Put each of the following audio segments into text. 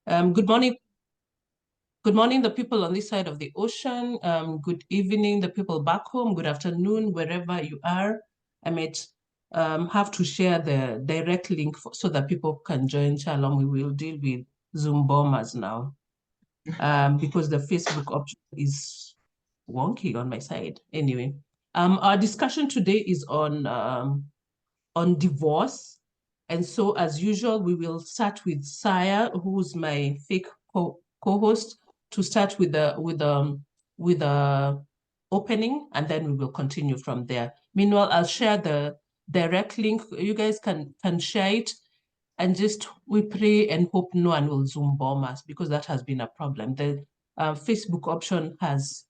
Good morning. Good morning, the people on this side of the ocean. Good evening, the people back home. Good afternoon, wherever you are. I might have to share the direct link so that people can join Shalom. We will deal with Zoom bombers now because the Facebook option is wonky on my side. Anyway, our discussion today is on divorce. And so, as usual, we will start with Saya, who's my fake co-host, to start with the opening, and then we will continue from there. Meanwhile, I'll share the direct link. You guys can share it, and just we pray and hope no one will Zoom bomb us, because that has been a problem. The Facebook option has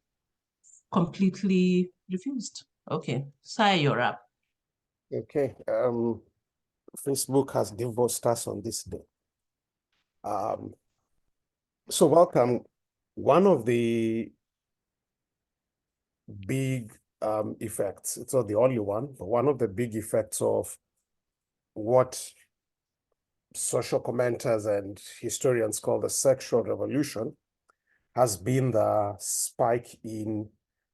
completely refused. Okay, Saya, you're up. Okay. Facebook has divorced us on this day. So welcome. One of the big effects, it's not the only one, but one of the big effects of what social commenters and historians call the sexual revolution has been the spike in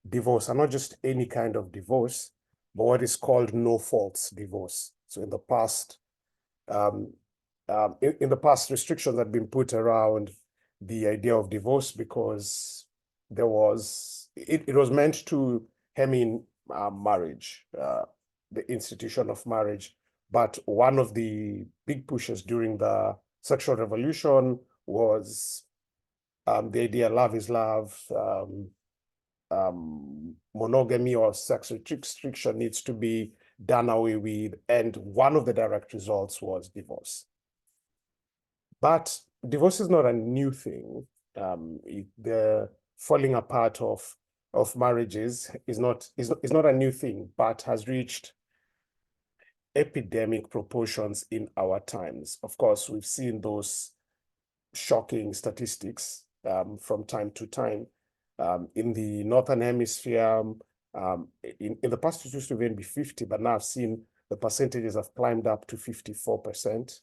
divorce, and not just any kind of divorce, but what is called no-faults divorce. So in the past, in the past, restrictions had been put around the idea of divorce because it was meant to hem in marriage, the institution of marriage. But one of the big pushes during the sexual revolution was the idea love is love, monogamy or sex restriction needs to be done away with, and one of the direct results was divorce. But divorce is not a new thing. The falling apart of marriages is not a new thing, but has reached epidemic proportions in our times. Of course, we've seen those shocking statistics from time to time. In the Northern Hemisphere, in the past it used to even be 50, but now I've seen the percentages have climbed up to 54%.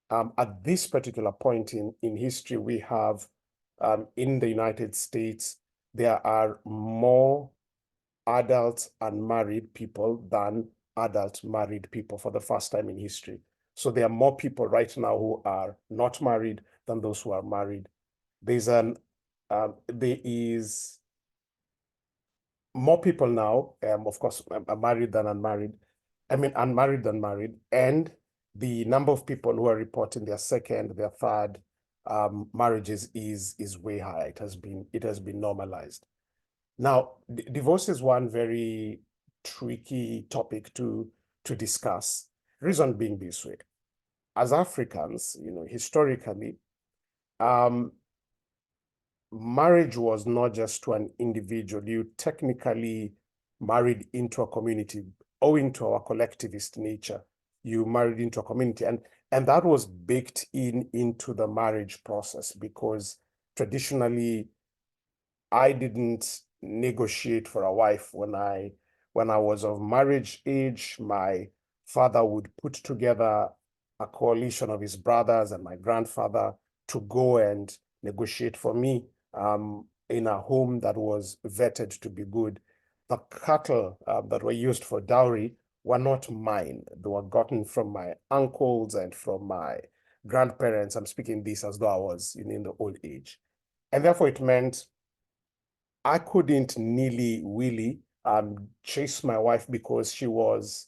At this particular point in history, we have in the United States, there are more adult unmarried people than adult married people for the first time in history. So there are more people right now who are not married than those who are married. There is more people now, of course, are married than unmarried. I mean, unmarried than married, and the number of people who are reporting their second, their third marriages is way high. It has been normalized. Now, divorce is one very tricky topic to discuss. Reason being this way: as Africans, historically, marriage was not just to an individual. You technically married into a community, owing to our collectivist nature. You married into a community, and that was baked into the marriage process, because traditionally I didn't negotiate for a wife. When I was of marriage age, my father would put together a coalition of his brothers and my grandfather to go and negotiate for me in a home that was vetted to be good. The cattle that were used for dowry were not mine. They were gotten from my uncles and from my grandparents. I'm speaking this as though I was in the old age. And therefore it meant I couldn't nilly-willy chase my wife because she was,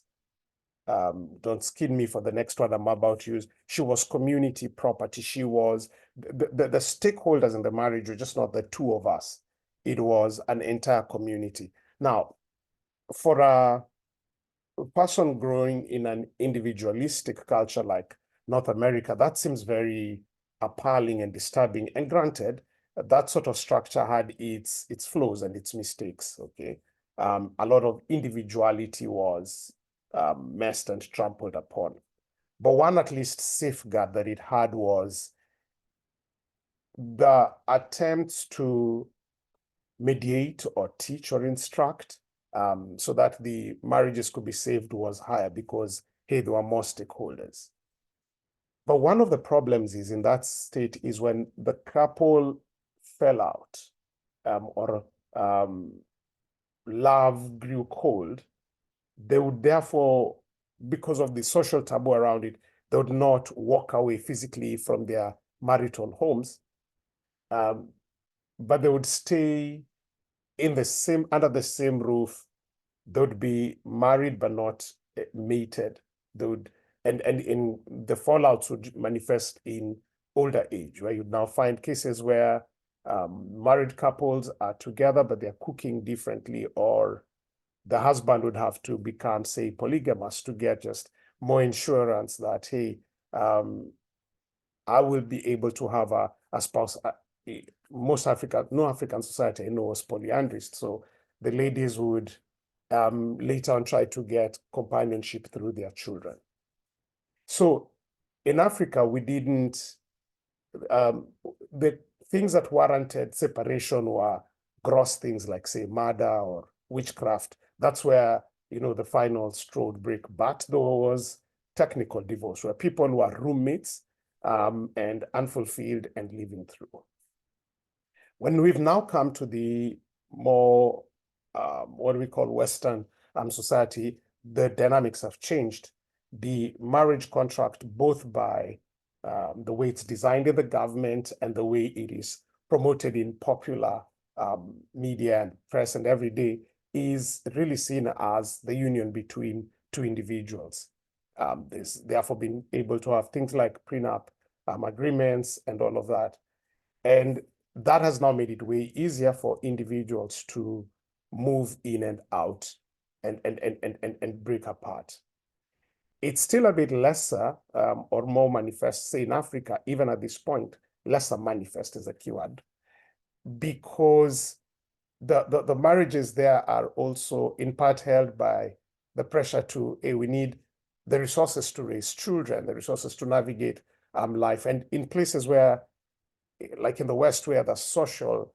don't skin me for the next word I'm about to use, she was community property. She was, the stakeholders in the marriage were just not the two of us. It was an entire community. Now, for a person growing in an individualistic culture like North America, that seems very appalling and disturbing. And granted, that sort of structure had its flaws and its mistakes, okay? A lot of individuality was messed and trampled upon. But one at least safeguard that it had was the attempts to mediate or teach or instruct so that the marriages could be saved was higher, because, hey, there were more stakeholders. But one of the problems is in that state is when the couple fell out or love grew cold, they would therefore, because of the social taboo around it, they would not walk away physically from their marital homes, but they would stay in the same, under the same roof. They would be married but not mated. They would, and in the fallouts would manifest in older age, where you'd now find cases where married couples are together, but they're cooking differently, or the husband would have to become, say, polygamous to get just more insurance that, hey, I will be able to have a spouse. Most no African society I know was polyandrist. So the ladies would later on try to get companionship through their children. So in Africa, we didn't, the things that warranted separation were gross things like, say, murder or witchcraft. That's where, the final straw would break. But there was technical divorce, where people were roommates and unfulfilled and living through. When we've now come to the more, what we call Western society, the dynamics have changed. The marriage contract, both by the way it's designed in the government and the way it is promoted in popular media and press and every day, is really seen as the union between two individuals. There's therefore been able to have things like prenup agreements and all of that. And that has now made it way easier for individuals to move in and out and break apart. It's still a bit lesser or more manifest, say in Africa, even at this point, lesser manifest is a keyword, because the marriages there are also in part held by the pressure to, we need the resources to raise children, the resources to navigate life. And in places where, like in the West, where the social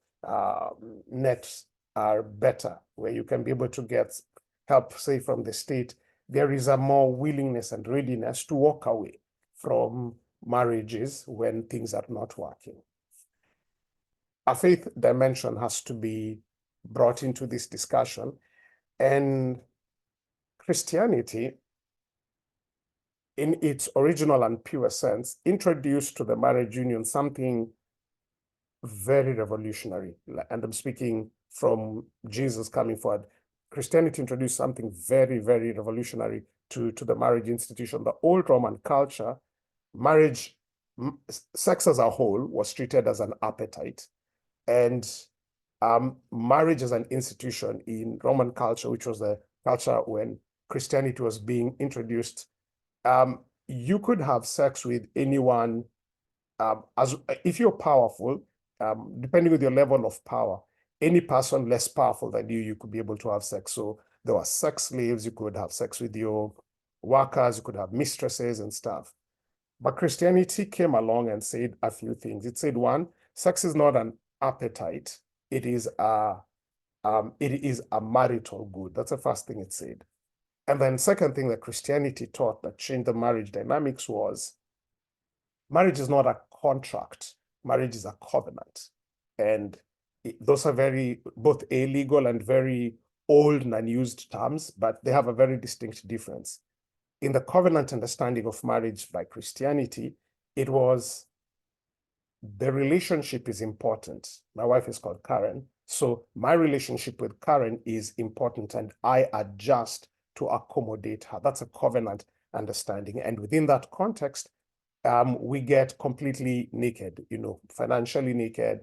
nets are better, where you can be able to get help, say, from the state, there is a more willingness and readiness to walk away from marriages when things are not working. A faith dimension has to be brought into this discussion, and Christianity, in its original and pure sense, introduced to the marriage union something very revolutionary. And I'm speaking from Jesus coming forward. Christianity introduced something very, very revolutionary to the marriage institution. The old Roman culture, marriage, sex as a whole was treated as an appetite. And marriage as an institution in Roman culture, which was the culture when Christianity was being introduced, you could have sex with anyone as if you're powerful, depending on your level of power, any person less powerful than you could be able to have sex. So there were sex slaves, you could have sex with your workers, you could have mistresses and stuff. But Christianity came along and said a few things. It said, one, sex is not an appetite. It is a marital good. That's the first thing it said. And then second thing that Christianity taught that changed the marriage dynamics was marriage is not a contract. Marriage is a covenant. And those are both illegal and very old and unused terms, but they have a very distinct difference. In the covenant understanding of marriage by Christianity, it was the relationship is important. My wife is called Karen. So my relationship with Karen is important and I adjust to accommodate her. That's a covenant understanding. And within that context, we get completely naked, financially naked,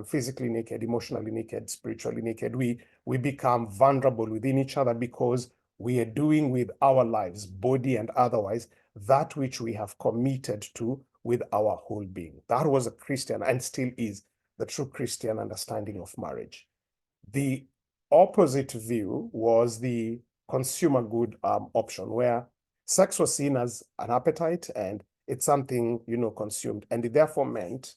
physically naked, emotionally naked, spiritually naked. We become vulnerable within each other because we are doing with our lives, body and otherwise, that which we have committed to with our whole being. That was a Christian and still is the true Christian understanding of marriage. The opposite view was the consumer good option, where sex was seen as an appetite and it's something, consumed. And it therefore meant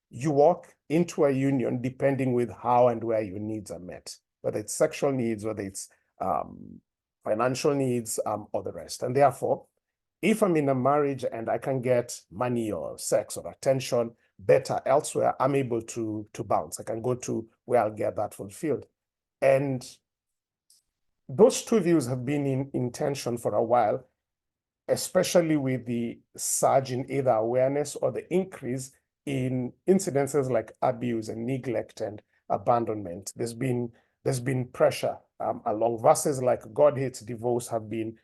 you walk into a union depending with how and where your needs are met, whether it's sexual needs, whether it's financial needs, or the rest. And therefore, If I'm in a marriage and I can get money or sex or attention better elsewhere, I'm able to bounce. I can go to where I'll get that fulfilled. And those two views have been in tension for a while, especially with the surge in either awareness or the increase in incidences like abuse and neglect and abandonment. There's been pressure along. Verses like God hates divorce have been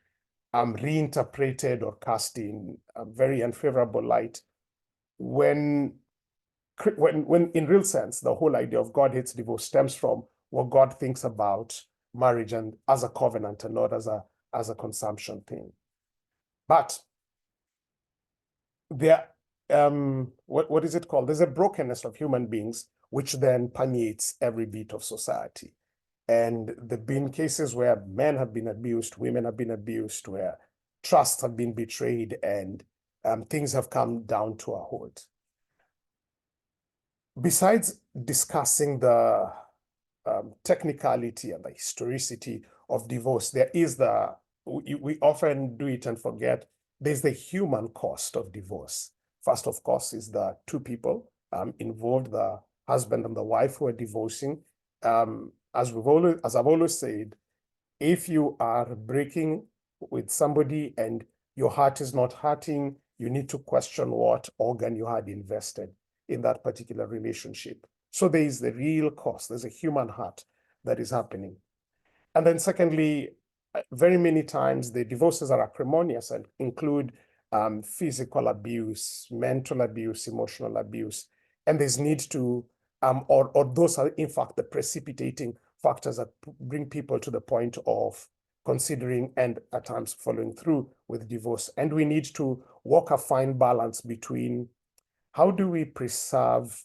reinterpreted or cast in a very unfavorable light, when in real sense, the whole idea of God hates divorce stems from what God thinks about marriage and as a covenant and not as a consumption thing. But there, what is it called? There's a brokenness of human beings which then permeates every bit of society. And there have been cases where men have been abused, women have been abused, where trusts have been betrayed, and things have come down to a halt. Besides discussing the technicality and the historicity of divorce, there is we often do it and forget, there's the human cost of divorce. First, of course, is the two people involved, the husband and the wife who are divorcing. As I've always said, if you are breaking with somebody and your heart is not hurting, you need to question what organ you had invested in that particular relationship. So there is the real cost. There's a human heart that is happening. And then secondly, very many times the divorces are acrimonious and include physical abuse, mental abuse, emotional abuse. And there's need to, or those are in fact the precipitating factors that bring people to the point of considering and at times following through with divorce. And we need to walk a fine balance between how do we preserve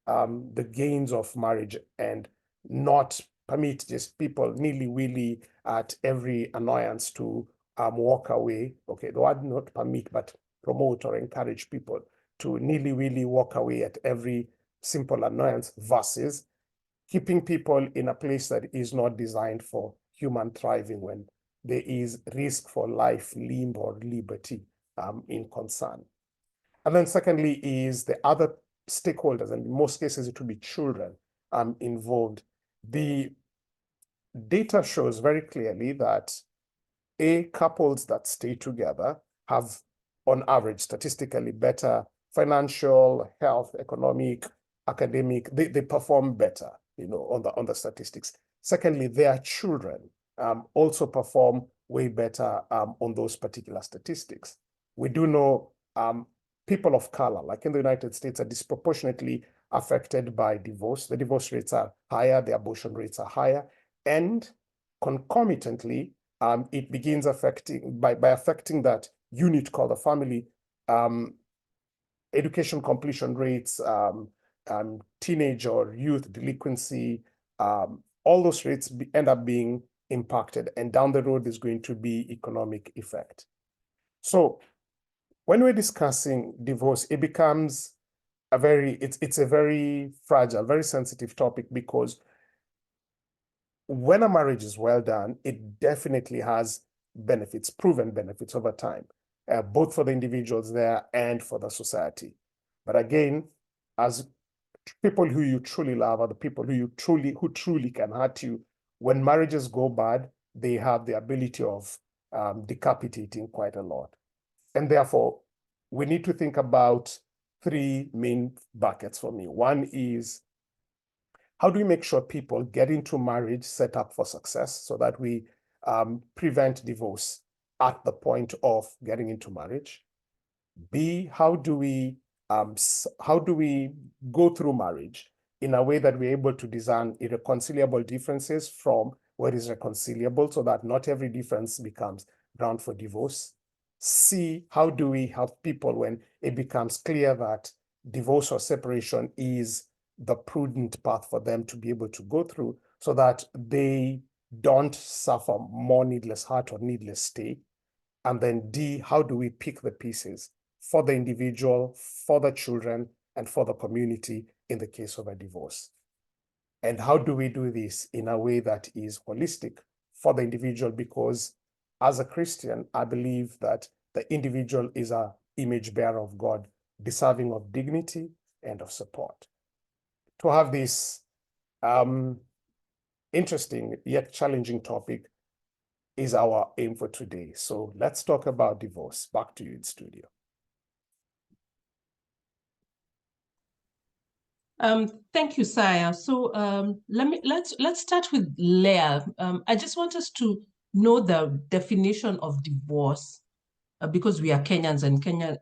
the gains of marriage and not permit just people nilly-willy at every annoyance to walk away. Okay, the word not permit, but promote or encourage people to nilly-willy walk away at every simple annoyance, versus keeping people in a place that is not designed for human thriving when there is risk for life, limb, or liberty in concern. And then secondly is the other stakeholders, and in most cases it will be children involved. The data shows very clearly that couples that stay together have, on average, statistically better financial, health, economic, academic. They perform better, on the statistics. Secondly, their children also perform way better on those particular statistics. We do know people of color, like in the United States, are disproportionately affected by divorce. The divorce rates are higher, the abortion rates are higher, and concomitantly, it begins affecting by affecting that unit called the family. Education completion rates, teenage or youth delinquency, all those rates end up being impacted, and down the road there's going to be economic effect. So when we're discussing divorce, it becomes it's a very fragile, very sensitive topic, because when a marriage is well done, it definitely has benefits, proven benefits over time, both for the individuals there and for the society. But again, as people who you truly love are the people who truly can hurt you. When marriages go bad, they have the ability of decapitating quite a lot. And therefore, we need to think about three main buckets for me. One is, how do we make sure people get into marriage set up for success so that we prevent divorce at the point of getting into marriage? B, how do we go through marriage in a way that we're able to discern irreconcilable differences from what is reconcilable, so that not every difference becomes ground for divorce? C, how do we help people when it becomes clear that divorce or separation is the prudent path for them to be able to go through, so that they don't suffer more needless hurt or needless stay? And then D, how do we pick the pieces for the individual, for the children, and for the community in the case of a divorce? And how do we do this in a way that is holistic for the individual? Because as a Christian, I believe that The individual is an image bearer of God, deserving of dignity and of support. To have this interesting yet challenging topic is our aim for today. So let's talk about divorce. Back to you in studio. Thank you, Saya. So let's start with Leah. I just want us to know the definition of divorce because we are Kenyans and Kenya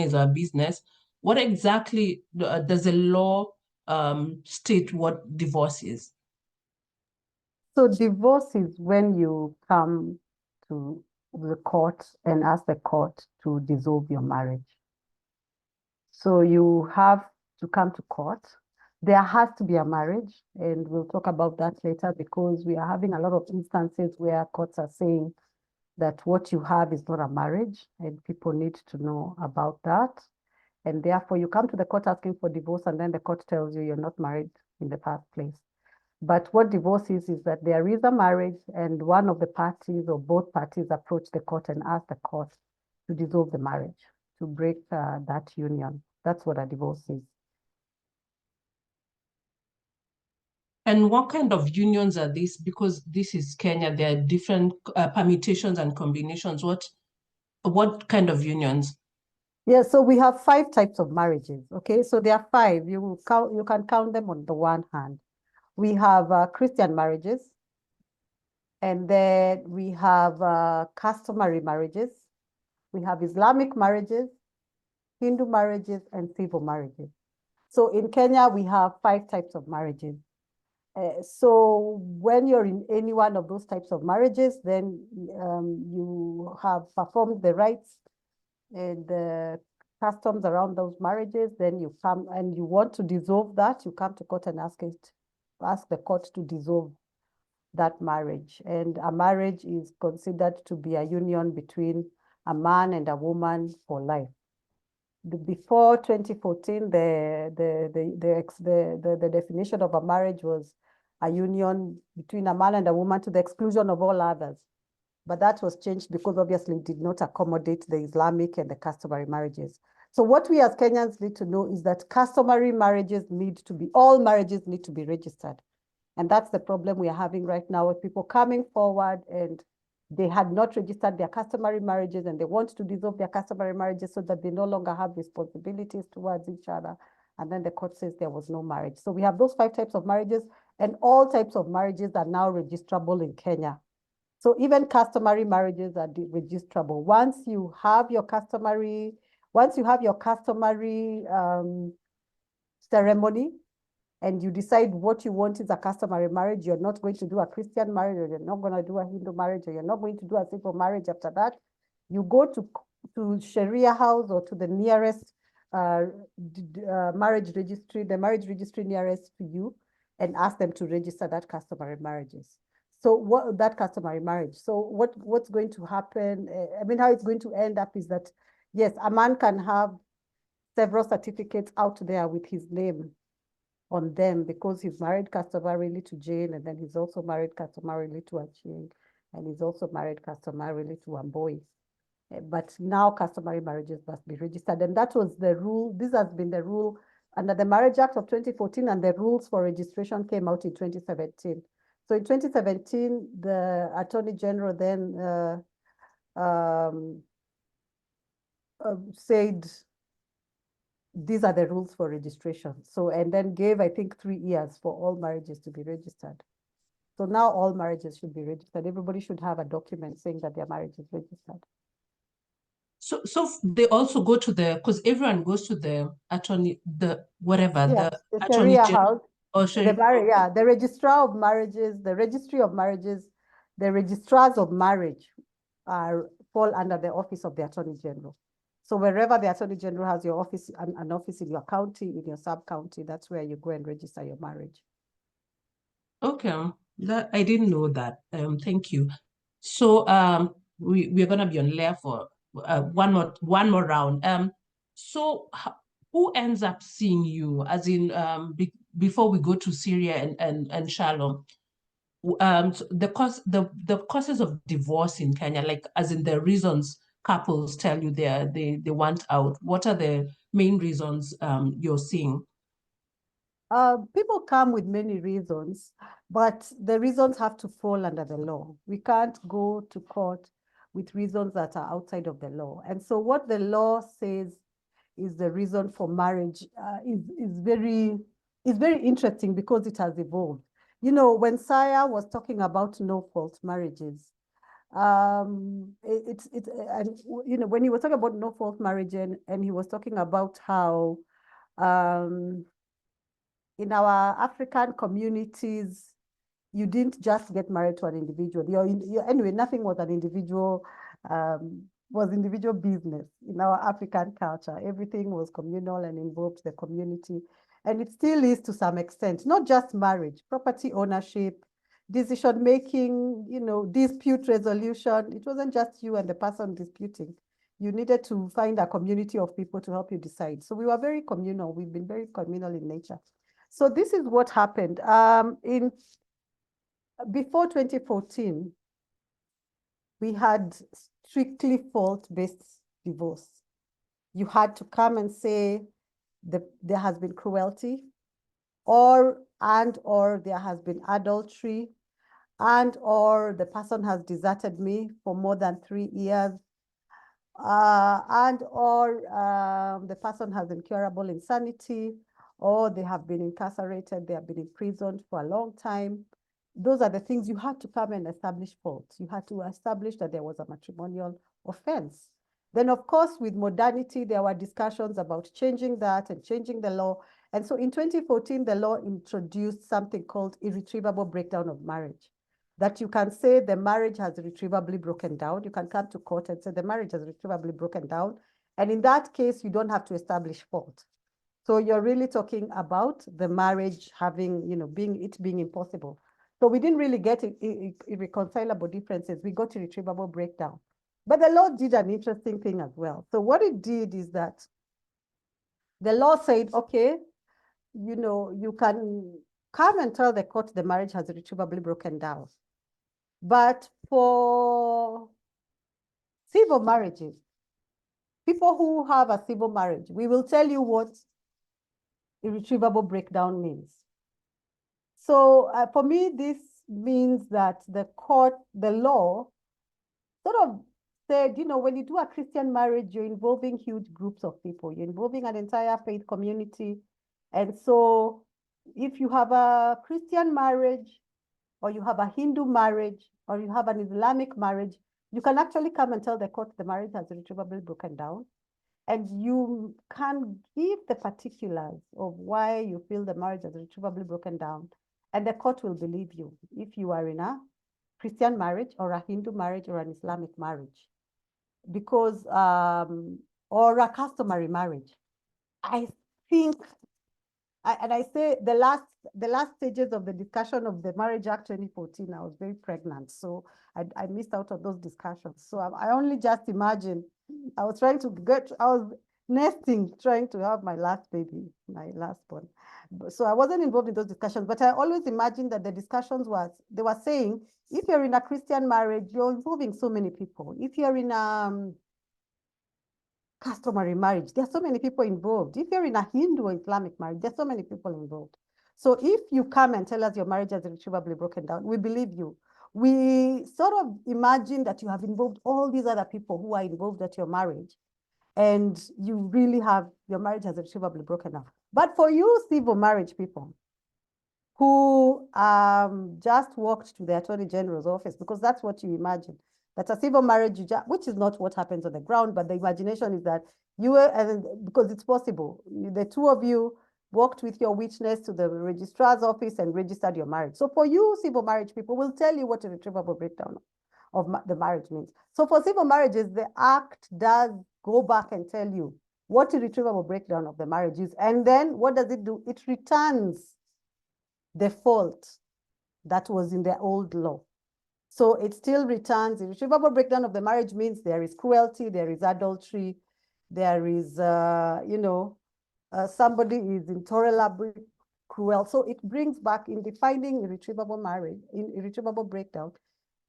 is our business. What exactly does the law state what divorce is? So divorce is when you come to the court and ask the court to dissolve your marriage. So you have to come to court. There has to be a marriage, and we'll talk about that later because we are having a lot of instances where courts are saying that what you have is not a marriage, and people need to know about that. And therefore, you come to the court asking for divorce, and then the court tells you you're not married in the first place. But what divorce is that there is a marriage, and one of the parties or both parties approach the court and ask the court to dissolve the marriage, to break that union. That's what a divorce is. And what kind of unions are these? Because this is Kenya, there are different permutations and combinations. What kind of unions? Yeah, so we have 5 types of marriages, okay? So there are 5. You can count them on the one hand. We have Christian marriages, and then we have customary marriages. We have Islamic marriages, Hindu marriages, and civil marriages. So in Kenya, we have 5 types of marriages. So when you're in any one of those types of marriages, then you have performed the rites and the customs around those marriages, then you come and you want to dissolve that, you come to court and ask the court to dissolve that marriage. And a marriage is considered to be a union between a man and a woman for life. Before 2014, the definition of a marriage was a union between a man and a woman to the exclusion of all others. But that was changed because obviously it did not accommodate the Islamic and the customary marriages. So what we as Kenyans need to know is that customary marriages all marriages need to be registered. And that's the problem we are having right now with people coming forward and they had not registered their customary marriages and they want to dissolve their customary marriages so that they no longer have responsibilities towards each other. And then the court says there was no marriage. So we have those 5 types of marriages, and all types of marriages are now registrable in Kenya. So even customary marriages are registrable. Once you have your customary ceremony, and you decide what you want is a customary marriage, you're not going to do a Christian marriage, or you're not going to do a Hindu marriage, or you're not going to do a civil marriage after that, you go to Sharia house or to the nearest marriage registry, the marriage registry nearest to you, and ask them to register that customary marriages. So what's going to happen, how it's going to end up is that, yes, a man can have several certificates out there with his name on them because he's married customarily to Jane, and then he's also married customarily to Achieng, and he's also married customarily to Amboi. But now customary marriages must be registered. And that was the rule. This has been the rule under the Marriage Act of 2014, and the rules for registration came out in 2017. So in 2017, the Attorney General then said, these are the rules for registration. So, and then gave, I think, 3 years for all marriages to be registered. So now all marriages should be registered. Everybody should have a document saying that their marriage is registered. So they also go to because everyone goes to the attorney, the attorney general. The registrar of marriages, the registry of marriages, the registrars of marriage fall under the office of the Attorney General. So wherever the Attorney General has your office, an office in your county, in your sub-county, that's where you go and register your marriage. Okay, I didn't know that. Thank you. So we're gonna be on Leah for one more round. So who ends up seeing you, as in before we go to Syria and Shalom? So the causes of divorce in Kenya, like as in the reasons couples tell you they want out? What are the main reasons you're seeing? People come with many reasons, but the reasons have to fall under the law. We can't go to court with reasons that are outside of the law. And so what the law says is the reason for marriage is very interesting because it has evolved. You know, when Saya was talking about no-fault marriages, and you know, when he was talking about no-fault marriage and he was talking about how in our African communities, you didn't just get married to an individual. Anyway, nothing was an individual, was individual business in our African culture. Everything was communal and involved the community. And it still is to some extent, not just marriage, property ownership, decision-making, you know, dispute resolution. It wasn't just you and the person disputing. You needed to find a community of people to help you decide. So we were very communal. We've been very communal in nature. So this is what happened. Before 2014, we had strictly fault-based divorce. You had to come and say there has been cruelty, or there has been adultery, or the person has deserted me for more than 3 years, or the person has incurable insanity, or they have been incarcerated, they have been imprisoned for a long time. Those are the things you had to come and establish fault. You had to establish that there was a matrimonial offense. Then, of course, with modernity, there were discussions about changing that and changing the law. And so in 2014, the law introduced something called irretrievable breakdown of marriage, that you can say the marriage has irretrievably broken down. You can come to court and say the marriage has irretrievably broken down. And in that case, you don't have to establish fault. So you're really talking about the marriage having, you know, being impossible. So we didn't really get irreconcilable differences. We got irretrievable breakdown. But the law did an interesting thing as well. So what it did is that the law said, okay, you know, you can come and tell the court the marriage has irretrievably broken down. But for civil marriages, people who have a civil marriage, we will tell you what irretrievable breakdown means. So for me, this means that the law sort of said, you know, when you do a Christian marriage, you're involving huge groups of people. You're involving an entire faith community. And so if you have a Christian marriage, or you have a Hindu marriage, or you have an Islamic marriage, you can actually come and tell the court the marriage has irretrievably broken down. And you can give the particulars of why you feel the marriage has irretrievably broken down. And the court will believe you if you are in a Christian marriage or a Hindu marriage or an Islamic marriage. Because, or a customary marriage. I think, and I say the last stages of the discussion of the Marriage Act 2014, I was very pregnant. So I missed out on those discussions. So I only just imagine, I was nesting, trying to have my last baby, my last born. So I wasn't involved in those discussions, but I always imagined that the discussions they were saying, if you're in a Christian marriage, you're involving so many people. If you're in a customary marriage, there's so many people involved. If you're in a Hindu or Islamic marriage, there's so many people involved. So if you come and tell us your marriage has irretrievably broken down, we believe you. We sort of imagine that you have involved all these other people who are involved at your marriage, and you really have, your marriage has irretrievably broken down. But for you civil marriage people who just walked to the Attorney General's office, because that's what you imagine, that a civil marriage, which is not what happens on the ground, but the imagination is that you were, and because it's possible, the two of you walked with your witness to the registrar's office and registered your marriage. So for you civil marriage people, will tell you what a irretrievable breakdown of the marriage means. So for civil marriages, the act does go back and tell you what irretrievable breakdown of the marriage is. And then what does it do? It returns the fault that was in the old law. So it still returns. Irretrievable breakdown of the marriage means there is cruelty, there is adultery, there is, somebody is intolerably cruel. So it brings back, in defining irretrievable marriage, irretrievable breakdown,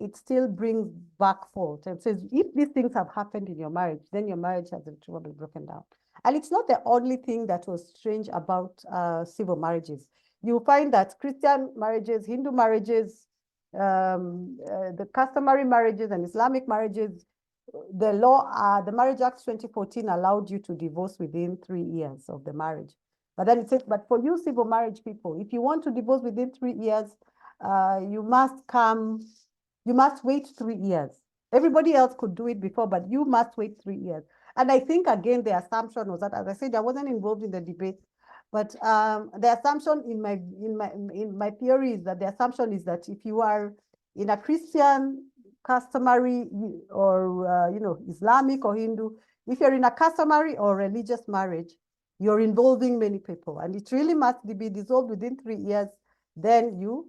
it still brings back fault and says, if these things have happened in your marriage, then your marriage has irretrievably broken down. And it's not the only thing that was strange about civil marriages. You find that Christian marriages, Hindu marriages, the customary marriages and Islamic marriages, the law, the Marriage Act 2014 allowed you to divorce within 3 years of the marriage. But then it says, but for you civil marriage people, if you want to divorce within 3 years, you must wait 3 years. Everybody else could do it before, but you must wait 3 years. And I think, again, the assumption was that, as I said, I wasn't involved in the debate, but the assumption in my theory is that the assumption is that if you are in a Christian, customary, or Islamic or Hindu, if you're in a customary or religious marriage, you're involving many people, and it really must be dissolved within 3 years, then you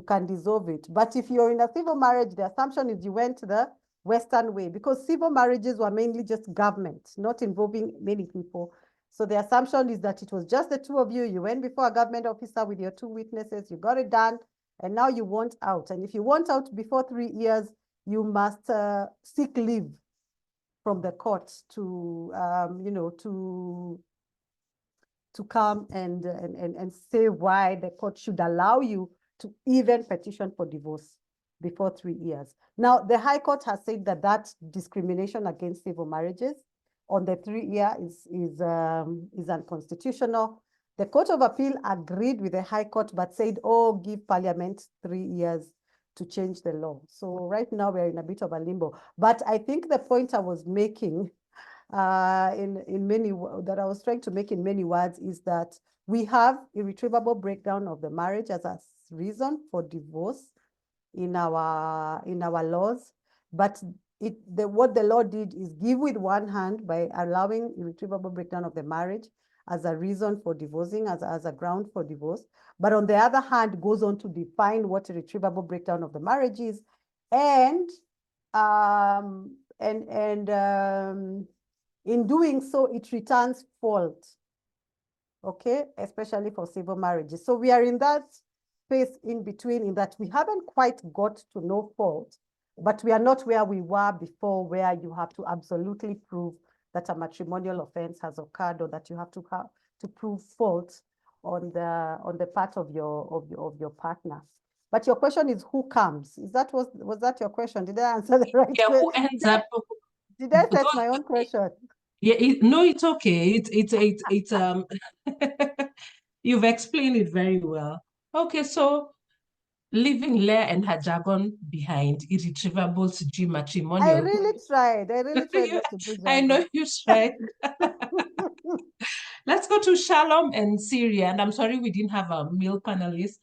can dissolve it. But if you're in a civil marriage, the assumption is you went the Western way, because civil marriages were mainly just government, not involving many people. So the assumption is that it was just the two of you. You went before a government officer with your 2 witnesses, you got it done, and now you want out. And if you want out before 3 years, you must seek leave from the court to, to come and say why the court should allow you to even petition for divorce before 3 years. Now, the High Court has said that that discrimination against civil marriages on the 3 year is unconstitutional. The Court of Appeal agreed with the High Court, but said, oh, give Parliament 3 years to change the law. So right now we're in a bit of a limbo. But I think the point I was making that I was trying to make in many words is that we have irretrievable breakdown of the marriage as a reason for divorce in our laws, but what the law did is give with one hand by allowing irretrievable breakdown of the marriage as a reason for divorcing, as a ground for divorce, but on the other hand goes on to define what irretrievable breakdown of the marriage is, and in doing so, it returns fault, okay, especially for civil marriages. So we are in that space in between, in that we haven't quite got to no fault, but we are not where we were before, where you have to absolutely prove that a matrimonial offense has occurred, or that you have to prove fault on the part of your partner. But your question is, who comes? Was that your question? Did I answer the right question? Who ends up? Did I set my own question? Yeah, no, it's okay. It's you've explained it very well. Okay, so leaving Leah and her jargon behind, irretrievable matrimonial. I really tried not to do jargon. I know you tried. Let's go to Shalom and Syria. And I'm sorry we didn't have a male panelist.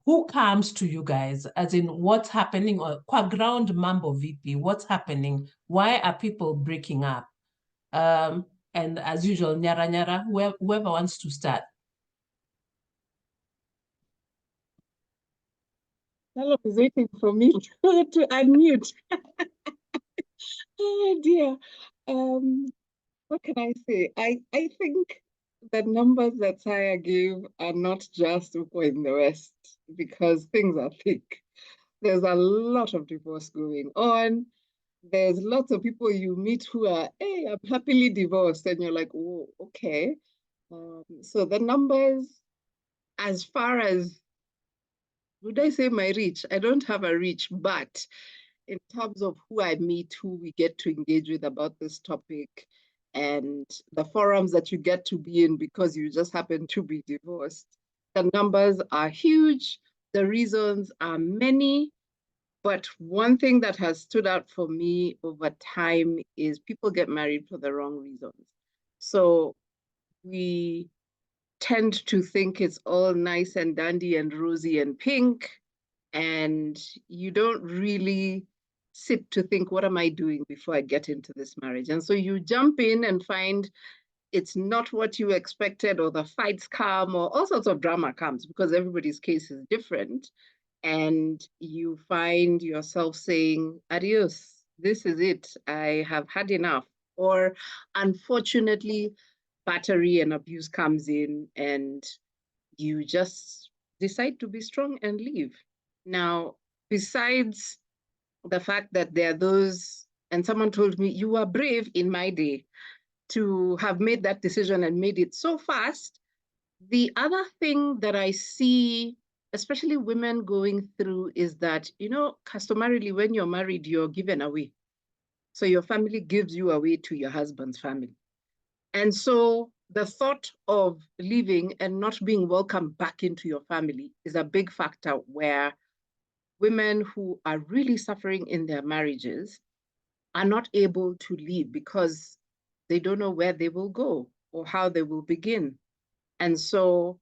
Who comes to you guys, as in what's happening, or qua ground mambo VP, what's happening? Why are people breaking up? And as usual, nyara nyara, whoever wants to start. Hello is waiting for me to unmute. Oh dear. What can I say? I think the numbers that Saya gave are not just in the West, because things are thick. There's a lot of divorce going on. There's lots of people you meet who are, hey, I'm happily divorced. And you're like, oh, okay. So the numbers, as far as, would I say my reach? I don't have a reach, but in terms of who I meet, who we get to engage with about this topic, and the forums that you get to be in because you just happen to be divorced, the numbers are huge. The reasons are many. But one thing that has stood out for me over time is people get married for the wrong reasons. So we tend to think it's all nice and dandy and rosy and pink, and you don't really sit to think, what am I doing before I get into this marriage? And so you jump in and find it's not what you expected, or the fights come, or all sorts of drama comes, because everybody's case is different. And you find yourself saying, adios, this is it, I have had enough. Or unfortunately, battery and abuse comes in, and you just decide to be strong and leave. Now, besides the fact that there are those, and someone told me, you were brave in my day to have made that decision and made it so fast. The other thing that I see, especially women going through, is that, you know, customarily when you're married, you're given away. So your family gives you away to your husband's family. And so the thought of leaving and not being welcomed back into your family is a big factor where women who are really suffering in their marriages are not able to leave because they don't know where they will go or how they will begin. And so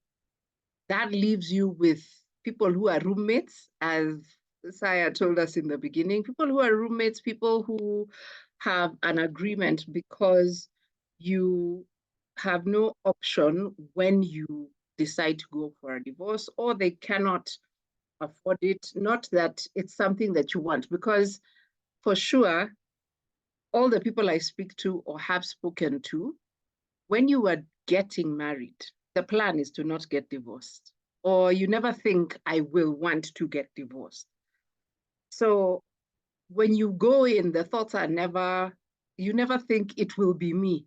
that leaves you with people who are roommates, as Saya told us in the beginning, people who are roommates, people who have an agreement because you have no option when you decide to go for a divorce, or they cannot afford it. Not that it's something that you want, because for sure, all the people I speak to or have spoken to, when you are getting married, the plan is to not get divorced, or you never think, I will want to get divorced. So when you go in, the thoughts are never, you never think it will be me,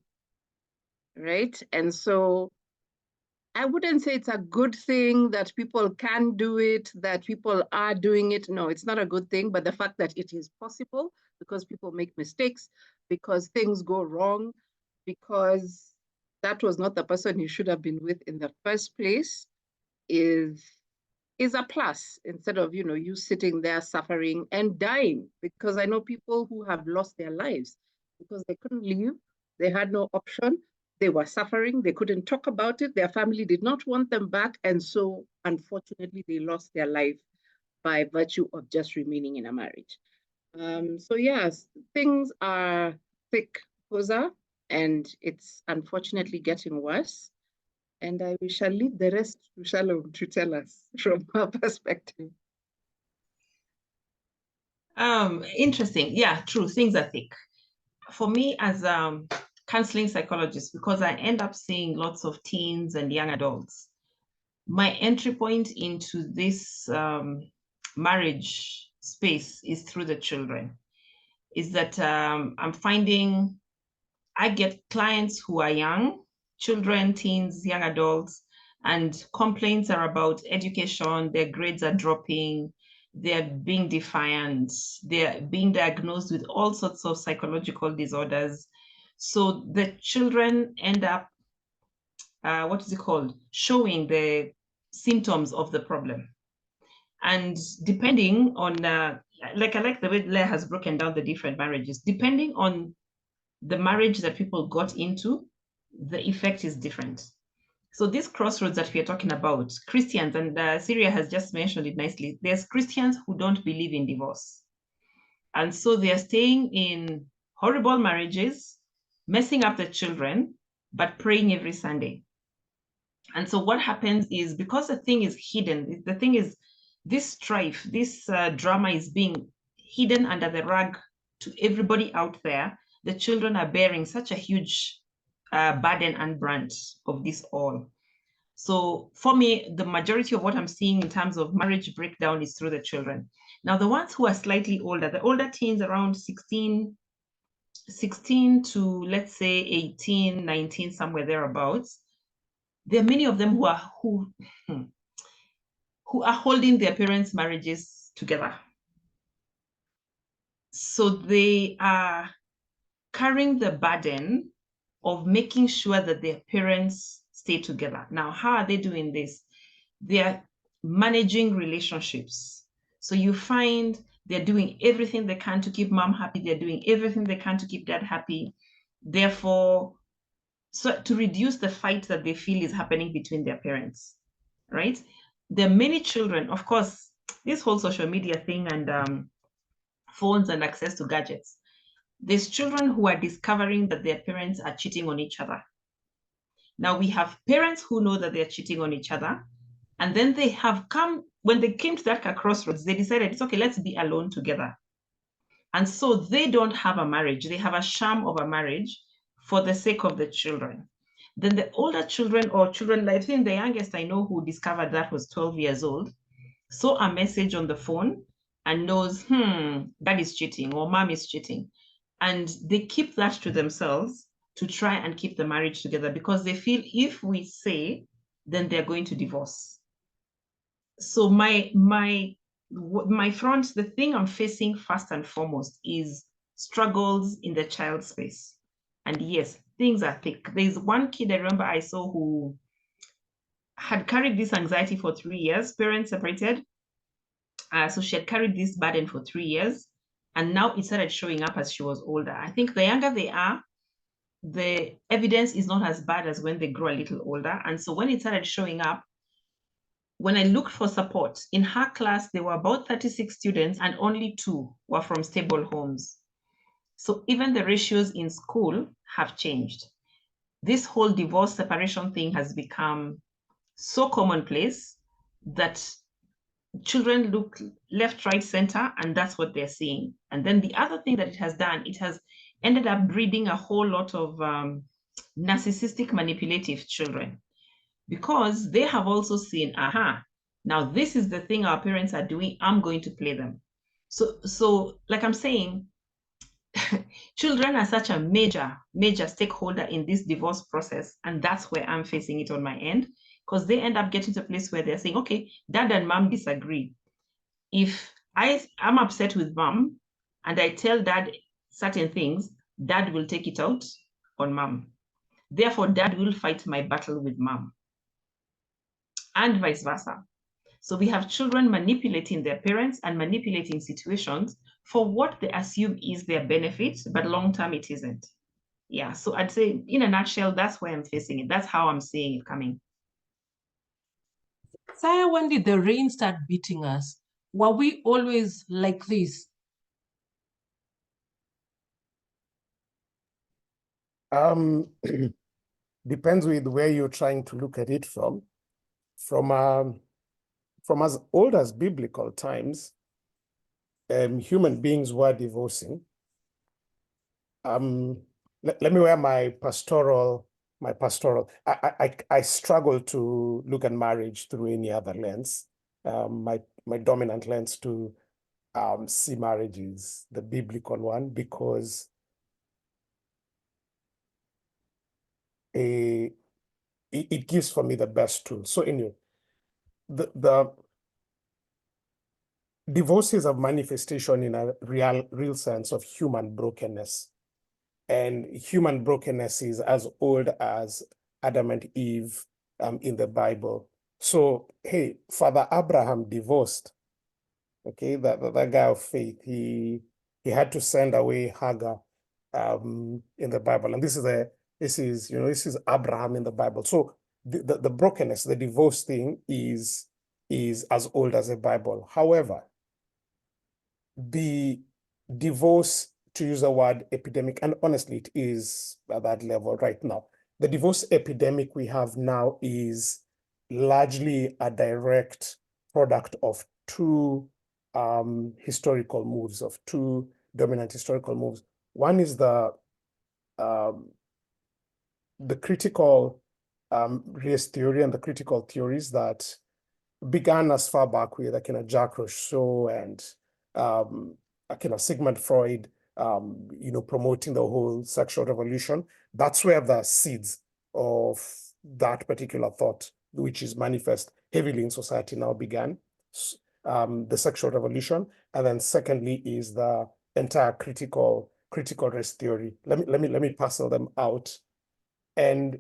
right? And so I wouldn't say it's a good thing that people can do it, that people are doing it. No, it's not a good thing, but the fact that it is possible, because people make mistakes, because things go wrong, because that was not the person you should have been with in the first place, is a plus, instead of, you know, you sitting there suffering and dying. Because I know people who have lost their lives because they couldn't leave, they had no option, they were suffering, they couldn't talk about it, their family did not want them back, and so unfortunately they lost their life by virtue of just remaining in a marriage. So yes, things are thick, Posa, and it's unfortunately getting worse. And we shall leave the rest to Shalom to tell us from her perspective. Interesting. Yeah, true. Things are thick. For me as counseling psychologist, because I end up seeing lots of teens and young adults, my entry point into this marriage space is through the children. Is that I'm finding I get clients who are young, children, teens, young adults, and complaints are about education, their grades are dropping, they're being defiant, they're being diagnosed with all sorts of psychological disorders. So the children end up, what is it called? Showing the symptoms of the problem. And depending on, like I like the way Leah has broken down the different marriages, depending on the marriage that people got into, the effect is different. So these crossroads that we are talking about, Christians, and Syria has just mentioned it nicely, there's Christians who don't believe in divorce. And so they are staying in horrible marriages, messing up the children, but praying every Sunday. And so what happens is, because the thing is hidden, the thing is, this strife, this drama is being hidden under the rug to everybody out there. The children are bearing such a huge burden and brunt of this all. So for me, the majority of what I'm seeing in terms of marriage breakdown is through the children. Now, the ones who are slightly older, the older teens around 16 to, let's say, 18, 19, somewhere thereabouts, there are many of them who are holding their parents' marriages together. So they are carrying the burden of making sure that their parents stay together. Now, how are they doing this? They are managing relationships. So you find they're doing everything they can to keep mom happy. They're doing everything they can to keep dad happy. Therefore, so to reduce the fight that they feel is happening between their parents, right? There are many children, of course, this whole social media thing and phones and access to gadgets. There's children who are discovering that their parents are cheating on each other. Now we have parents who know that they're cheating on each other, and then they have come, when they came to that crossroads, they decided, it's okay, let's be alone together. And so they don't have a marriage. They have a sham of a marriage for the sake of the children. Then the older children, or children, I think the youngest I know who discovered that was 12 years old, saw a message on the phone and knows, dad is cheating or mom is cheating. And they keep that to themselves to try and keep the marriage together because they feel if we say, then they're going to divorce. So the thing I'm facing first and foremost is struggles in the child space. And yes, things are thick. There's one kid I remember I saw who had carried this anxiety for 3 years, parents separated. So she had carried this burden for 3 years. And now it started showing up as she was older. I think the younger they are, the evidence is not as bad as when they grow a little older. And so when it started showing up, when I looked for support, in her class, there were about 36 students and only 2 were from stable homes. So even the ratios in school have changed. This whole divorce separation thing has become so commonplace that children look left, right, center, and that's what they're seeing. And then the other thing that it has done, it has ended up breeding a whole lot of narcissistic manipulative children because they have also seen, now this is the thing our parents are doing, I'm going to play them. So like I'm saying, children are such a major stakeholder in this divorce process. And that's where I'm facing it on my end, because they end up getting to a place where they're saying, okay, dad and mom disagree. If I'm upset with mom and I tell dad certain things, dad will take it out on mom. Therefore, dad will fight my battle with mom, and vice versa. So we have children manipulating their parents and manipulating situations for what they assume is their benefit, but long-term it isn't. Yeah, so I'd say in a nutshell, that's where I'm facing it. That's how I'm seeing it coming. Saya, when did the rain start beating us? Were we always like this? Depends with where you're trying to look at it from. From as old as biblical times, human beings were divorcing. Let me wear my pastoral. I struggle to look at marriage through any other lens. My dominant lens to see marriage is the biblical one, because it gives for me the best tool. So anyway, the divorce is a manifestation in a real sense of human brokenness. And human brokenness is as old as Adam and Eve in the Bible. So, hey, Father Abraham divorced, okay, that guy of faith. He had to send away Hagar in the Bible. And this is Abraham in the Bible. So the brokenness, the divorce thing is as old as the Bible. However, the divorce, to use the word epidemic, and honestly, it is at that level right now. The divorce epidemic we have now is largely a direct product of two historical moves, of two dominant historical moves. One is the critical race theory and the critical theories that began as far back with Jacques Rousseau and Sigmund Freud, promoting the whole sexual revolution. That's where the seeds of that particular thought, which is manifest heavily in society, now began. The sexual revolution, and then secondly is the entire critical race theory. Let me parcel them out, and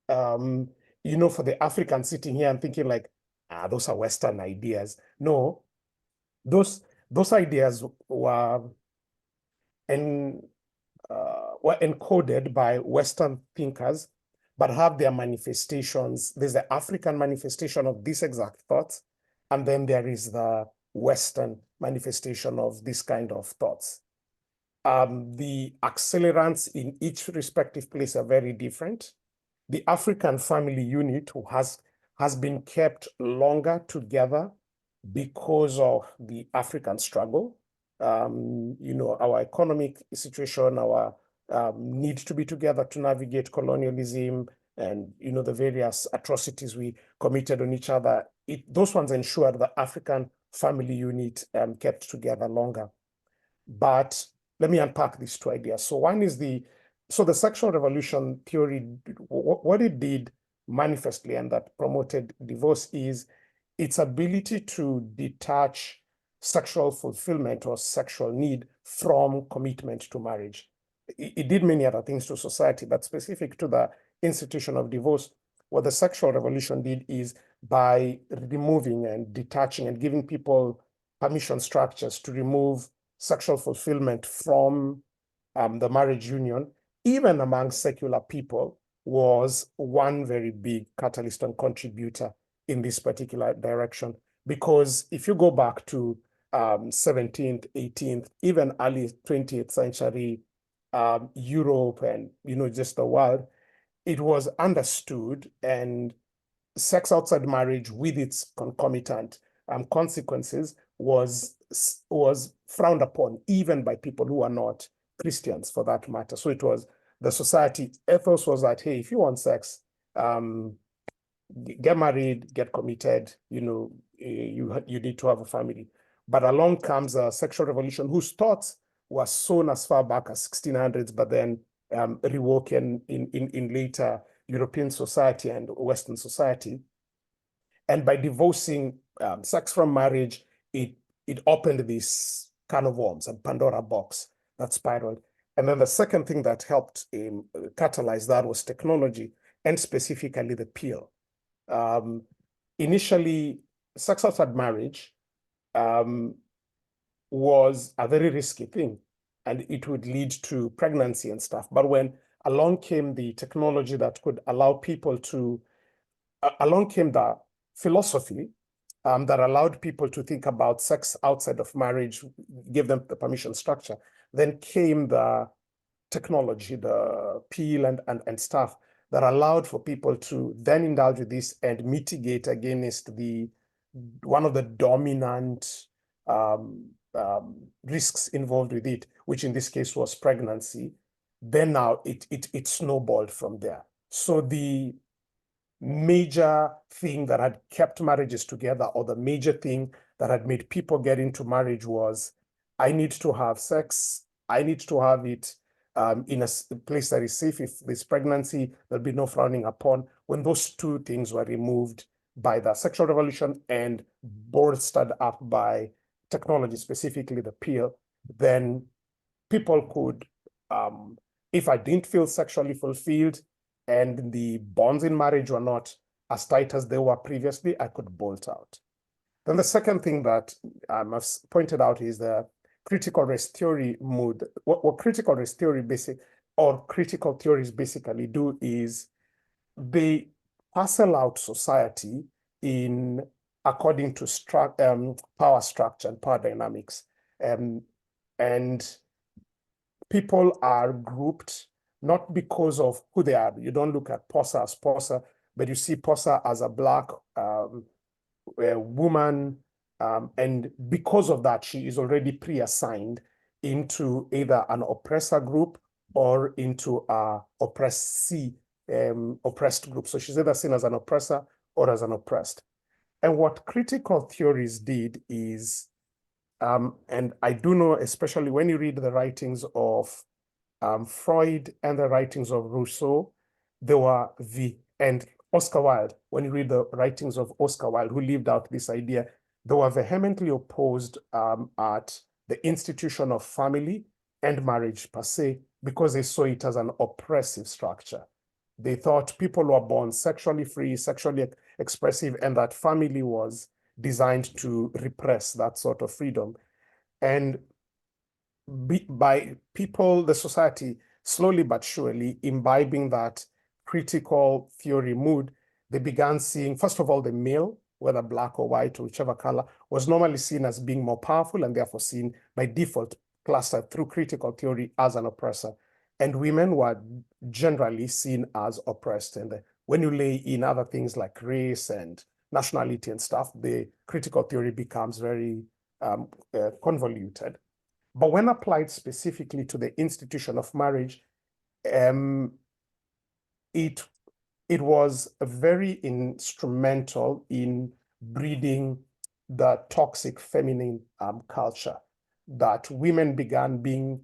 for the African sitting here and thinking like, those are Western ideas. No, those ideas were encoded by Western thinkers, but have their manifestations. There's the African manifestation of this exact thought, and then there is the Western manifestation of this kind of thoughts. The accelerants in each respective place are very different. The African family unit has been kept longer together because of the African struggle. Our economic situation, our need to be together to navigate colonialism, and the various atrocities we committed on each other. Those ones ensured the African family unit kept together longer. But let me unpack these two ideas. So one is the sexual revolution theory, what it did manifestly and that promoted divorce is its ability to detach sexual fulfillment or sexual need from commitment to marriage. It did many other things to society, but specific to the institution of divorce, what the sexual revolution did is by removing and detaching and giving people permission structures to remove sexual fulfillment from the marriage union, even among secular people, was one very big catalyst and contributor in this particular direction. Because if you go back to 17th, 18th, even early 20th century Europe and, just the world, it was understood, and sex outside marriage with its concomitant consequences was frowned upon, even by people who are not Christians, for that matter. So it was the society ethos was that, hey, if you want sex, get married, get committed, you need to have a family. But along comes a sexual revolution whose thoughts were sown as far back as 1600s, but then rewoken in later European society and Western society. And by divorcing sex from marriage, it opened this can of worms, a Pandora box that spiraled. And then the second thing that helped catalyze that was technology, and specifically the pill. Initially, sex outside marriage was a very risky thing, and it would lead to pregnancy and stuff. But when along came the technology that could allow people to, along came the philosophy that allowed people to think about sex outside of marriage, give them the permission structure. Then came the technology, the pill and stuff that allowed for people to then indulge with this and mitigate against one of the dominant risks involved with it, which in this case was pregnancy. Then now it snowballed from there. So the major thing that had kept marriages together, or the major thing that had made people get into marriage, was I need to have sex. I need to have it in a place that is safe. If there's pregnancy, there'll be no frowning upon. When those two things were removed by the sexual revolution and bolstered up by technology, specifically the pill, then people could, if I didn't feel sexually fulfilled and the bonds in marriage were not as tight as they were previously, I could bolt out. Then the second thing that I've pointed out is the critical race theory mood. What critical race theory critical theories basically do is they parcel out society according to power structure and power dynamics. And people are grouped not because of who they are. You don't look at Posa as Posa, but you see Posa as a Black woman. And because of that, she is already pre-assigned into either an oppressor group or into a oppressed group. So she's either seen as an oppressor or as an oppressed. And what critical theories did is, and I do know, especially when you read the writings of Freud and the writings of Rousseau, and Oscar Wilde, when you read the writings of Oscar Wilde, who lived out this idea, they were vehemently opposed at the institution of family and marriage per se, because they saw it as an oppressive structure. They thought people were born sexually free, sexually expressive, and that family was designed to repress that sort of freedom. And by people, the society, slowly but surely imbibing that critical theory mood, they began seeing, first of all, the male, whether Black or white or whichever color, was normally seen as being more powerful and therefore seen by default, clustered through critical theory as an oppressor. And women were generally seen as oppressed. And when you lay in other things like race and nationality and stuff, the critical theory becomes very convoluted. But when applied specifically to the institution of marriage, it was very instrumental in breeding the toxic feminine culture, that women began being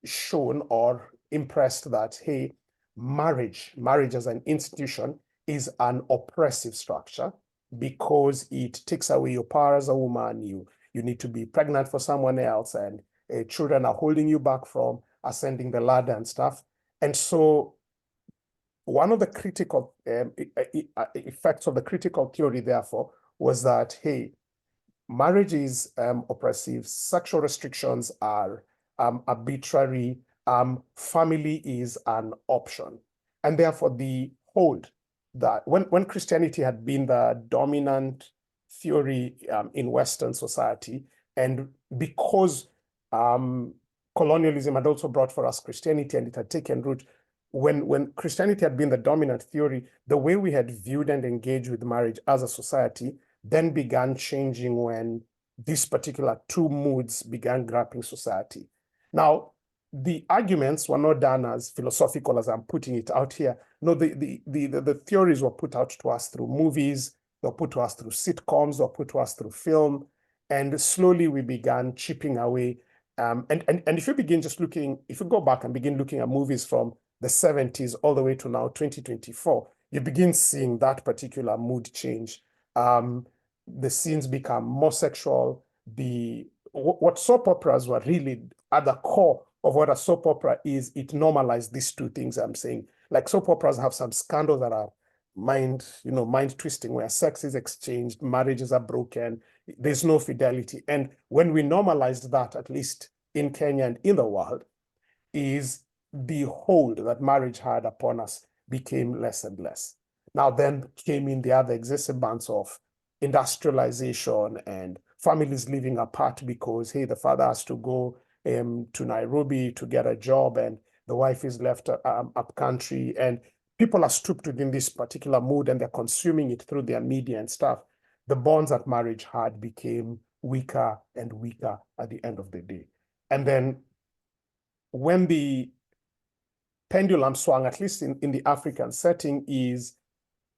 shown or impressed that, hey, marriage as an institution is an oppressive structure because it takes away your power as a woman. You need to be pregnant for someone else, and children are holding you back from ascending the ladder and stuff. And so one of the critical effects of the critical theory, therefore, was that, hey, marriage is oppressive, sexual restrictions are arbitrary, family is an option. And therefore, the hold that when Christianity had been the dominant theory in Western society, and because colonialism had also brought for us Christianity and it had taken root, when Christianity had been the dominant theory, the way we had viewed and engaged with marriage as a society then began changing when these particular two moods began grappling society. Now, the arguments were not done as philosophical as I'm putting it out here. No, the theories were put out to us through movies, they were put to us through sitcoms, they were put to us through film, and slowly we began chipping away. And if you begin just looking, if you go back and begin looking at movies from the 70s all the way to now 2024, you begin seeing that particular mood change. The scenes become more sexual. What soap operas were really at the core of what a soap opera is, it normalized these two things I'm saying. Like soap operas have some scandals that are mind twisting, where sex is exchanged, marriages are broken, there's no fidelity. And when we normalized that, at least in Kenya and in the world, is the hold that marriage had upon us became less and less. Now then came in the other exacerbants of industrialization and families living apart because, hey, the father has to go to Nairobi to get a job and the wife is left up country, and people are stooped within this particular mood and they're consuming it through their media and stuff. The bonds that marriage had became weaker and weaker at the end of the day. And then when the pendulum swung, at least in the African setting, is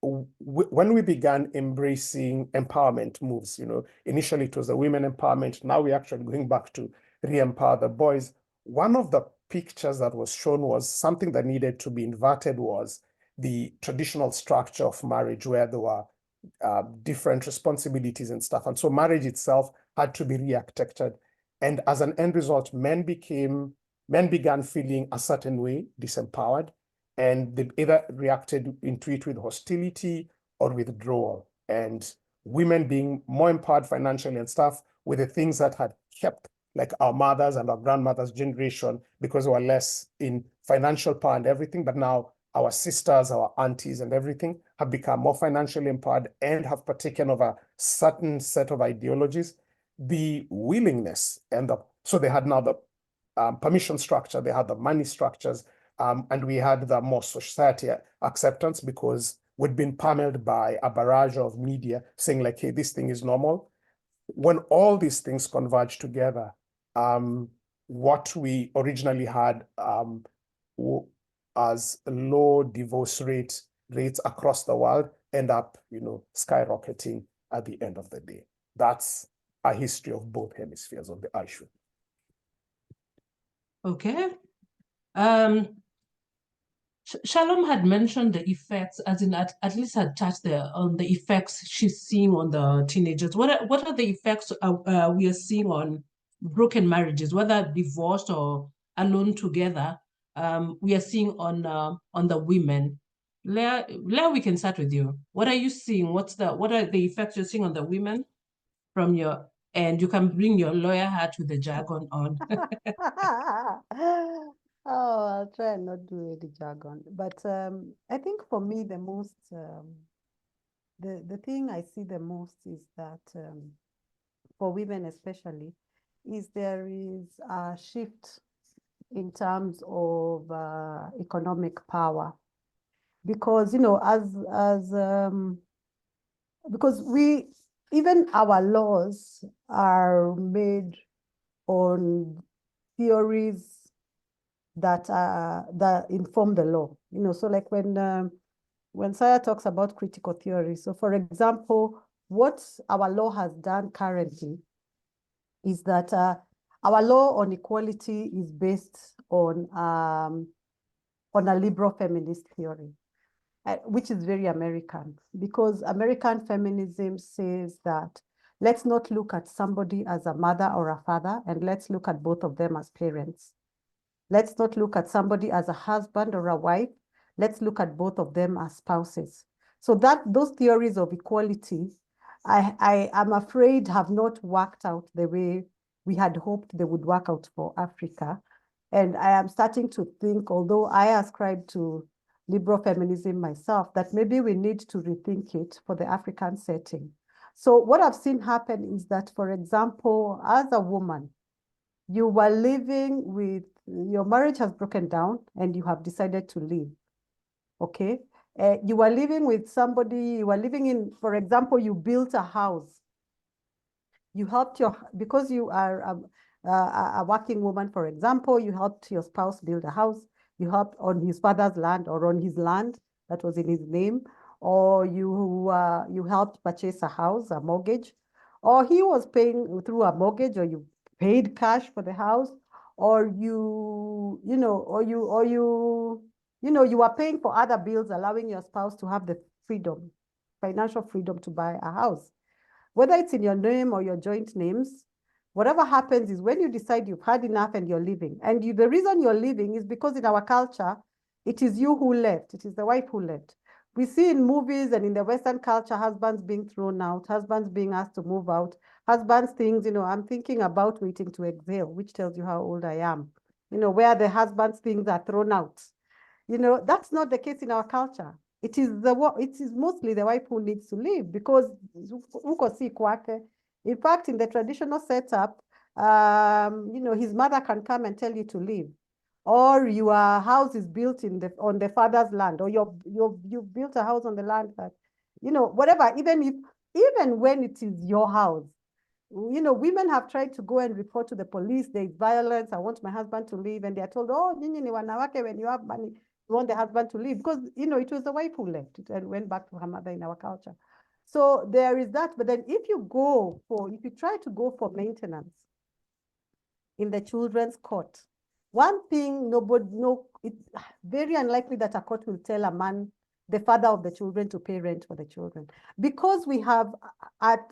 when we began embracing empowerment moves. Initially it was the women empowerment. Now we're actually going back to re-empower the boys. One of the pictures that was shown was something that needed to be inverted, was the traditional structure of marriage where there were different responsibilities and stuff. And so marriage itself had to be re-architected. And as an end result, men began feeling a certain way, disempowered, and they either reacted into it with hostility or withdrawal. And women being more empowered financially and stuff with the things that had kept like our mothers and our grandmothers' generation, because they were less in financial power and everything, but now our sisters, our aunties and everything have become more financially empowered and have partaken of a certain set of ideologies. The willingness so they had now the permission structure, they had the money structures, and we had the more society acceptance because we'd been pummeled by a barrage of media saying like, hey, this thing is normal. When all these things converge together, what we originally had as low divorce rates across the world end up, skyrocketing at the end of the day. That's a history of both hemispheres of the issue. Okay. Shalom had mentioned the effects, as in at least had touched on the effects she's seeing on the teenagers. What are the effects we are seeing on broken marriages, whether divorced or alone together? We are seeing on the women. Leah, we can start with you. What are you seeing? What are the effects you're seeing on the women from your end? You can bring your lawyer hat with the jargon on. Oh, I'll try and not do the jargon. But I think for me, the most, the thing I see the most is that for women especially, is there is a shift in terms of economic power. Because, because even our laws are made on theories that inform the law. So like when Saya talks about critical theory, so for example, what our law has done currently is that our law on equality is based on a liberal feminist theory, which is very American, because American feminism says that let's not look at somebody as a mother or a father, and let's look at both of them as parents. Let's not look at somebody as a husband or a wife. Let's look at both of them as spouses. So that those theories of equality, I am afraid have not worked out the way we had hoped they would work out for Africa. And I am starting to think, although I ascribe to liberal feminism myself, that maybe we need to rethink it for the African setting. So what I've seen happen is that, for example, as a woman, you were living with, your marriage has broken down and you have decided to leave, okay? You were living with somebody, you were living in, for example, you built a house. You helped because you are a working woman, for example, you helped your spouse build a house, you helped on his father's land or on his land that was in his name, or you helped purchase a house, a mortgage, or he was paying through a mortgage, or you paid cash for the house, or you are paying for other bills, allowing your spouse to have the freedom, financial freedom to buy a house. Whether it's in your name or your joint names, whatever happens is when you decide you've had enough and you're leaving. And the reason you're leaving is because in our culture, it is you who left. It is the wife who left. We see in movies and in the Western culture, husbands being thrown out, husbands being asked to move out, husbands things, I'm thinking about waiting to exhale, which tells you how old I am, where the husbands things are thrown out. That's not the case in our culture. It is mostly the wife who needs to leave, because in fact, in the traditional setup, his mother can come and tell you to leave, or your house is built on the father's land, or you built a house on the land that, whatever, even when it is your house, women have tried to go and report to the police, there is violence, I want my husband to leave, and they are told, oh, when you have money, you want the husband to leave, because, it was the wife who left and went back to her mother in our culture. So there is that. But then if you try to go for maintenance in the children's court, one thing it's very unlikely that a court will tell a man, the father of the children, to pay rent for the children, because we have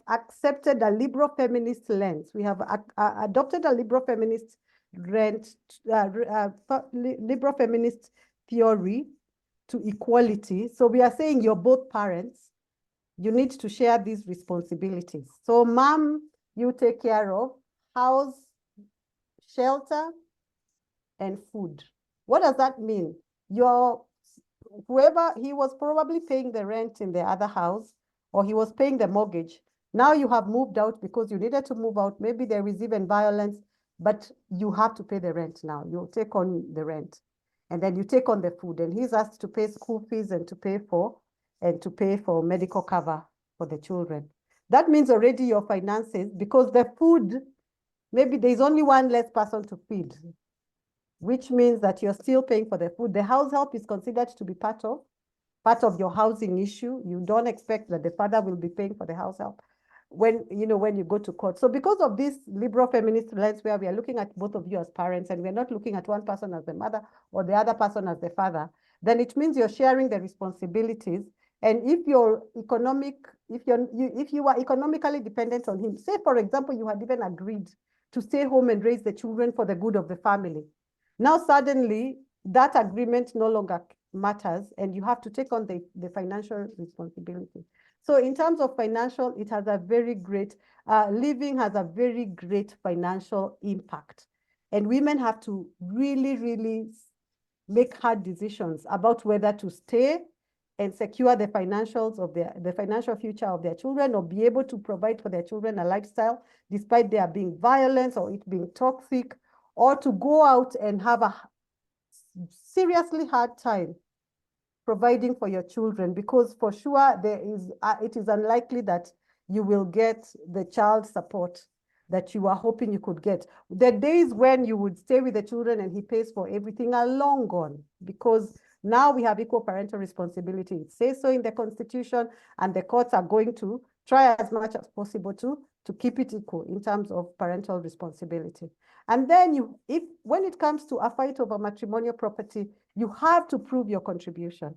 accepted a liberal feminist lens. We have adopted a liberal feminist liberal feminist theory to equality. So we are saying you're both parents, you need to share these responsibilities. So mom, you take care of house, shelter, and food. What does that mean? Whoever, he was probably paying the rent in the other house, or he was paying the mortgage. Now you have moved out because you needed to move out. Maybe there is even violence, but you have to pay the rent now. You take on the rent, and then you take on the food, and he's asked to pay school fees and to pay for medical cover for the children. That means already your finances, because the food, maybe there's only one less person to feed, which means that you're still paying for the food. The house help is considered to be part of your housing issue. You don't expect that the father will be paying for the house help when you go to court. So because of this liberal feminist lens, where we are looking at both of you as parents, and we're not looking at one person as the mother or the other person as the father, then it means you're sharing the responsibilities. And if you are economically dependent on him, say, for example, you had even agreed to stay home and raise the children for the good of the family. Now, suddenly, that agreement no longer matters, and you have to take on the financial responsibility. So in terms of financial, it has a very great, living has a very great financial impact. And women have to really, really make hard decisions about whether to stay and secure the financials of the financial future of their children, or be able to provide for their children a lifestyle, despite there being violence or it being toxic, or to go out and have a seriously hard time providing for your children, because for sure it is unlikely that you will get the child support that you are hoping you could get. The days when you would stay with the children and he pays for everything are long gone, because now we have equal parental responsibility. It says so in the Constitution, and the courts are going to try as much as possible to keep it equal in terms of parental responsibility. And then when it comes to a fight over matrimonial property, you have to prove your contribution.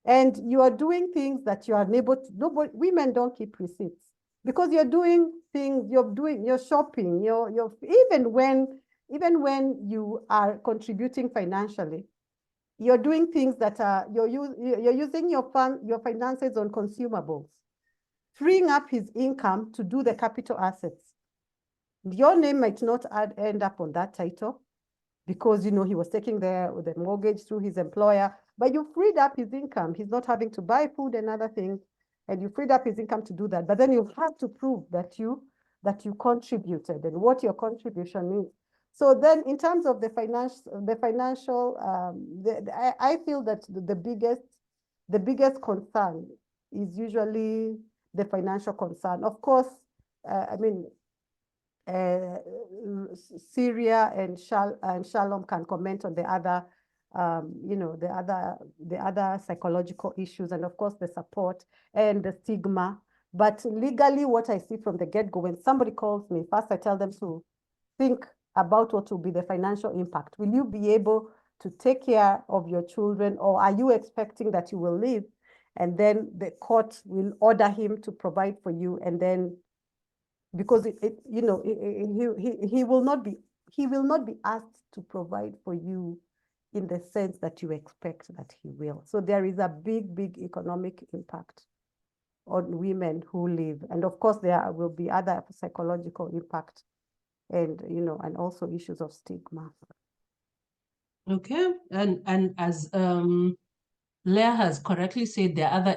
And you are doing things that you are unable to, women don't keep receipts because you're doing things, you're shopping, even when you are contributing financially, you're doing things that are, you're using your finances on consumables, freeing up his income to do the capital assets. Your name might not end up on that title because, he was taking the mortgage through his employer, but you freed up his income. He's not having to buy food and other things, and you freed up his income to do that. But then you have to prove that you contributed and what your contribution means. So then in terms of the financial, I feel that the biggest concern is usually the financial concern. Of course, Syria and Shalom can comment on the other, the other psychological issues, and of course the support and the stigma. But legally, what I see from the get-go, when somebody calls me, first I tell them to think about what will be the financial impact. Will you be able to take care of your children, or are you expecting that you will leave and then the court will order him to provide for you, and then because he will not be asked to provide for you in the sense that you expect that he will. So there is a big economic impact on women who leave, and of course there will be other psychological impact, and and also issues of stigma. Okay, and as Leah has correctly said, there are other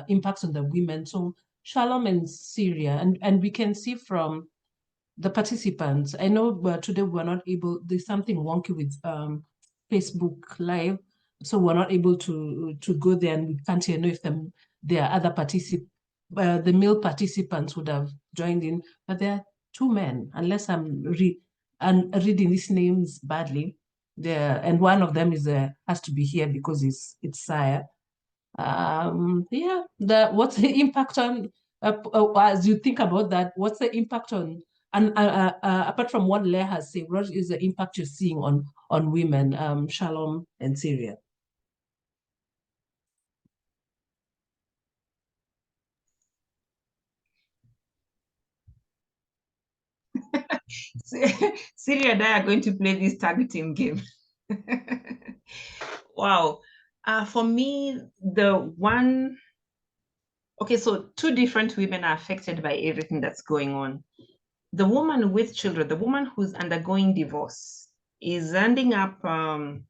impacts on the women. So Shalom and Syria, and we can see from the participants. I know today we're not able, there's something wonky with Facebook Live, so we're not able to go there, and we can't know if there are other the male participants would have joined in, but there are two men, unless I'm reading these names badly. And one of them has to be here because it's Saya. Yeah, what's the impact on as you think about that? What's the impact on, and apart from what Leah has said, what is the impact you're seeing on women, Shalom and Syria? Syria and I are going to play this tag team game. Wow. For me, so two different women are affected by everything that's going on. The woman with children, the woman who's undergoing divorce, is ending up, and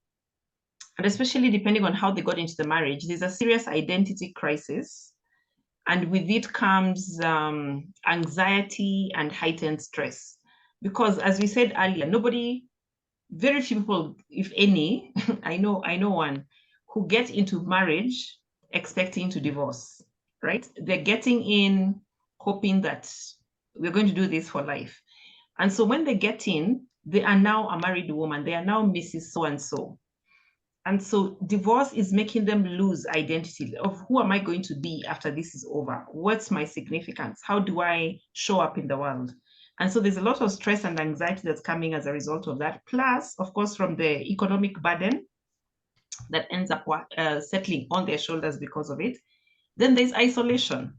especially depending on how they got into the marriage, there's a serious identity crisis. And with it comes anxiety and heightened stress. Because as we said earlier, very few people, if any, I know one, who get into marriage expecting to divorce, right? They're getting in hoping that we're going to do this for life. And so when they get in, they are now a married woman. They are now Mrs. So-and-so. And so divorce is making them lose identity of who am I going to be after this is over? What's my significance? How do I show up in the world? And so there's a lot of stress and anxiety that's coming as a result of that. Plus, of course, from the economic burden that ends up settling on their shoulders because of it. Then there's isolation.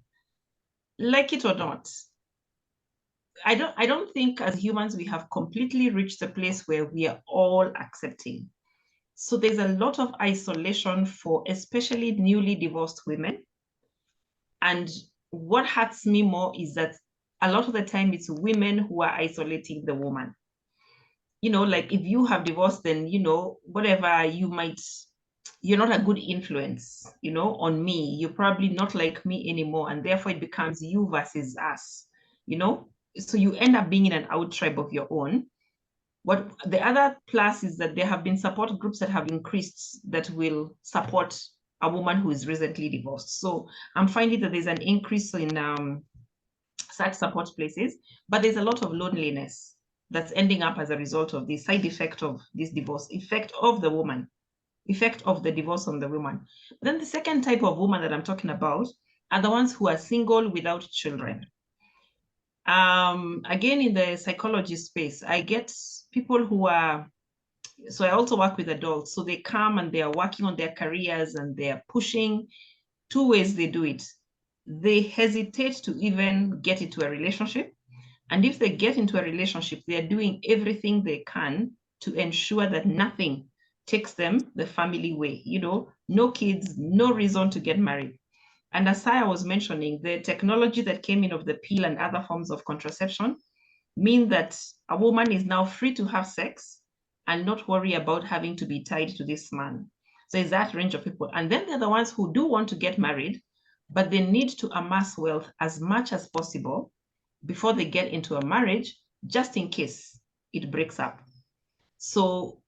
Like it or not, I don't think as humans we have completely reached a place where we are all accepting. So there's a lot of isolation for especially newly divorced women. And what hurts me more is that a lot of the time it's women who are isolating the woman. Like if you have divorced, then, whatever you're not a good influence, on me. You're probably not like me anymore. And therefore it becomes you versus us, So you end up being in an out tribe of your own. What the other plus is that there have been support groups that have increased that will support a woman who is recently divorced. So I'm finding that there's an increase in such support places, but there's a lot of loneliness that's ending up as a result of the side effect of this divorce, effect of the divorce on the woman. Then the second type of woman that I'm talking about are the ones who are single without children. Again, in the psychology space, I get people who are, so I also work with adults. So they come and they are working on their careers and they are pushing. Two ways they do it. They hesitate to even get into a relationship. And if they get into a relationship, they are doing everything they can to ensure that nothing takes them the family way. You know, no kids, no reason to get married. And as Saya was mentioning, the technology that came in of the pill and other forms of contraception mean that a woman is now free to have sex and not worry about having to be tied to this man. So it's that range of people. And then they're the ones who do want to get married, but they need to amass wealth as much as possible before they get into a marriage, just in case it breaks up. So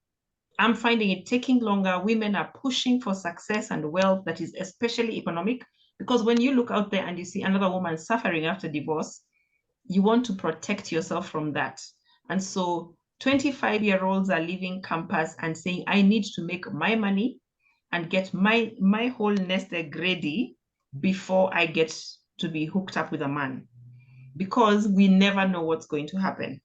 I'm finding it taking longer. Women are pushing for success and wealth that is especially economic, because when you look out there and you see another woman suffering after divorce, you want to protect yourself from that. And so 25-year-olds are leaving campus and saying, I need to make my money and get my whole nest egg ready before I get to be hooked up with a man, because we never know what's going to happen.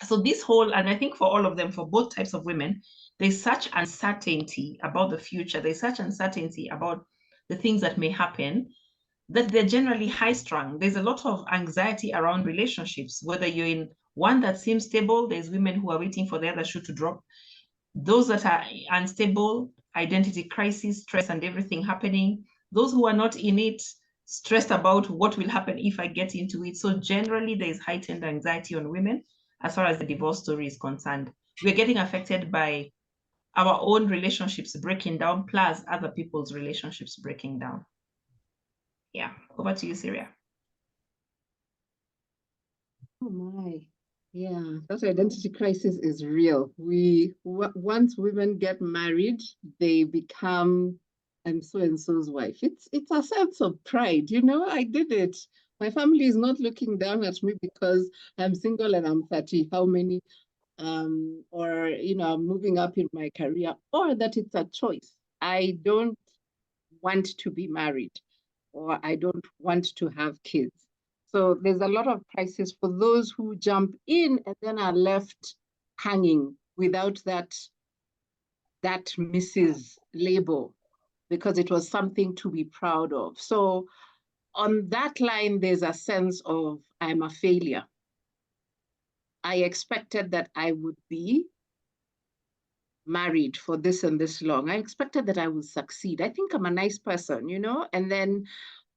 So this whole, and I think for all of them, for both types of women, there's such uncertainty about the future. There's such uncertainty about the things that may happen, that they're generally high strung. There's a lot of anxiety around relationships, whether you're in one that seems stable, there's women who are waiting for the other shoe to drop. Those that are unstable, identity crisis, stress and everything happening. Those who are not in it, stressed about what will happen if I get into it. So generally there's heightened anxiety on women as far as the divorce story is concerned. We're getting affected by our own relationships breaking down, plus other people's relationships breaking down. Yeah, over to you, Syria. Oh my, yeah, that identity crisis is real. Once women get married, they become I'm so and so's wife. It's a sense of pride, you know. I did it. My family is not looking down at me because I'm single and I'm 30. How many? Or I'm moving up in my career, or that it's a choice. I don't want to be married, or I don't want to have kids. So there's a lot of crisis for those who jump in and then are left hanging without that Mrs. label, because it was something to be proud of. So on that line, there's a sense of I'm a failure. I expected that I would be married for this and this long. I expected that I would succeed. I think I'm a nice person, and then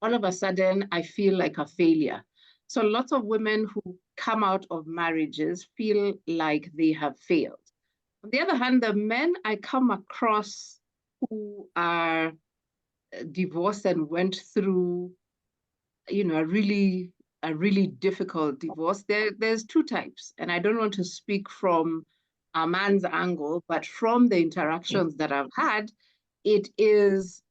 all of a sudden I feel like a failure. So lots of women who come out of marriages feel like they have failed. On the other hand, the men I come across who are divorced and went through, a really difficult divorce, there's two types. And I don't want to speak from a man's angle, but from the interactions that I've had, it is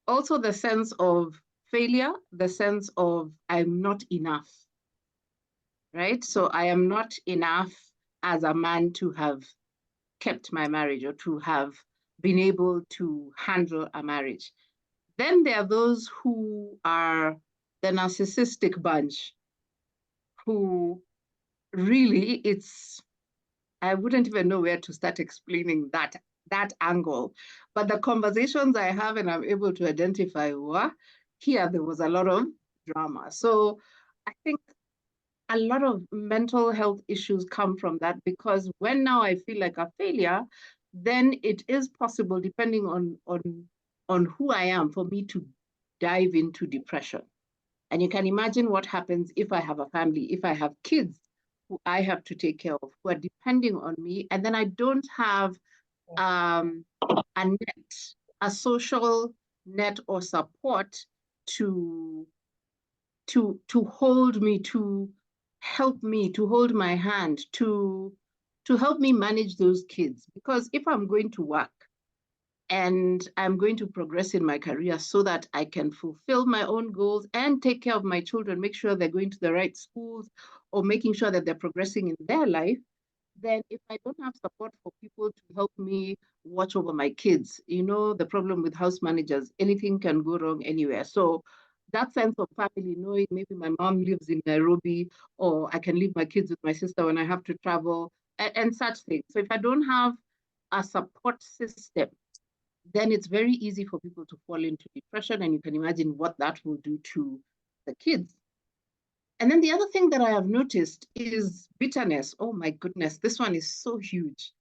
also the sense of failure, the sense of I'm not enough, right? So I am not enough as a man to have kept my marriage or to have been able to handle a marriage. Then there are those who are the narcissistic bunch, who really I wouldn't even know where to start explaining that angle. But the conversations I have and I'm able to identify here there was a lot of drama. So I think a lot of mental health issues come from that, because when now I feel like a failure, then it is possible, depending on who I am, for me to dive into depression. And you can imagine what happens if I have a family, if I have kids who I have to take care of, who are depending on me, and then I don't have a net, a social net or support to hold me, to help me, to hold my hand, to help me manage those kids. Because if I'm going to work and I'm going to progress in my career so that I can fulfill my own goals and take care of my children, make sure they're going to the right schools, or making sure that they're progressing in their life, then if I don't have support for people to help me watch over my kids, the problem with house managers, anything can go wrong anywhere. So that sense of family, knowing maybe my mom lives in Nairobi, or I can leave my kids with my sister when I have to travel, and such things. So if I don't have a support system, then it's very easy for people to fall into depression, and you can imagine what that will do to the kids. And then the other thing that I have noticed is bitterness. Oh my goodness, this one is so huge,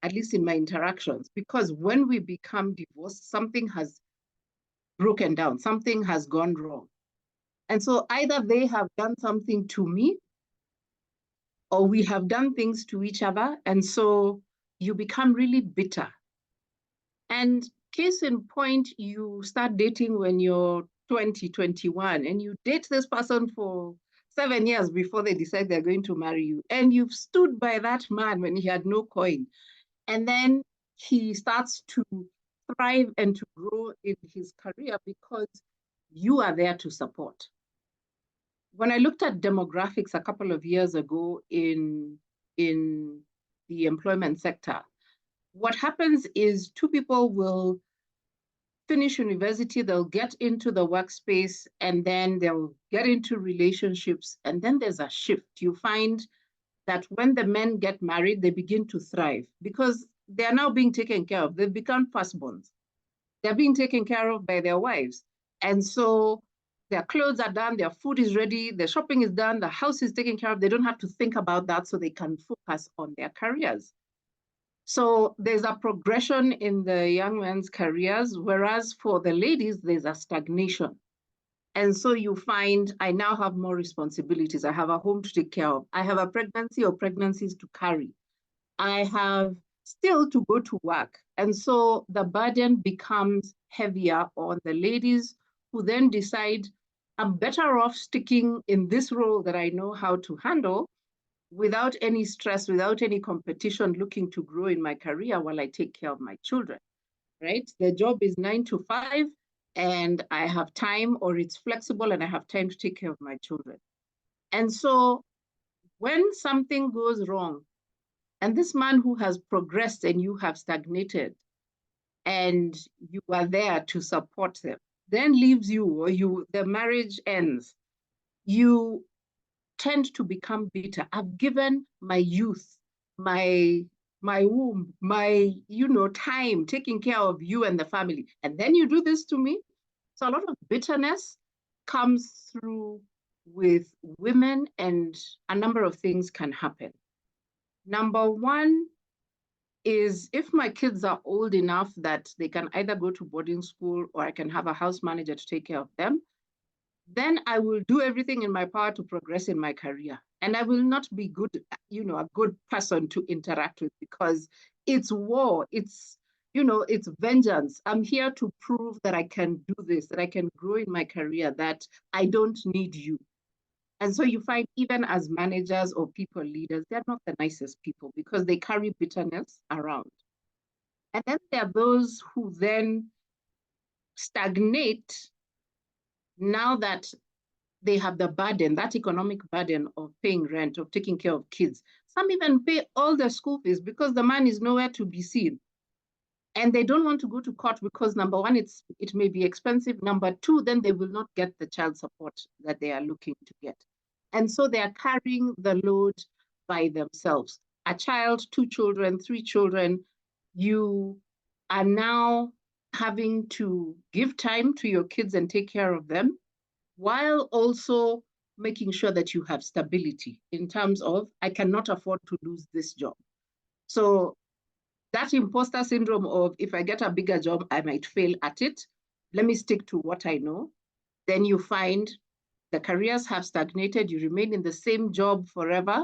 at least in my interactions, because when we become divorced, something has broken down, something has gone wrong. And so either they have done something to me, or we have done things to each other. And so you become really bitter. And case in point, you start dating when you're 20, 21, and you date this person for 7 years before they decide they're going to marry you. And you've stood by that man when he had no coin. And then he starts to thrive and to grow in his career because you are there to support. When I looked at demographics a couple of years ago in the employment sector, what happens is two people will finish university, they'll get into the workspace, and then they'll get into relationships. And then there's a shift. You find that when the men get married, they begin to thrive because they are now being taken care of. They've become firstborns. They're being taken care of by their wives. And so their clothes are done, their food is ready, the shopping is done, the house is taken care of. They don't have to think about that, so they can focus on their careers. So there's a progression in the young men's careers, whereas for the ladies, there's a stagnation. And so you find I now have more responsibilities. I have a home to take care of. I have a pregnancy or pregnancies to carry. I have still to go to work. And so the burden becomes heavier on the ladies, who then decide, I'm better off sticking in this role that I know how to handle without any stress, without any competition, looking to grow in my career while I take care of my children, right? The job is 9 to 5 and I have time, or it's flexible and I have time to take care of my children. And so when something goes wrong, and this man who has progressed and you have stagnated, and you are there to support them, then leaves you, or the marriage ends, you tend to become bitter. I've given my youth, my womb, my time, taking care of you and the family, and then you do this to me. So a lot of bitterness comes through with women, and a number of things can happen. Number one is, if my kids are old enough that they can either go to boarding school or I can have a house manager to take care of them, then I will do everything in my power to progress in my career. And I will not be a good person to interact with, because it's war, it's vengeance. I'm here to prove that I can do this, that I can grow in my career, that I don't need you. And so you find, even as managers or people leaders, they're not the nicest people because they carry bitterness around. And then there are those who then stagnate now that they have the burden, that economic burden of paying rent, of taking care of kids. Some even pay all their school fees because the man is nowhere to be seen. And they don't want to go to court because, number one, it may be expensive. Number two, then they will not get the child support that they are looking to get. And so they are carrying the load by themselves. A child, 2 children, 3 children, you are now having to give time to your kids and take care of them, while also making sure that you have stability in terms of, I cannot afford to lose this job. So that imposter syndrome of, if I get a bigger job, I might fail at it. Let me stick to what I know. Then you find the careers have stagnated. You remain in the same job forever,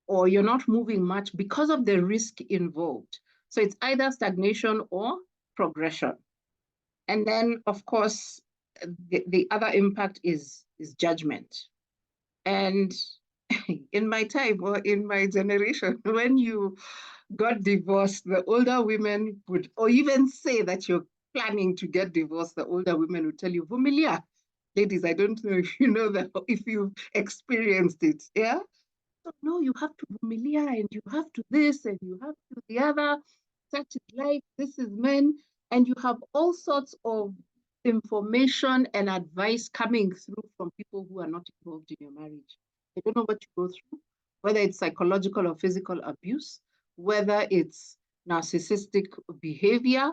or you're not moving much because of the risk involved. So it's either stagnation or progression. And then, of course, the other impact is judgment. And in my time, or in my generation, when you got divorced, the older women would, or even say that you're planning to get divorced, the older women would tell you, Vumilia. Ladies, I don't know if you know that, if you've experienced it, yeah? So no, you have to Vumilia, and you have to this, and you have to the other. Such is life, this is men. And you have all sorts of information and advice coming through from people who are not involved in your marriage. They don't know what you go through, whether it's psychological or physical abuse, whether it's narcissistic behavior.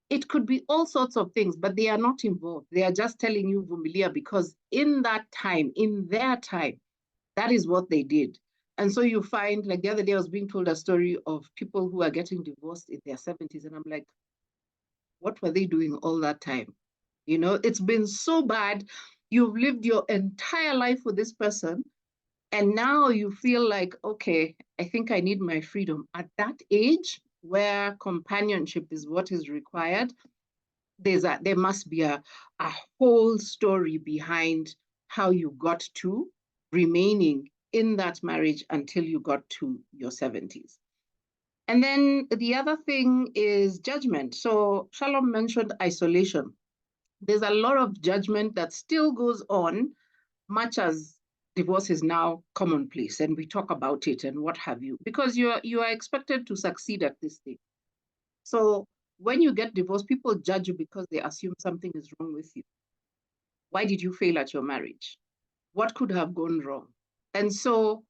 It could be all sorts of things, but they are not involved. They are just telling you, Vumilia, because in that time, in their time, that is what they did. And so you find, like the other day, I was being told a story of people who are getting divorced in their 70s. And I'm like, what were they doing all that time? You know, it's been so bad. You've lived your entire life with this person. And now you feel like, okay, I think I need my freedom. At that age, where companionship is what is required, there must be a whole story behind how you got to remaining in that marriage until you got to your 70s. And then the other thing is judgment. So Shalom mentioned isolation. There's a lot of judgment that still goes on, much as divorce is now commonplace and we talk about it and what have you, because you are expected to succeed at this thing. So when you get divorced, people judge you because they assume something is wrong with you. Why did you fail at your marriage? What could have gone wrong? And so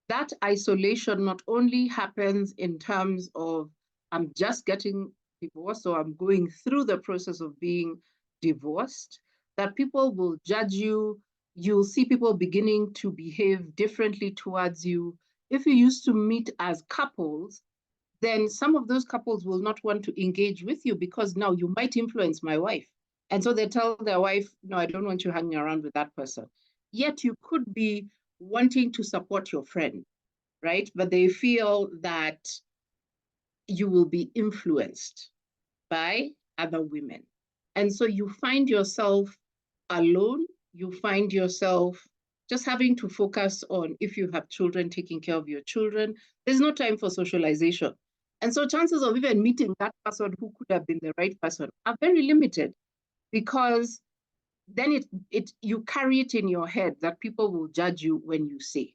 that isolation not only happens in terms of I'm just getting divorced or I'm going through the process of being divorced, that people will judge you. You'll see people beginning to behave differently towards you. If you used to meet as couples, then some of those couples will not want to engage with you because now you might influence my wife. And so they tell their wife, no, I don't want you hanging around with that person. Yet you could be wanting to support your friend, right? But they feel that you will be influenced by other women. And so you find yourself alone. You find yourself just having to focus on, if you have children, taking care of your children. There's no time for socialization. And so chances of even meeting that person who could have been the right person are very limited, because then you carry it in your head that people will judge you when you say.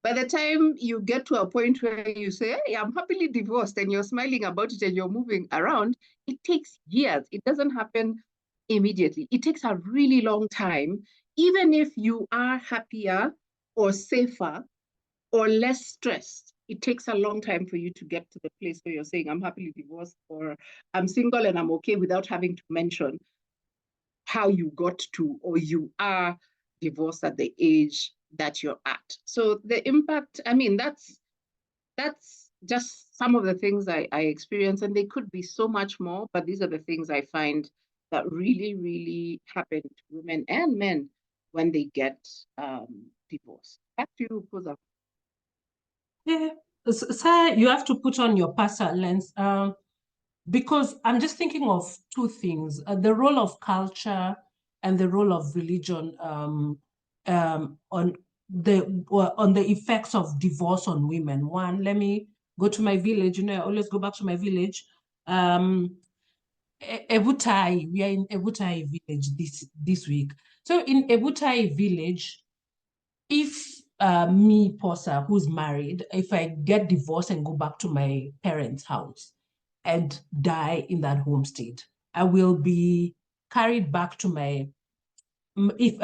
By the time you get to a point where you say, hey, I'm happily divorced, and you're smiling about it and you're moving around, it takes years. It doesn't happen immediately. It takes a really long time, even if you are happier or safer or less stressed. It takes a long time for you to get to the place where you're saying, I'm happily divorced, or I'm single and I'm okay, without having to mention how you got to, or you are divorced at the age that you're at. So the impact, I mean, that's just some of the things I experience, and they could be so much more, but these are the things I find that really, really happen to women and men when they get divorced. Back to you, Koza. Yeah, Sir, you have to put on your pastor lens, because I'm just thinking of two things: the role of culture and the role of religion on the effects of divorce on women. One, let me go to my village. You know, I always go back to my village. Ebutai, we are in Ebutai village this week. So in Ebutai village, if me, Posa, who's married, if I get divorced and go back to my parents' house and die in that homestead, I will be carried back to my, if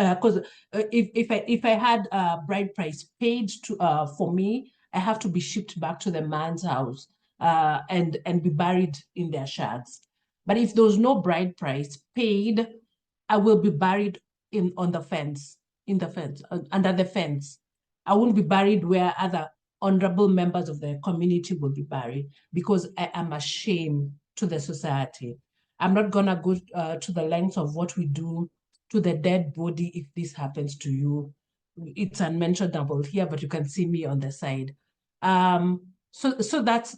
I had a bride price paid to for me, I have to be shipped back to the man's house and be buried in their shacks. But if there was no bride price paid, I will be buried on the fence, under the fence. I won't be buried where other honorable members of the community will be buried, because I am a shame to the society. I'm not gonna go to the length of what we do to the dead body if this happens to you. It's unmentionable here, but you can see me on the side. So that's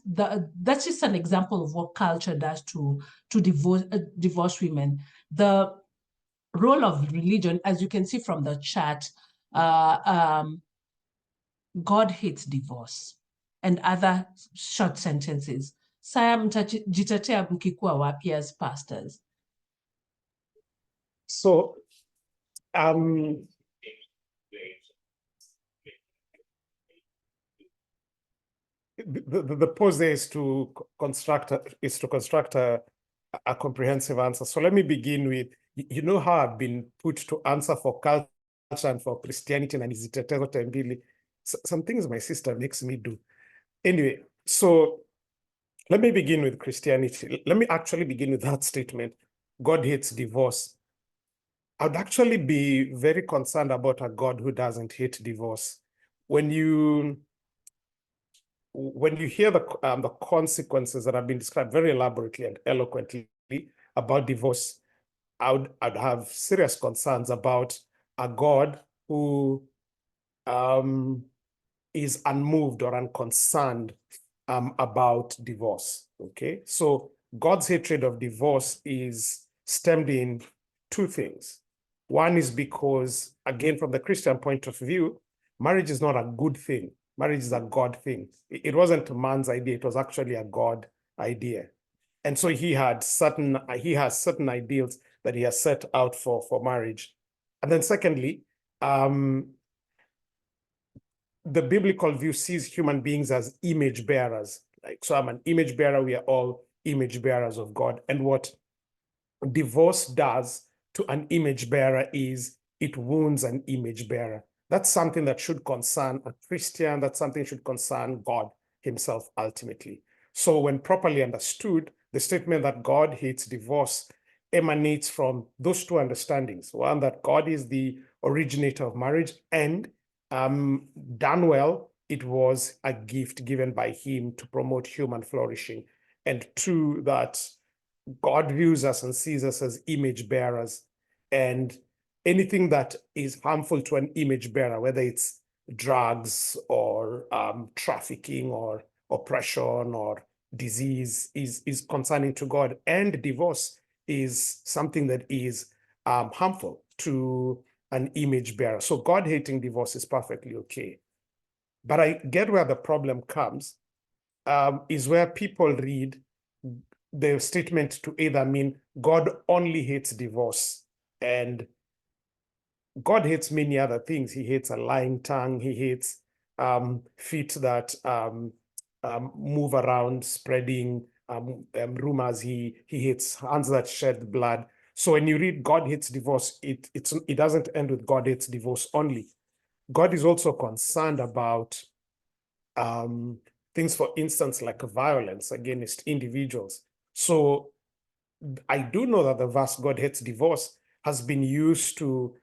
just an example of what culture does to divorce women. The role of religion, as you can see from the chat, God hates divorce and other short sentences. Saya mtajitetea mkikuwa wapi as pastors? So, the pose there is to construct a comprehensive answer. So let me begin with, you know how I've been put to answer for culture and for Christianity and izitetezo tembili. Some things my sister makes me do. Anyway, so let me begin with Christianity. Let me actually begin with that statement. God hates divorce. I'd actually be very concerned about a God who doesn't hate divorce. When you hear the consequences that have been described very elaborately and eloquently about divorce, I'd have serious concerns about a God who is unmoved or unconcerned about divorce. Okay, so God's hatred of divorce is stemmed in two things. One is because, again, from the Christian point of view, marriage is not a good thing. Marriage is a God thing. It wasn't a man's idea, it was actually a God idea. And so he has certain ideals that he has set out for marriage. And then secondly, the biblical view sees human beings as image bearers. Like, so I'm an image bearer, we are all image bearers of God. And what divorce does to an image bearer is it wounds an image bearer. That's something that should concern a Christian, that's something that should concern God himself ultimately. So when properly understood, the statement that God hates divorce emanates from those two understandings. One, that God is the originator of marriage, and done well, it was a gift given by him to promote human flourishing. And two, that God views us and sees us as image bearers, and anything that is harmful to an image bearer, whether it's drugs or trafficking or oppression or disease, is concerning to God. And divorce is something that is harmful to an image bearer. So God hating divorce is perfectly okay. But I get where the problem comes, is where people read the statement to either mean God only hates divorce, and God hates many other things. He hates a lying tongue. He hates feet that move around spreading rumors. He hates hands that shed blood. So when you read God hates divorce, it doesn't end with God hates divorce only. God is also concerned about things, for instance, like violence against individuals. So I do know that the verse God hates divorce has been used to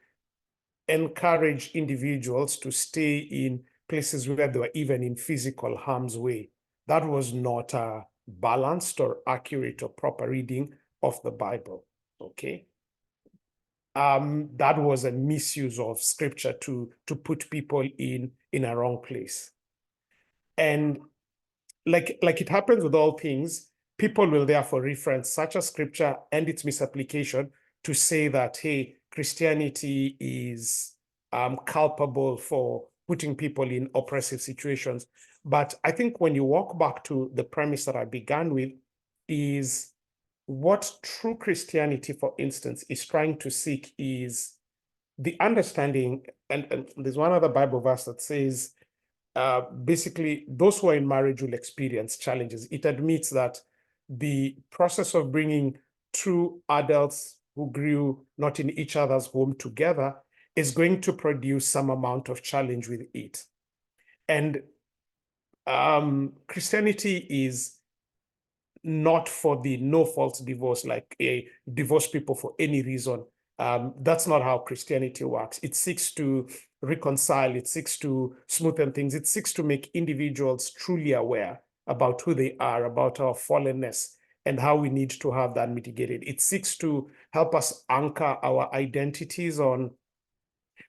encourage individuals to stay in places where they were even in physical harm's way. That was not a balanced or accurate or proper reading of the Bible, okay? That was a misuse of scripture to put people in a wrong place. And like it happens with all things, people will therefore reference such a scripture and its misapplication to say that, hey, Christianity is culpable for putting people in oppressive situations. But I think when you walk back to the premise that I began with, is what true Christianity, for instance, is trying to seek is the understanding, and there's one other Bible verse that says, basically, those who are in marriage will experience challenges. It admits that the process of bringing two adults who grew not in each other's home together is going to produce some amount of challenge with it. And Christianity is not for the no-fault divorce, like a divorce people for any reason. That's not how Christianity works. It seeks to reconcile, it seeks to smoothen things, it seeks to make individuals truly aware about who they are, about our fallenness, and how we need to have that mitigated. It seeks to help us anchor our identities on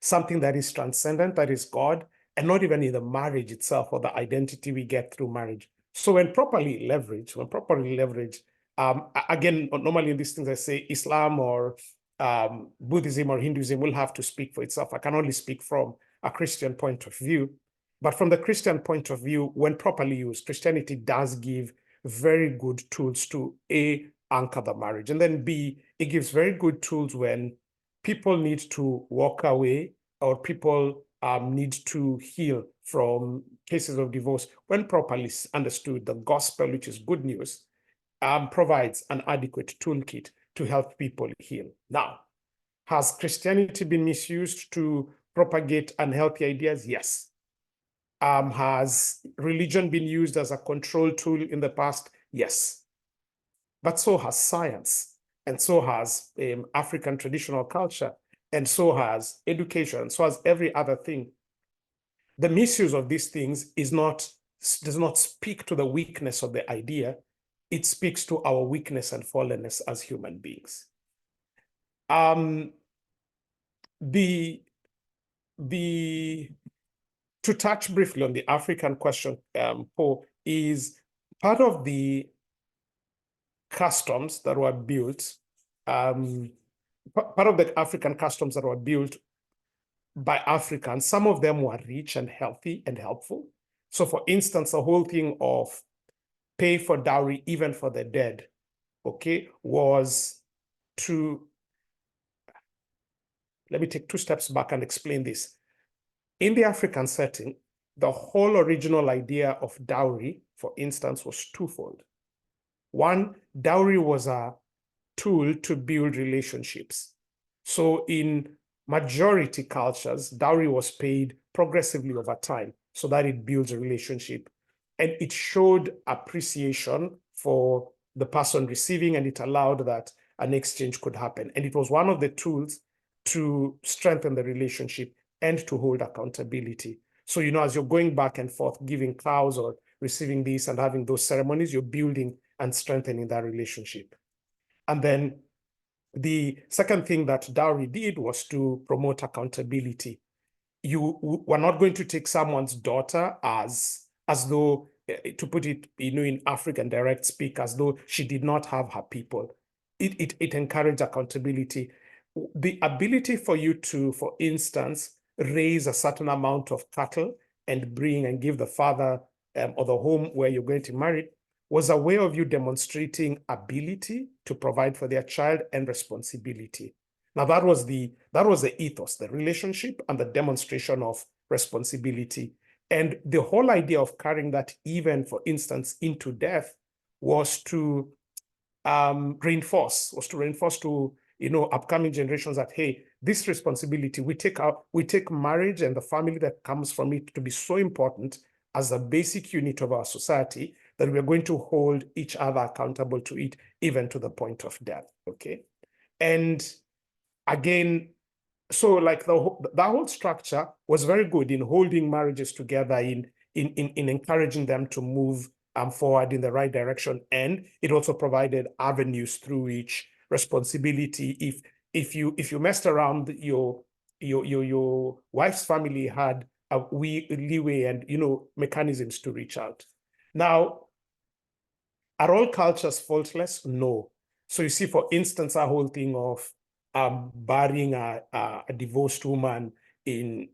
something that is transcendent, that is God, and not even in the marriage itself or the identity we get through marriage. So when properly leveraged, again, normally in these things I say Islam or Buddhism or Hinduism will have to speak for itself. I can only speak from a Christian point of view. But from the Christian point of view, when properly used, Christianity does give very good tools to A, anchor the marriage, and then B, it gives very good tools when people need to walk away or people need to heal from cases of divorce. When properly understood, the gospel, which is good news, provides an adequate toolkit to help people heal. Now, Has Christianity been misused to propagate unhealthy ideas? Yes. Has religion been used as a control tool in the past? Yes. But so has science, and so has African traditional culture, and so has education, so has every other thing. The misuse of these things does not speak to the weakness of the idea. It speaks to our weakness and fallenness as human beings. To touch briefly on the African question, Paul, is part of the customs that were built, part of the African customs that were built by Africans, some of them were rich and healthy and helpful. So for instance, the whole thing of pay for dowry, even for the dead, okay, was to, let me take 2 steps back and explain this. In the African setting, the whole original idea of dowry, for instance, was twofold. One, dowry was a tool to build relationships. So in majority cultures, dowry was paid progressively over time so that it builds a relationship. And it showed appreciation for the person receiving, and it allowed that an exchange could happen. And it was one of the tools to strengthen the relationship and to hold accountability. So, as you're going back and forth, giving cows or receiving this and having those ceremonies, you're building and strengthening that relationship. And then the second thing that dowry did was to promote accountability. You were not going to take someone's daughter as though, to put it, in African direct speak, as though she did not have her people. It encouraged accountability. The ability for you to, for instance, raise a certain amount of cattle and bring and give the father or the home where you're going to marry was a way of you demonstrating ability to provide for their child and responsibility. Now that was the ethos, the relationship and the demonstration of responsibility. And the whole idea of carrying that even, for instance, into death was to reinforce to upcoming generations that, hey, this responsibility, we take marriage and the family that comes from it to be so important as a basic unit of our society that we're going to hold each other accountable to it, even to the point of death, okay? And again, so like that whole structure was very good in holding marriages together, in encouraging them to move forward in the right direction. And it also provided avenues through which responsibility, if you messed around, your wife's family had a leeway and mechanisms to reach out. Now, are all cultures faultless? No. So you see, for instance, a whole thing of burying a divorced woman in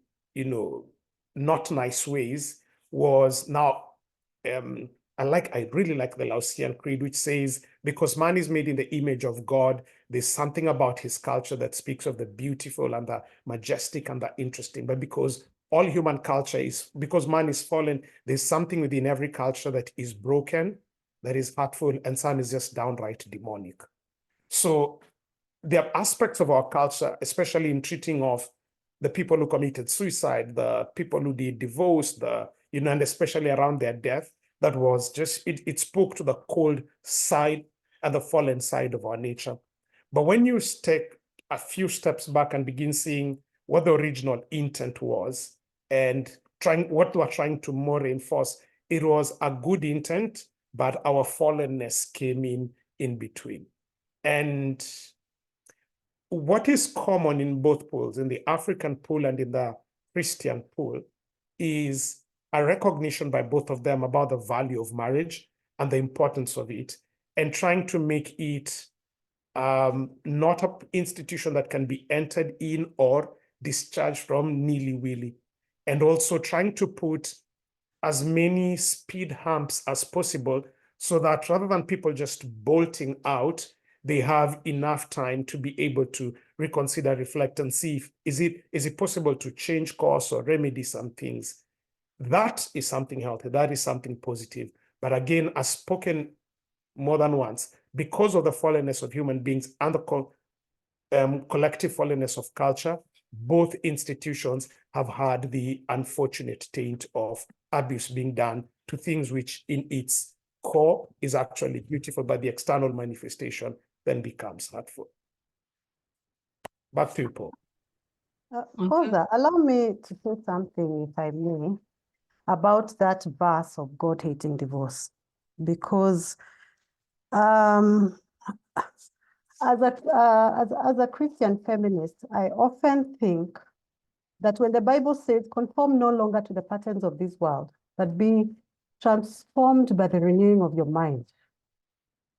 not nice ways was now I really like the Laotian Creed, which says, because man is made in the image of God, there's something about his culture that speaks of the beautiful and the majestic and the interesting. But because all human culture because man is fallen, there's something within every culture that is broken, that is hurtful, and some is just downright demonic. So there are aspects of our culture, especially in treating of the people who committed suicide, the people who did divorce, and especially around their death, that was just, it spoke to the cold side and the fallen side of our nature. But when you take a few steps back and begin seeing what the original intent was and what we're trying to more reinforce, it was a good intent, but our fallenness came in between. And what is common in both pools, in the African pool and in the Christian pool, is a recognition by both of them about the value of marriage and the importance of it, and trying to make it not an institution that can be entered in or discharged from nilly-willy, and also trying to put as many speed humps as possible so that rather than people just bolting out, they have enough time to be able to reconsider, reflect, and see is it possible to change course or remedy some things. That is something healthy. That is something positive. But again, as spoken more than once, because of the fallenness of human beings and collective fallenness of culture, both institutions have had the unfortunate taint of abuse being done to things which in its core is actually beautiful, but the external manifestation then becomes hurtful. Back to you, Paul. Koza, allow me to say something, if I may, about that verse of God hating divorce, because as a Christian feminist, I often think that when the Bible says, conform no longer to the patterns of this world, but be transformed by the renewing of your mind.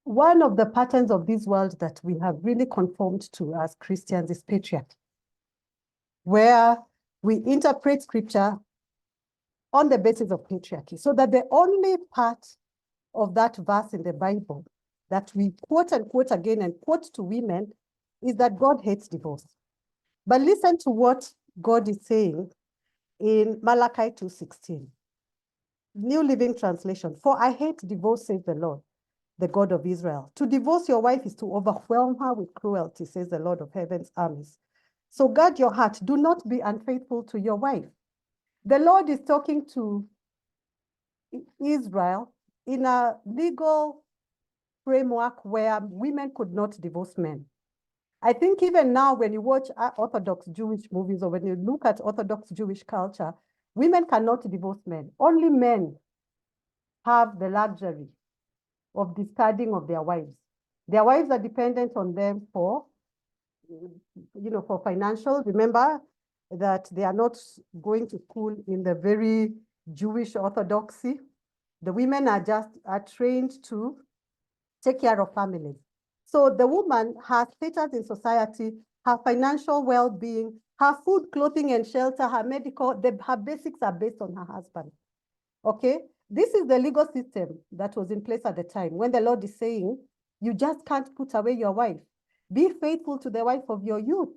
One of the patterns of this world that we have really conformed to as Christians is patriarchy, where we interpret scripture on the basis of patriarchy, so that the only part of that verse in the Bible that we quote and quote again and quote to women is that God hates divorce. But listen to what God is saying in Malachi 2:16. New Living Translation. For I hate divorce, says the Lord, the God of Israel. To divorce your wife is to overwhelm her with cruelty, says the Lord of heaven's armies. So guard your heart. Do not be unfaithful to your wife. The Lord is talking to Israel in a legal framework where women could not divorce men. I think even now when you watch Orthodox Jewish movies or when you look at Orthodox Jewish culture, women cannot divorce men. Only men have the luxury of discarding of their wives. Their wives are dependent on them for, for financial. Remember that they are not going to school in the very Jewish orthodoxy. The women are trained to take care of families. So the woman, her status in society, her financial well-being, her food, clothing, and shelter, her medical, her basics are based on her husband. Okay? This is the legal system that was in place at the time when the Lord is saying, you just can't put away your wife. Be faithful to the wife of your youth.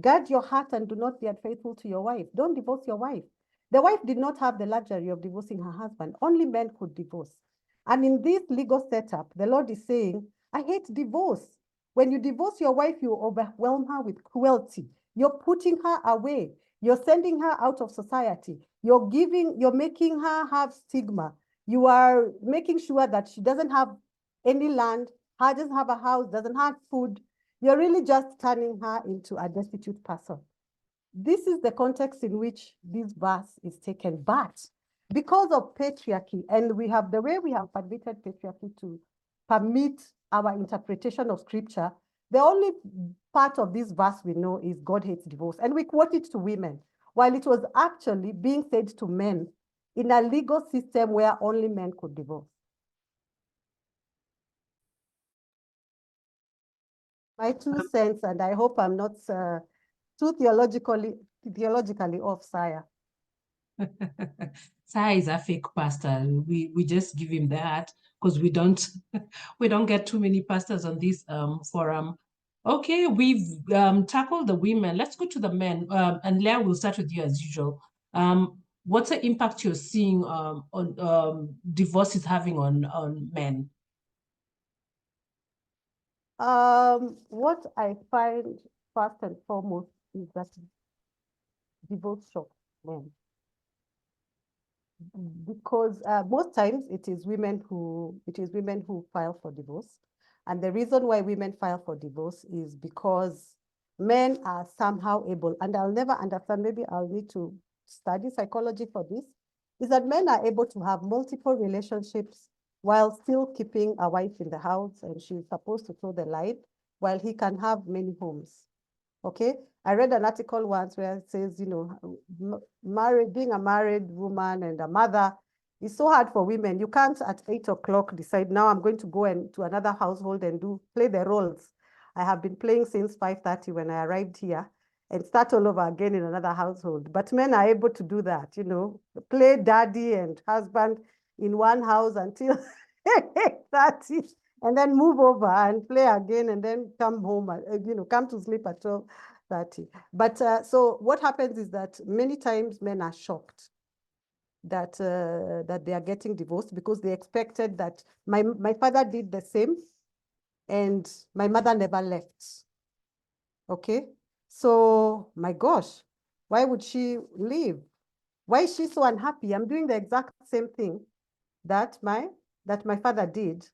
Guard your heart and do not be unfaithful to your wife. Don't divorce your wife. The wife did not have the luxury of divorcing her husband. Only men could divorce. And in this legal setup, the Lord is saying, I hate divorce. When you divorce your wife, you overwhelm her with cruelty. You're putting her away. You're sending her out of society. You're making her have stigma. You are making sure that she doesn't have any land, doesn't have a house, doesn't have food. You're really just turning her into a destitute person. This is the context in which this verse is taken. But because of patriarchy, and we have the way we have permitted patriarchy to permit our interpretation of scripture, the only part of this verse we know is God hates divorce. And we quote it to women, while it was actually being said to men in a legal system where only men could divorce. My 2 cents, and I hope I'm not too theologically off, Saya. Saya is a fake pastor. We just give him that because we don't get too many pastors on this forum. Okay, we've tackled the women. Let's go to the men. And Leah, we'll start with you as usual. What's the impact you're seeing on divorce is having on men? What I find first and foremost is that divorce shocks men. Because most times it is women who file for divorce. And the reason why women file for divorce is because men are somehow able, and I'll never understand, maybe I'll need to study psychology for this, is that men are able to have multiple relationships while still keeping a wife in the house, and she's supposed to toe the line, while he can have many homes. Okay, I read an article once where it says, being a married woman and a mother is so hard for women. You can't at 8 o'clock decide, now I'm going to go to another household and play the roles I have been playing since 5:30 when I arrived here, and start all over again in another household. But men are able to do that, play daddy and husband in one house until 8:30. And then move over and play again, and then come home, come to sleep at 12:30. But so what happens is that many times men are shocked that they are getting divorced because they expected that my father did the same, and my mother never left. Okay, so my gosh, why would she leave? Why is she so unhappy? I'm doing the exact same thing that my father did,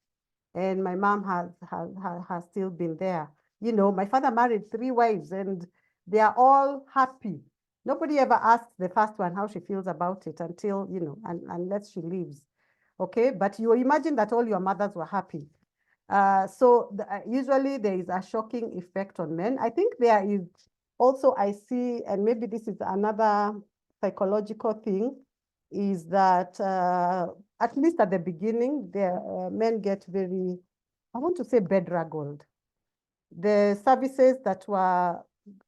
and my mom has still been there. You know, my father married 3 wives, and they are all happy. Nobody ever asked the first one how she feels about it until, you know, unless she leaves. Okay, but you imagine that all your mothers were happy. So usually there is a shocking effect on men. I think there is also, I see, and maybe this is another psychological thing, is that at least at the beginning, the men get very, I want to say, bedraggled. The services that were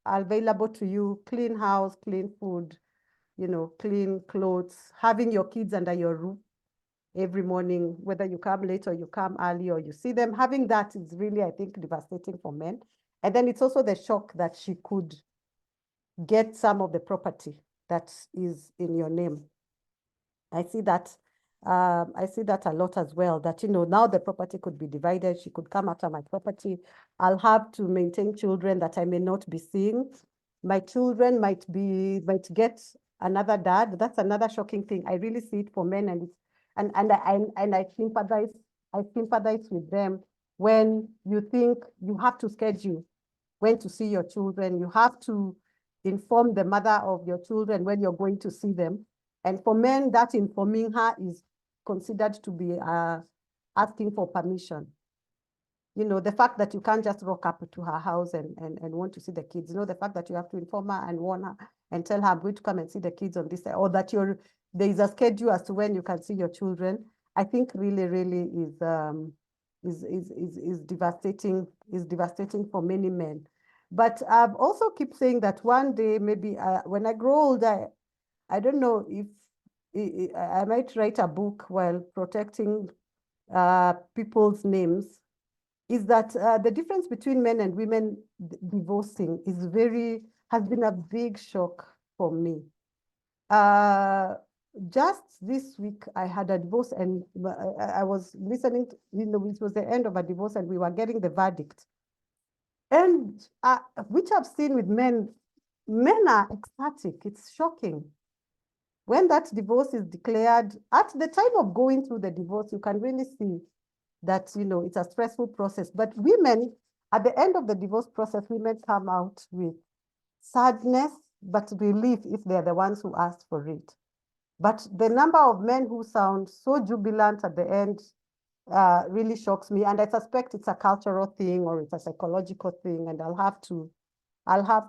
available to you, clean house, clean food, you know, clean clothes, having your kids under your roof every morning, whether you come late or you come early or you see them, having that is really, I think, devastating for men. And then it's also the shock that she could get some of the property that is in your name. I see that a lot as well, that, you know, now the property could be divided. She could come after my property. I'll have to maintain children that I may not be seeing. My children might get another dad. That's another shocking thing. I really see it for men, and it's, and I sympathize with them when you think you have to schedule when to see your children. You have to inform the mother of your children when you're going to see them. And for men, that informing her is considered to be asking for permission. You know, the fact that you can't just rock up to her house and want to see the kids, you know, the fact that you have to inform her and warn her and tell her, I'm going to come and see the kids on this, or that there is a schedule as to when you can see your children, I think really, really is devastating for many men. But I've also keep saying that one day, maybe when I grow older, I don't know if I might write a book while protecting people's names, is that the difference between men and women divorcing has been a big shock for me. Just this week, I had a divorce, and I was listening to, you know, it was the end of a divorce, and we were getting the verdict. And which I've seen with men are ecstatic. It's shocking. When that divorce is declared, at the time of going through the divorce, you can really see that, you know, it's a stressful process. But women, at the end of the divorce process, women come out with sadness, but relief if they're the ones who asked for it. But the number of men who sound so jubilant at the end really shocks me. And I suspect it's a cultural thing or it's a psychological thing, and I'll have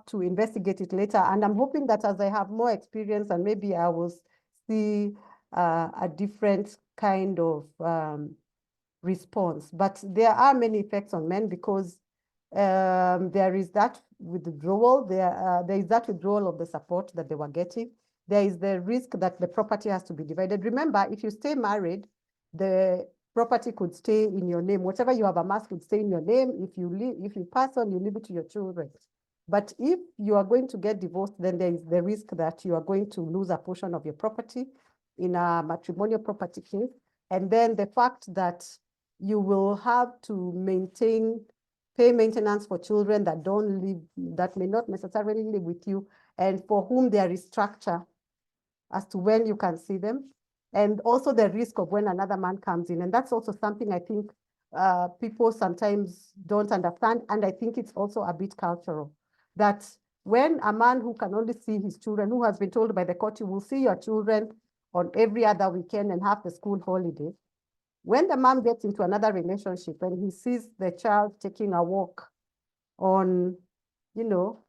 to investigate it later. And I'm hoping that as I have more experience, and maybe I will see a different kind of response. But there are many effects on men, because there is that withdrawal. There is that withdrawal of the support that they were getting. There is the risk that the property has to be divided. Remember, if you stay married, the property could stay in your name. Whatever you have amassed could stay in your name. If you pass on, you leave it to your children. But if you are going to get divorced, then there is the risk that you are going to lose a portion of your property in a matrimonial property case. And then the fact that you will have to pay maintenance for children that don't live, that may not necessarily live with you, and for whom there is structure as to when you can see them, and also the risk of when another man comes in. And that's also something I think people sometimes don't understand. And I think it's also a bit cultural, that when a man who can only see his children, who has been told by the court, you will see your children on every other weekend and have the school holiday, when the mom gets into another relationship and he sees the child taking a walk on, you know,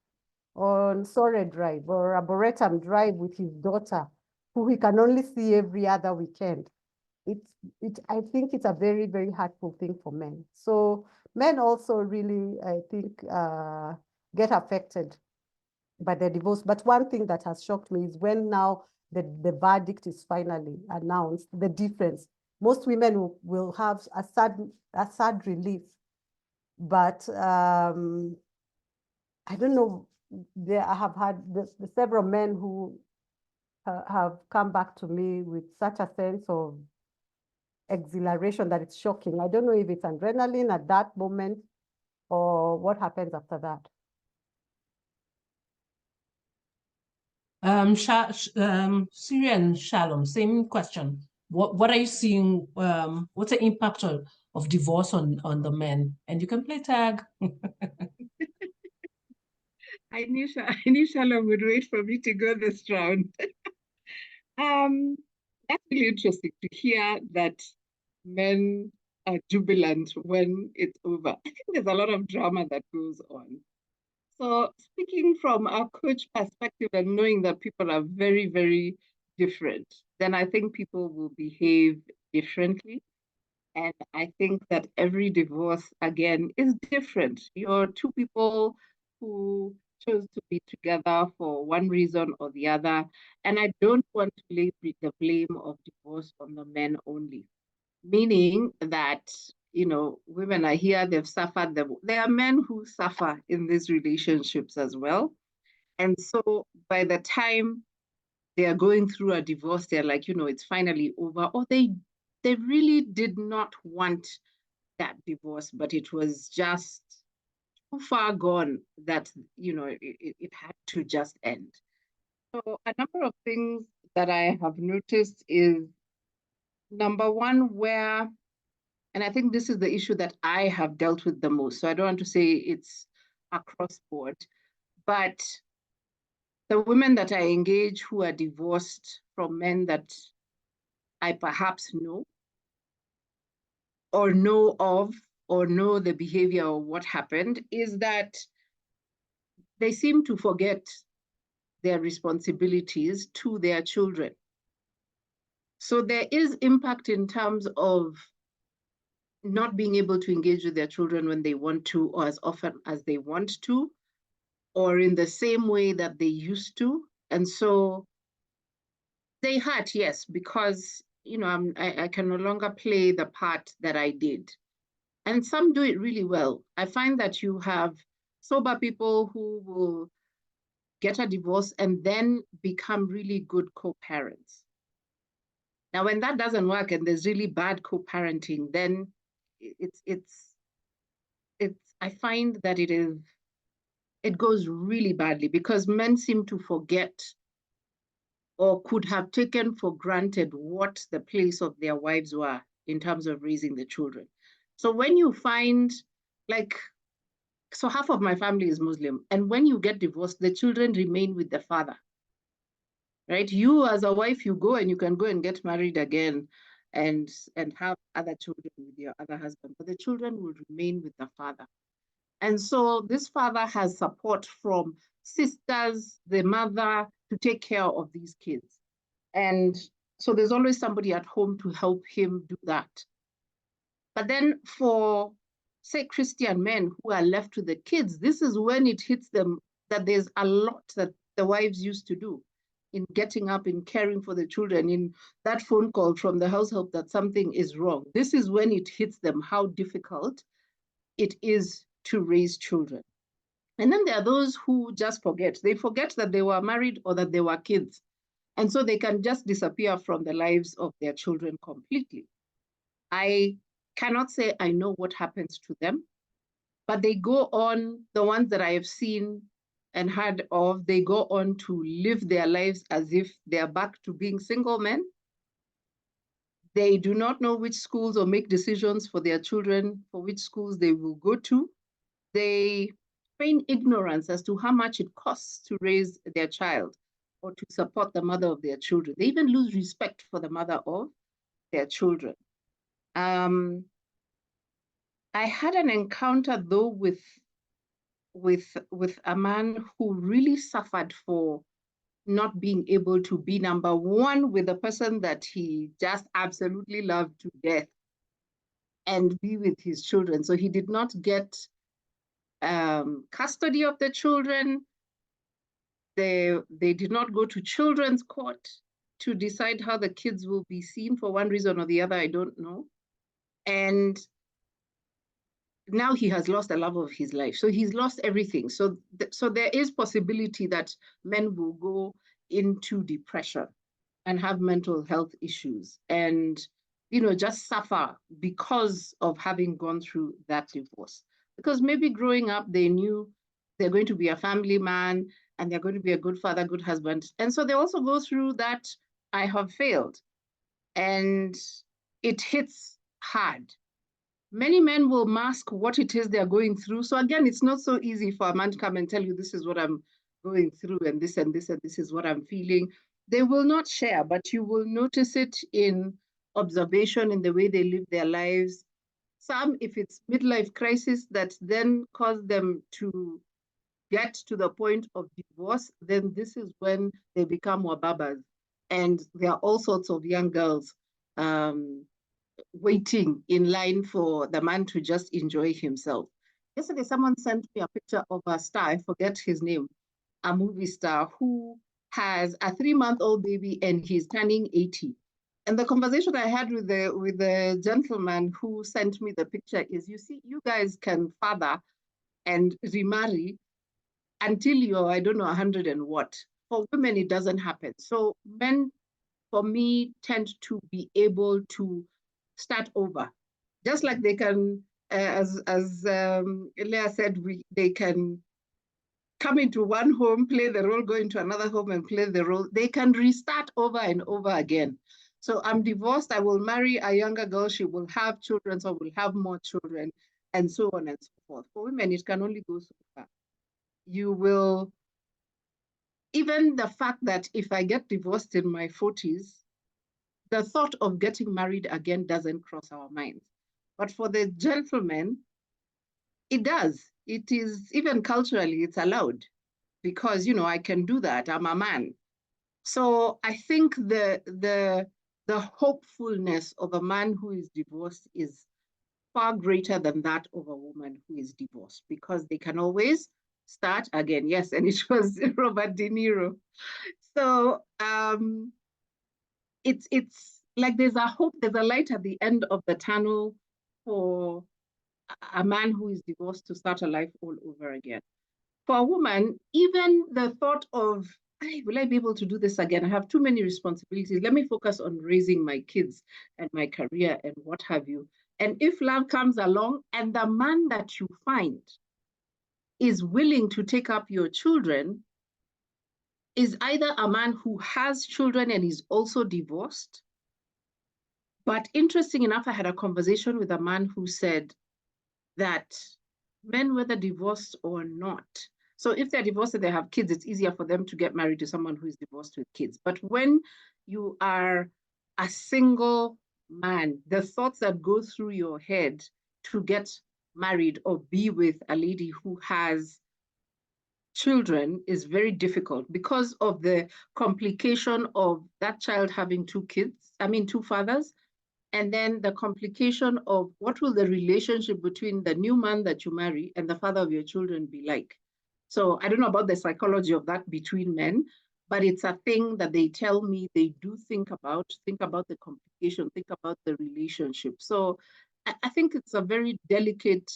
on Sore Drive or Arboretum Drive with his daughter, who he can only see every other weekend, I think it's a very, very hurtful thing for men. So men also really, I think, get affected by the divorce. But one thing that has shocked me is when now the verdict is finally announced, the difference. Most women will have a sad relief, but I don't know. I have had several men who have come back to me with such a sense of exhilaration that it's shocking. I don't know if it's adrenaline at that moment or what happens after that. Syria and Shalom, same question. What are you seeing? What's the impact of divorce on the men? And you can play tag. I knew Shalom would wait for me to go this round. That's really interesting to hear that men are jubilant when it's over. I think there's a lot of drama that goes on. So speaking from a coach perspective and knowing that people are very, very different, then I think people will behave differently. And I think that every divorce, again, is different. You're two people who chose to be together for one reason or the other. And I don't want to lay the blame of divorce on the men only, meaning that, women are here, they've suffered. There are men who suffer in these relationships as well. And so by the time they are going through a divorce, they're like, it's finally over, or they really did not want that divorce, but it was just too far gone that, it had to just end. So a number of things that I have noticed is, number one, and I think this is the issue that I have dealt with the most. So I don't want to say it's across board, but the women that I engage who are divorced from men that I perhaps know or know of or know the behavior or what happened, is that they seem to forget their responsibilities to their children. So there is impact in terms of not being able to engage with their children when they want to, or as often as they want to, or in the same way that they used to. And so they hurt, yes, because, I can no longer play the part that I did. And some do it really well. I find that you have sober people who will get a divorce and then become really good co-parents. Now, when that doesn't work and there's really bad co-parenting, then I find that it goes really badly, because men seem to forget or could have taken for granted what the place of their wives were in terms of raising the children. So when you find, so half of my family is Muslim, and when you get divorced, the children remain with the father, right? You as a wife, you go and you can go and get married again and have other children with your other husband, but the children will remain with the father. And so this father has support from sisters, the mother, to take care of these kids. And so there's always somebody at home to help him do that. But then for, say, Christian men who are left to the kids, this is when it hits them that there's a lot that the wives used to do in getting up, in caring for the children, in that phone call from the house help that something is wrong. This is when it hits them how difficult it is to raise children. And then there are those who just forget. They forget that they were married or that they were kids. And so they can just disappear from the lives of their children completely. I cannot say I know what happens to them, but they go on, the ones that I have seen and heard of, they go on to live their lives as if they're back to being single men. They do not know which schools or make decisions for their children, for which schools they will go to. They feign ignorance as to how much it costs to raise their child or to support the mother of their children. They even lose respect for the mother of their children. I had an encounter, though, with a man who really suffered for not being able to be number one with a person that he just absolutely loved to death and be with his children. So he did not get custody of the children. They did not go to children's court to decide how the kids will be seen for one reason or the other, I don't know. And now he has lost the love of his life. So he's lost everything. So there is possibility that men will go into depression and have mental health issues and, just suffer because of having gone through that divorce. Because maybe growing up, they knew they're going to be a family man, and they're going to be a good father, good husband. And so they also go through that, I have failed. And it hits hard. Many men will mask what it is they're going through. So again, it's not so easy for a man to come and tell you, this is what I'm going through, and this and this and this is what I'm feeling. They will not share, but you will notice it in observation, in the way they live their lives. Some, if it's midlife crisis that then cause them to get to the point of divorce, then this is when they become wababas. And there are all sorts of young girls waiting in line for the man to just enjoy himself. Yesterday, someone sent me a picture of a star, I forget his name, a movie star who has a 3-month-old baby and he's turning 80. And the conversation I had with the gentleman who sent me the picture is, you see, you guys can father and remarry until you're, I don't know, 100 and what. For women, it doesn't happen. So men, for me, tend to be able to start over. Just like they can, as Leah said, they can come into one home, play the role, go into another home and play the role. They can restart over and over again. So I'm divorced, I will marry a younger girl, she will have children, so will have more children, and so on and so forth. For women, it can only go so far. You will, even the fact that if I get divorced in my 40s, the thought of getting married again doesn't cross our minds. But for the gentleman, it does. It is, even culturally, it's allowed because, you know, I can do that. I'm a man. So I think the hopefulness of a man who is divorced is far greater than that of a woman who is divorced, because they can always start again. Yes, and it was Robert De Niro. So it's like there's a hope, there's a light at the end of the tunnel for a man who is divorced to start a life all over again. For a woman, even the thought of, will I be able to do this again? I have too many responsibilities. Let me focus on raising my kids and my career and what have you. And if love comes along and the man that you find is willing to take up your children, is either a man who has children and is also divorced. But interesting enough, I had a conversation with a man who said that men, whether divorced or not, so if they're divorced and they have kids, it's easier for them to get married to someone who is divorced with kids. But when you are a single man, the thoughts that go through your head to get married or be with a lady who has children is very difficult because of the complication of that child having two fathers, and then the complication of what will the relationship between the new man that you marry and the father of your children be like. So I don't know about the psychology of that between men, but it's a thing that they tell me they do think about the complication, think about the relationship. So I think it's a very delicate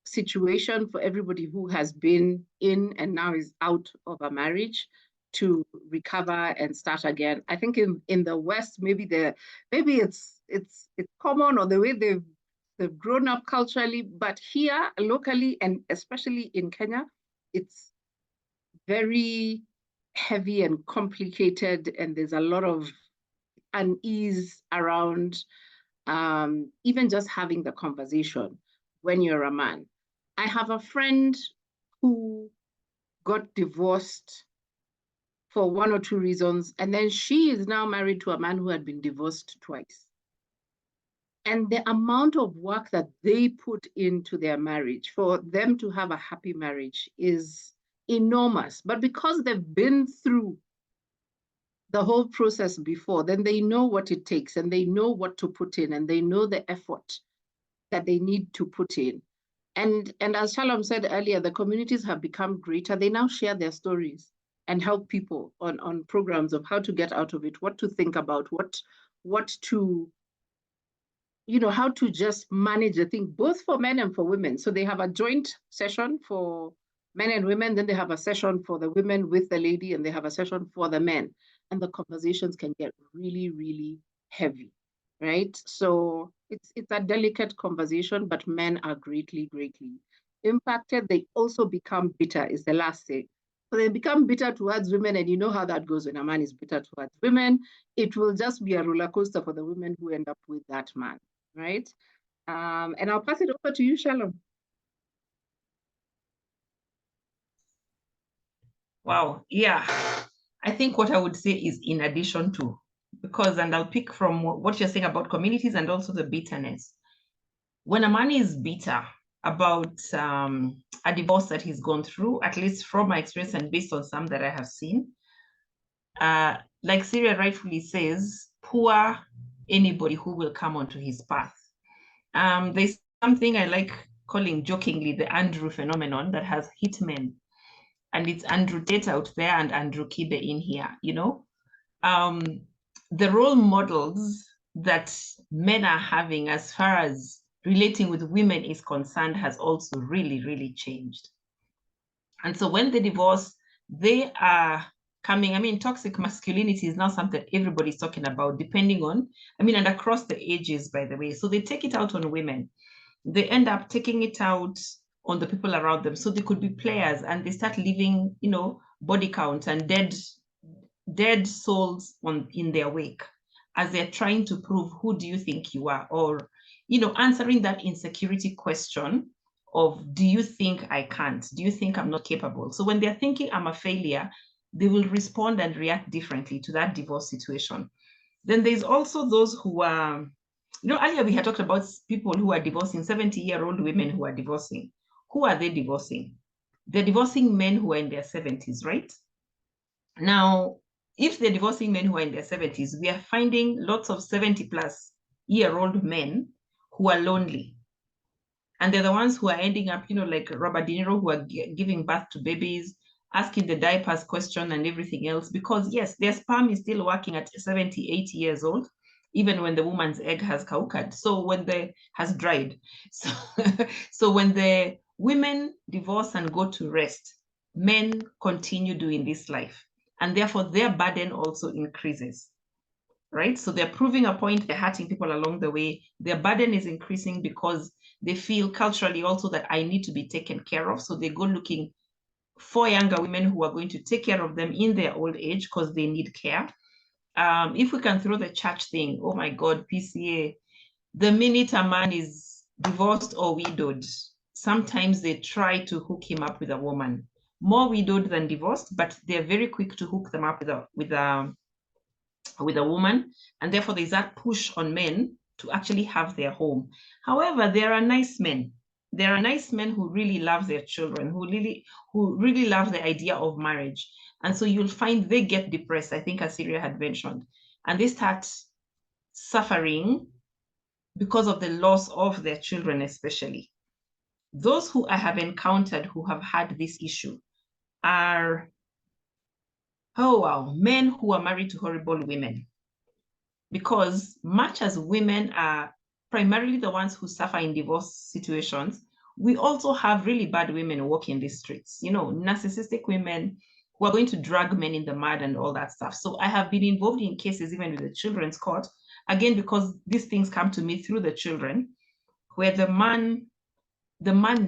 situation for everybody who has been in and now is out of a marriage to recover and start again. I think in the West, maybe it's common, or the way they've grown up culturally, but here locally and especially in Kenya, it's very heavy and complicated, and there's a lot of unease around even just having the conversation when you're a man. I have a friend who got divorced for one or two reasons, and then she is now married to a man who had been divorced twice. And the amount of work that they put into their marriage for them to have a happy marriage is enormous. But because they've been through the whole process before, then they know what it takes, and they know what to put in, and they know the effort that they need to put in. And as Shalom said earlier, the communities have become greater. They now share their stories and help people on programs of how to get out of it, what to think about, what to, how to just manage the thing, both for men and for women. So they have a joint session for men and women, then they have a session for the women with the lady, and they have a session for the men. And the conversations can get really, really heavy, right? So it's a delicate conversation, but men are greatly, greatly impacted, they also become bitter, is the last thing. So they become bitter towards women, and you know how that goes when a man is bitter towards women. It will just be a roller coaster for the women who end up with that man, right? And I'll pass it over to you, Shalom. Wow, yeah. I think what I would say is in addition to, because, and I'll pick from what you're saying about communities and also the bitterness. When a man is bitter about a divorce that he's gone through, at least from my experience and based on some that I have seen, like Syria rightfully says, poor anybody who will come onto his path. There's something I like calling jokingly the Andrew phenomenon that has hit men. And it's Andrew Tate out there and Andrew Kibe in here, you know? The role models that men are having as far as relating with women is concerned has also really, really changed. And so when they divorce, they are coming, I mean, toxic masculinity is now something everybody's talking about, depending on, I mean, and across the ages, by the way. So they take it out on women. They end up taking it out on the people around them. So they could be players and they start leaving, you know, body count and dead souls in their wake as they're trying to prove who do you think you are, or, you know, answering that insecurity question of, do you think I can't? Do you think I'm not capable? So when they're thinking I'm a failure, they will respond and react differently to that divorce situation. Then there's also those who are, you know, earlier we had talked about people who are divorcing, 70-year-old women who are divorcing. Who are they divorcing? They're divorcing men who are in their 70s, right? Now, if they're divorcing men who are in their 70s, we are finding lots of 70-plus-year-old men who are lonely. And they're the ones who are ending up, you know, like Robert De Niro, who are giving birth to babies, asking the diapers question and everything else, because yes, their sperm is still working at 70, 80 years old, even when the woman's egg has kaukad. So when has dried. So when the women divorce and go to rest, men continue doing this life. And therefore their burden also increases, right? So they're proving a point, they're hurting people along the way. Their burden is increasing because they feel culturally also that I need to be taken care of. So they go looking for younger women who are going to take care of them in their old age because they need care. If we can throw the church thing, oh my God, PCA, the minute a man is divorced or widowed, sometimes they try to hook him up with a woman. More widowed than divorced, but they're very quick to hook them up with a woman, and therefore there's that push on men to actually have their home. However, there are nice men. There are nice men who really love their children, who really love the idea of marriage. And so you'll find they get depressed, I think, as Syria had mentioned, and they start suffering because of the loss of their children, especially. Those who I have encountered who have had this issue are, oh wow, men who are married to horrible women. Because much as women are primarily the ones who suffer in divorce situations, we also have really bad women walking the streets, you know, narcissistic women who are going to drag men in the mud and all that stuff. So I have been involved in cases even with the children's court, again, because these things come to me through the children, where the man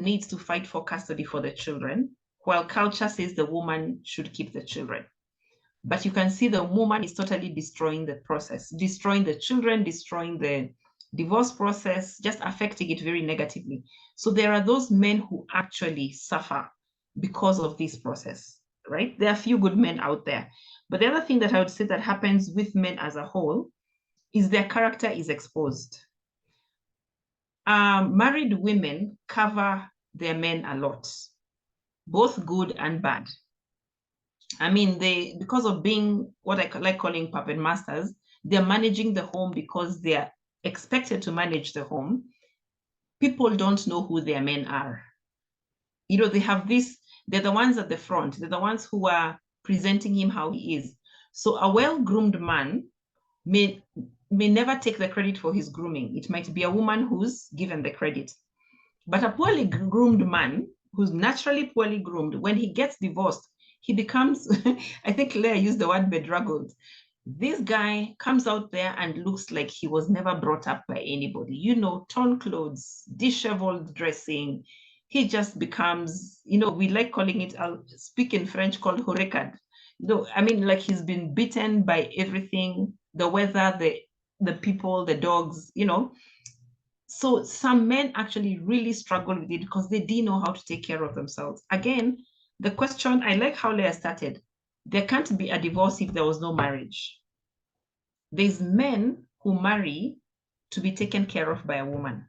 needs to fight for custody for the children, while culture says the woman should keep the children. But you can see the woman is totally destroying the process, destroying the children, destroying the divorce process, just affecting it very negatively. So there are those men who actually suffer because of this process, right? There are a few good men out there. But the other thing that I would say that happens with men as a whole is their character is exposed. Married women cover their men a lot, both good and bad. I mean, because of being what I like calling puppet masters, they're managing the home because they're expected to manage the home. People don't know who their men are. You know, they have this, they're the ones at the front, they're the ones who are presenting him how he is. So a well-groomed man may never take the credit for his grooming. It might be a woman who's given the credit. But a poorly groomed man, who's naturally poorly groomed, when he gets divorced, he becomes, I think Leah used the word bedraggled. This guy comes out there and looks like he was never brought up by anybody. You know, torn clothes, disheveled dressing. he just becomes, we like calling it, I'll speak in French, called horecad. I mean, like, he's been bitten by everything, the weather, the people, the dogs, So some men actually really struggle with it because they didn't know how to take care of themselves. Again, the question, I like how Leah started. There can't be a divorce if there was no marriage. There's men who marry to be taken care of by a woman,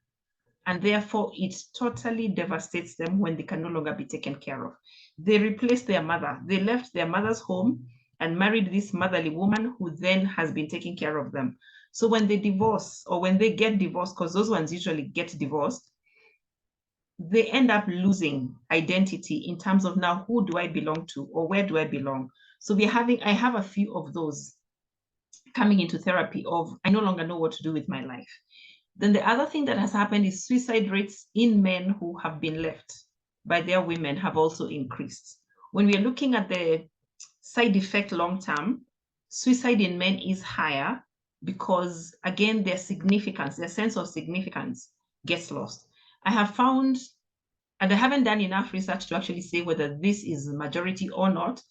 and therefore it totally devastates them when they can no longer be taken care of. They replaced their mother. They left their mother's home and married this motherly woman who then has been taking care of them. So when they divorce, or when they get divorced, because those ones usually get divorced, they end up losing identity in terms of, now, who do I belong to, or where do I belong? So I have a few of those coming into therapy of, I no longer know what to do with my life. Then the other thing that has happened is suicide rates in men who have been left by their women have also increased. When we are looking at the side effect long term, suicide in men is higher because, again, their sense of significance gets lost. I have found, and I haven't done enough research to actually say whether this is the majority or not,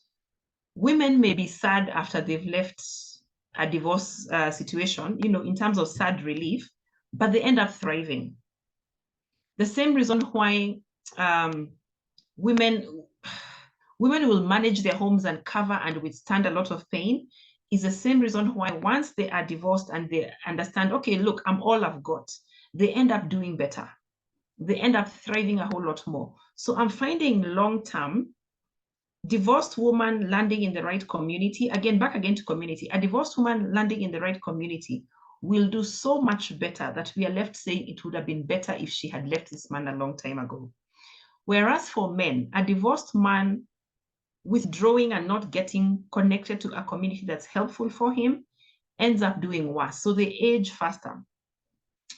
women may be sad after they've left a divorce situation, in terms of sad relief, but they end up thriving. The same reason why women will manage their homes and cover and withstand a lot of pain is the same reason why, once they are divorced and they understand, okay, look, I'm all I've got, they end up doing better. They end up thriving a whole lot more. So I'm finding long-term, divorced woman landing in the right community, back again to community, a divorced woman landing in the right community will do so much better that we are left saying it would have been better if she had left this man a long time ago. Whereas for men, a divorced man withdrawing and not getting connected to a community that's helpful for him ends up doing worse. So they age faster.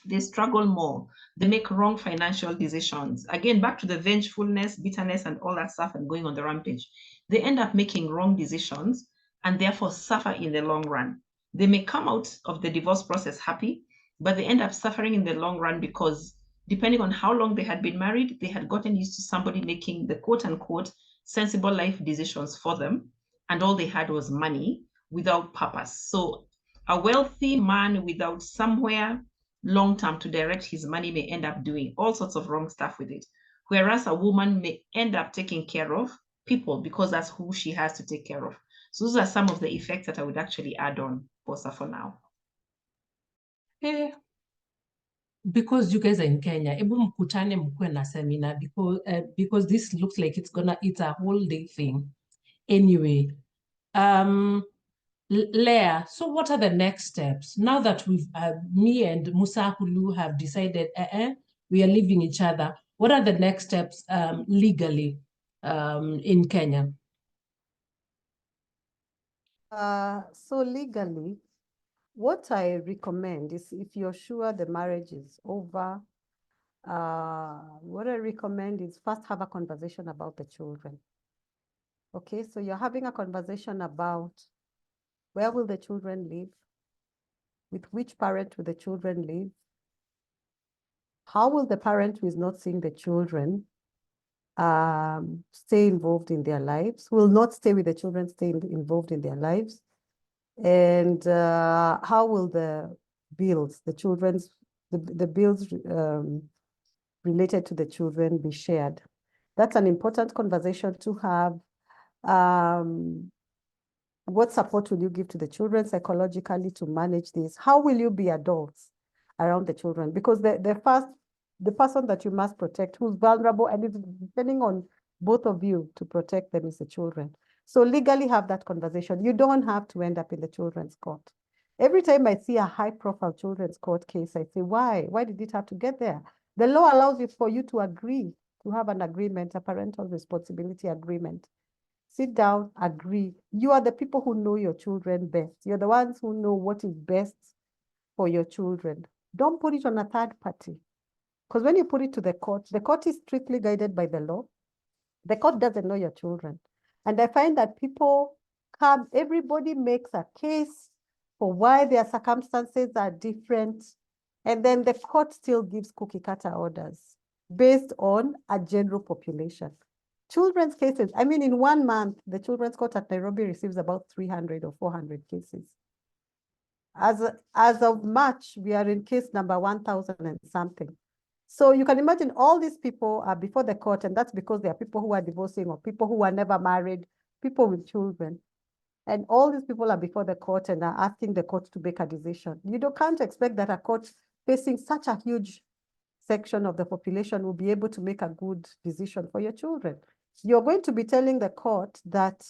They struggle more. They make wrong financial decisions. Again, back to the vengefulness, bitterness, and all that stuff, and going on the rampage. They end up making wrong decisions and therefore suffer in the long run. They may come out of the divorce process happy, but they end up suffering in the long run because, depending on how long they had been married, they had gotten used to somebody making the quote unquote sensible life decisions for them, and all they had was money without purpose. So a wealthy man without somewhere long-term to direct his money may end up doing all sorts of wrong stuff with it. Whereas a woman may end up taking care of people because that's who she has to take care of. So those are some of the effects that I would actually add on, Bosa, for now. Because you guys are in Kenya, ebu mkutane mkue na seminar because this looks like it's a whole day thing. Anyway, Leah, so what are the next steps now that me and Musa Hulu have decided we are leaving each other? What are the next steps legally in Kenya? So legally, what I recommend is, if you're sure the marriage is over, what I recommend is first have a conversation about the children. Okay, so you're having a conversation about where will the children live? With which parent will the children live? How will the parent who is not seeing the children stay involved in their lives? Will not stay with the children, stay involved in their lives? And how will the bills, the bills related to the children be shared? That's an important conversation to have. What support will you give to the children psychologically to manage this? How will you be adults around the children? Because the person that you must protect, who's vulnerable, and it's depending on both of you to protect them, is the children. So legally have that conversation. You don't have to end up in the children's court. Every time I see a high-profile children's court case, I say, why? Why did it have to get there? The law allows it for you to agree, to have an agreement, a parental responsibility agreement. Sit down, agree. You are the people who know your children best. You're the ones who know what is best for your children. Don't put it on a third party. Because when you put it to the court is strictly guided by the law. The court doesn't know your children. And I find that people everybody makes a case for why their circumstances are different. And then the court still gives cookie cutter orders. based on a general population. Children's cases, I mean, in 1 month, the Children's Court at Nairobi receives about 300 or 400 cases. As of March, we are in case number 1,000 and something. So you can imagine all these people are before the court, and that's because there are people who are divorcing or people who are never married, people with children. And all these people are before the court and are asking the court to make a decision. You can't expect that a court facing such a huge section of the population will be able to make a good decision for your children. You're going to be telling the court that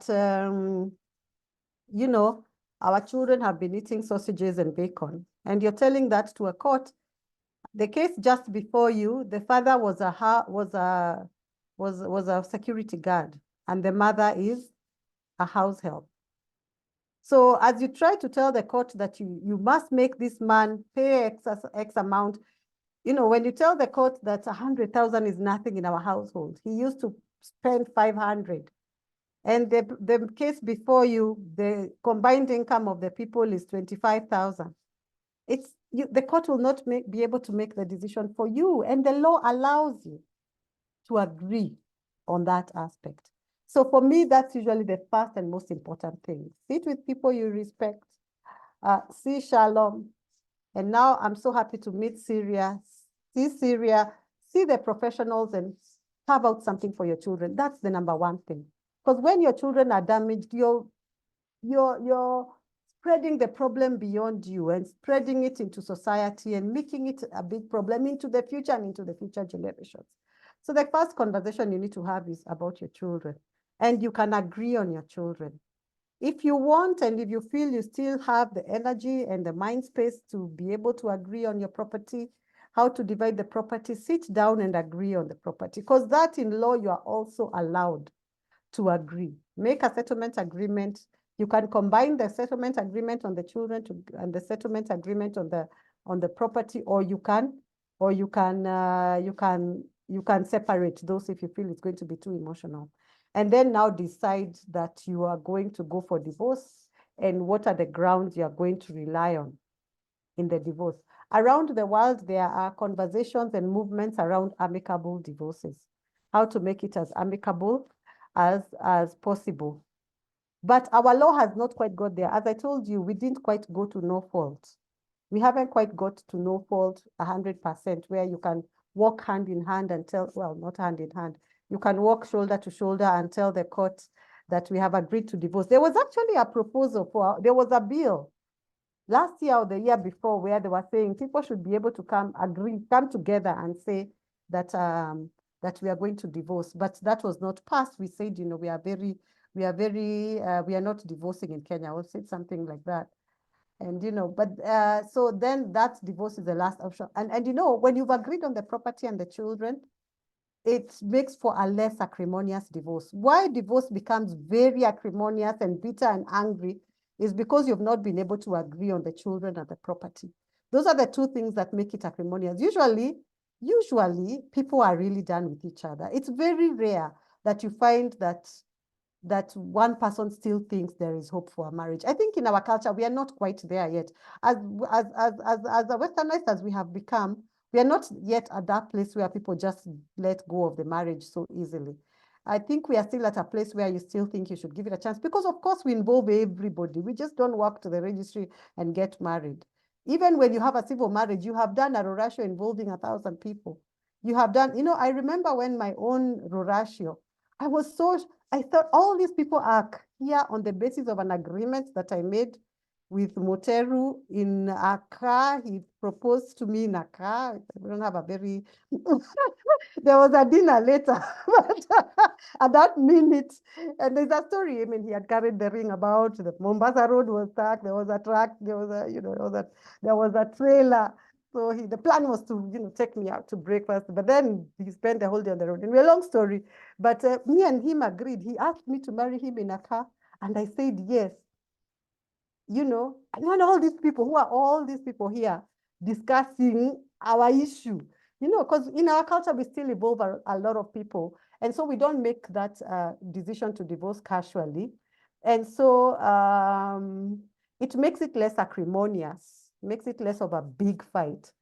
you know, our children have been eating sausages and bacon, and you're telling that to a court. The case just before you, the father was a security guard, and the mother is a house help. So as you try to tell the court that you must make this man pay X amount, you know, when you tell the court that 100,000 is nothing in our household, he used to spend 500. And the case before you, the combined income of the people is 25,000. The court will not be able to make the decision for you, and the law allows you to agree on that aspect. So for me, that's usually the first and most important thing. Sit with people you respect, see Shalom. And now I'm so happy to meet Syria, see the professionals and carve out something for your children. That's the number one thing. Because when your children are damaged, you're spreading the problem beyond you and spreading it into society and making it a big problem into the future and into the future generations. So the first conversation you need to have is about your children, and you can agree on your children. If you want, and if you feel you still have the energy and the mind space to be able to agree on your property, how to divide the property, sit down and agree on the property, because that in law, you are also allowed to agree. Make a settlement agreement. You can combine the settlement agreement on the children and the settlement agreement on the property, or you can separate those if you feel it's going to be too emotional. And then now decide that you are going to go for divorce, and what are the grounds you are going to rely on in the divorce. Around the world, there are conversations and movements around amicable divorces, how to make it as amicable as possible. But our law has not quite got there. As I told you, we didn't quite go to no fault. We haven't quite got to no fault 100%, where you can walk hand in hand and tell, well, not hand in hand, you can walk shoulder to shoulder and tell the court that we have agreed to divorce. There was actually a proposal there was a bill last year or the year before where they were saying people should be able to come together and say that that we are going to divorce, but that was not passed. We said, you know, we are not divorcing in Kenya. Or said something like that. And, you know, but so then that divorce is the last option. And, you know, when you've agreed on the property and the children, it makes for a less acrimonious divorce. Why divorce becomes very acrimonious and bitter and angry is because you've not been able to agree on the children and the property. Those are the two things that make it acrimonious. Usually people are really done with each other. It's very rare that you find that one person still thinks there is hope for a marriage. I think in our culture, we are not quite there yet. As westernized as we have become, we are not yet at that place where people just let go of the marriage so easily. I think we are still at a place where you still think you should give it a chance, because of course we involve everybody. We just don't walk to the registry and get married. Even when you have a civil marriage, you have done a rorashio involving 1,000 people. You have done, you know, I remember when my own rorashio, I thought all these people are here on the basis of an agreement that I made with Moteru in Accra. He proposed to me in Accra. We don't have a very, there was a dinner later, but at that minute, and there's a story, I mean, he had carried the ring about, the Mombasa Road was stuck, there was a truck, there was a trailer. So the plan was to, you know, take me out to breakfast, but then he spent the whole day on the road. Anyway, long story, but me and him agreed. He asked me to marry him in a car, and I said yes. You know, and when all these people, who are all these people here discussing our issue, you know, because in our culture, we still involve a lot of people. And so we don't make that decision to divorce casually. And so it makes it less acrimonious, makes it less of a big fight.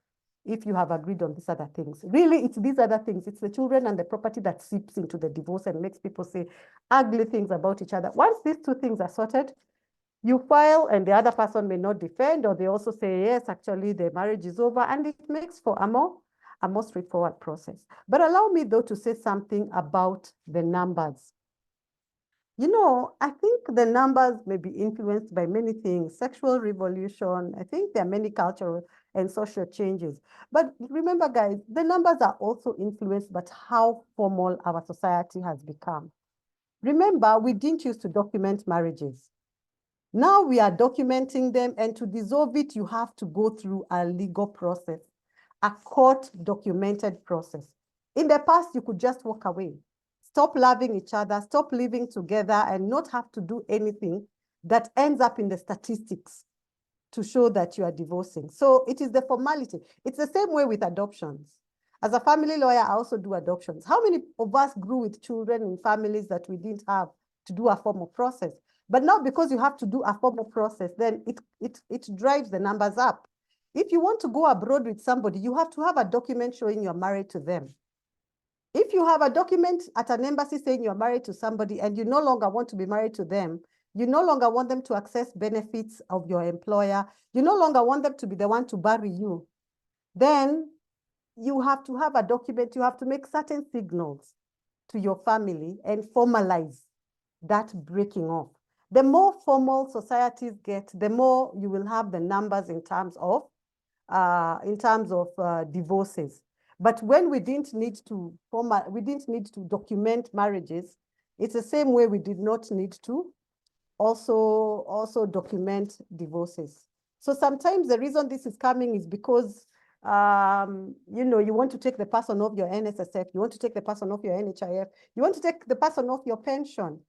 if you have agreed on these other things. Really, it's these other things. It's the children and the property that seeps into the divorce and makes people say ugly things about each other. Once these two things are sorted, you file and the other person may not defend, or they also say, yes, actually the marriage is over, and it makes for a more straightforward process. But allow me though to say something about the numbers. You know, I think the numbers may be influenced by many things, sexual revolution. I think there are many cultural and social changes. But remember, guys, the numbers are also influenced by how formal our society has become. Remember, we didn't used to document marriages. Now we are documenting them, and to dissolve it, you have to go through a legal process, a court-documented process. In the past, you could just walk away, stop loving each other, stop living together, and not have to do anything that ends up in the statistics to show that you are divorcing. So it is the formality. It's the same way with adoptions. As a family lawyer, I also do adoptions. How many of us grew with children in families that we didn't have to do a formal process? But now, because you have to do a formal process, then it drives the numbers up. If you want to go abroad with somebody, you have to have a document showing you're married to them. If you have a document at an embassy saying you're married to somebody and you no longer want to be married to them, you no longer want them to access benefits of your employer, you no longer want them to be the one to bury you, then you have to have a document, you have to make certain signals to your family and formalize that breaking off. The more formal societies get, the more you will have the numbers in terms of divorces. But when we didn't need to document marriages, it's the same way we did not need to also document divorces. So sometimes the reason this is coming is because you know, you want to take the person off your NSSF, you want to take the person off your NHIF, you want to take the person off your pension.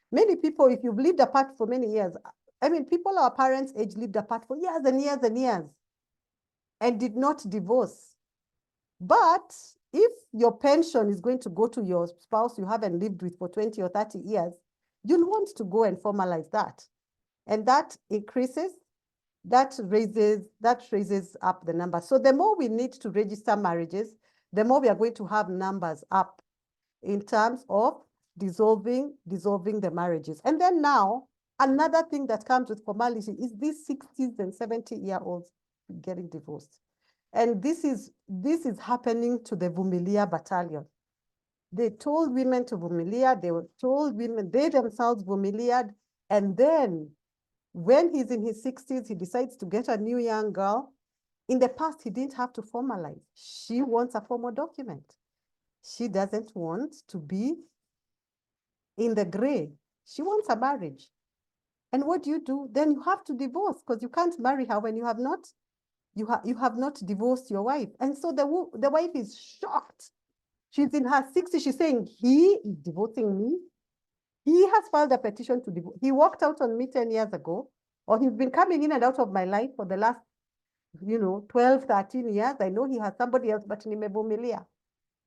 Many people, if you've lived apart for many years, I mean, people our parents' age lived apart for years and years and years and did not divorce. But if your pension is going to go to your spouse you haven't lived with for 20 or 30 years, you'll want to go and formalize that. And that increases, that raises up the number. So the more we need to register marriages, the more we are going to have numbers up in terms of dissolving the marriages. And then now, another thing that comes with formality is these 60s and 70-year-olds getting divorced. And this is happening to the Vumilia battalion. They told women to Vumilia, they were told women, they themselves Vumilia'd, and then when he's in his 60s, he decides to get a new young girl. In the past, he didn't have to formalize. She wants a formal document. She doesn't want to be in the gray. She wants a marriage. And what do? Then you have to divorce, because you can't marry her when you have not divorced your wife. And so the wife is shocked. She's in her 60s. She's saying, he is divorcing me. He has filed a petition to divorce. He walked out on me 10 years ago, or he's been coming in and out of my life for the last, 12, 13 years. I know he has somebody else, but nimevumilia.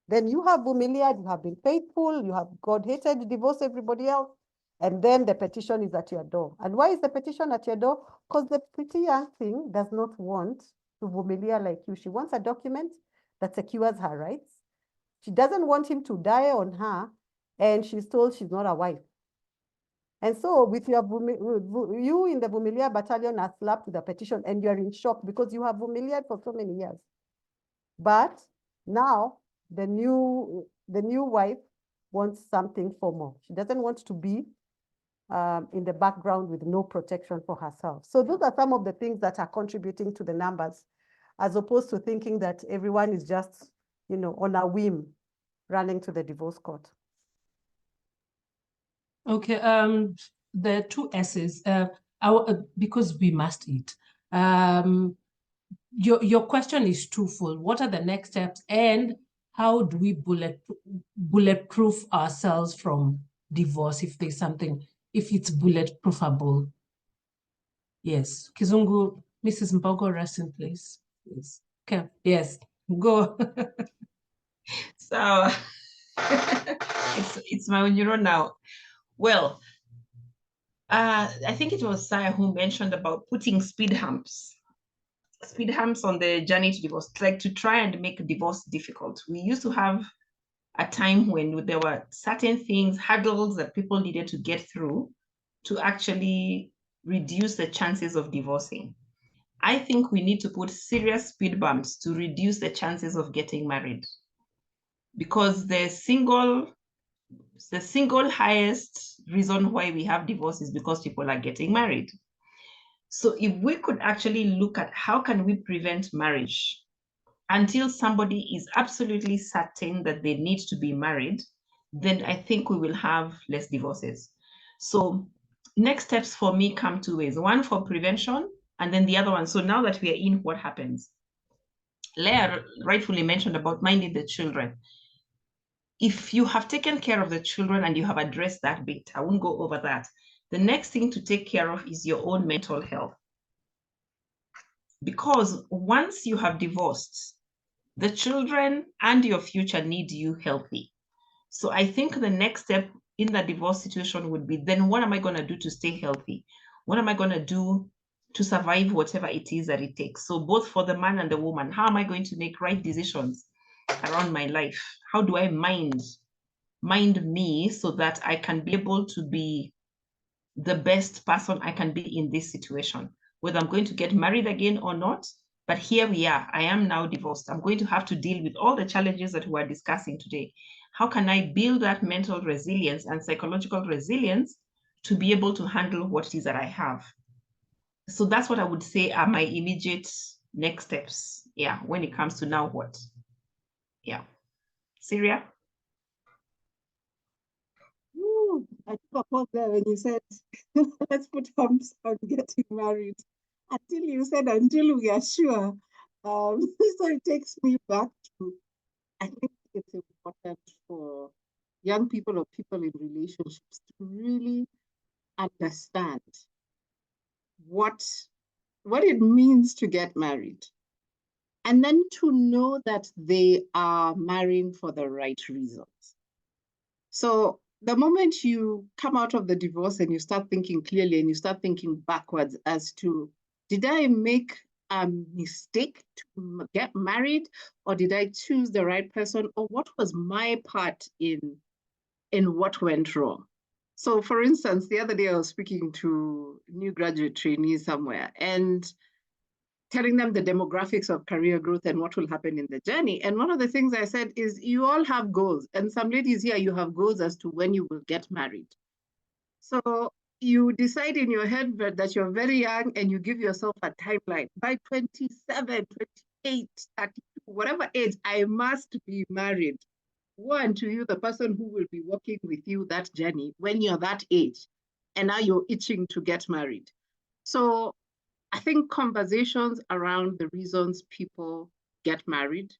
Then you have Vumilia, you have been faithful, you have God-hated, divorce everybody else, and then the petition is at your door. And why is the petition at your door? Because the pretty young thing does not want to Vumilia like you. She wants a document that secures her rights. She doesn't want him to die on her, and she's told she's not a wife. And so with you in the Vumilia battalion are slapped with a petition, and you're in shock because you have Vumilia for so many years. But now the new wife wants something formal. She doesn't want to be in the background with no protection for herself. So those are some of the things that are contributing to the numbers, as opposed to thinking that everyone is just, on a whim running to the divorce court. Okay, the two S's, because we must eat. Your question is twofold. What are the next steps, and how do we bulletproof ourselves from divorce if there's something, if it's bulletproofable? Yes, Kizungu, Mrs. Mbogo, rest in place. Yes. Okay, yes, go. So it's my Onyiro now. Well, I think it was Saya who mentioned about putting speed humps. speed humps on the journey to divorce, like to try and make divorce difficult. We used to have a time when there were certain things, hurdles that people needed to get through to actually reduce the chances of divorcing. I think we need to put serious speed bumps to reduce the chances of getting married, because the single highest reason why we have divorce is because people are getting married. So if we could actually look at how can we prevent marriage until somebody is absolutely certain that they need to be married, then I think we will have less divorces. So next steps for me come two ways: one for prevention, and then the other one. So now that we are in, what happens? Leah rightfully mentioned about minding the children. If you have taken care of the children and you have addressed that bit, I won't go over that. The next thing to take care of is your own mental health. Because once you have divorced, the children and your future need you healthy. So I think the next step in the divorce situation would be, then what am I going to do to stay healthy? What am I going to do to survive whatever it is that it takes? So both for the man and the woman, how am I going to make right decisions around my life? How do I mind me so that I can be able to be the best person I can be in this situation, whether I'm going to get married again or not? But here we are. I am now divorced. I'm going to have to deal with all the challenges that we're discussing today. How can I build that mental resilience and psychological resilience to be able to handle what it is that I have? So that's what I would say are my immediate next steps. Yeah, when it comes to now what? Yeah. Syria? I took a pause there when you said, let's put humps on getting married. Until you said, until we are sure. So it takes me back to, I think it's important for young people or people in relationships to really understand what it means to get married. And then to know that they are marrying for the right reasons. So the moment you come out of the divorce and you start thinking clearly and you start thinking backwards as to, did I make a mistake to get married, or did I choose the right person, or what was my part in what went wrong? So for instance, the other day I was speaking to new graduate trainees somewhere and telling them the demographics of career growth and what will happen in the journey. And one of the things I said is, you all have goals. And some ladies here, you have goals as to when you will get married. So you decide in your head that you're very young and you give yourself a timeline. By 27, 28, 32, whatever age, I must be married. One, to you, the person who will be working with you that journey when you're that age. And now you're itching to get married. So I think conversations around the reasons people get married,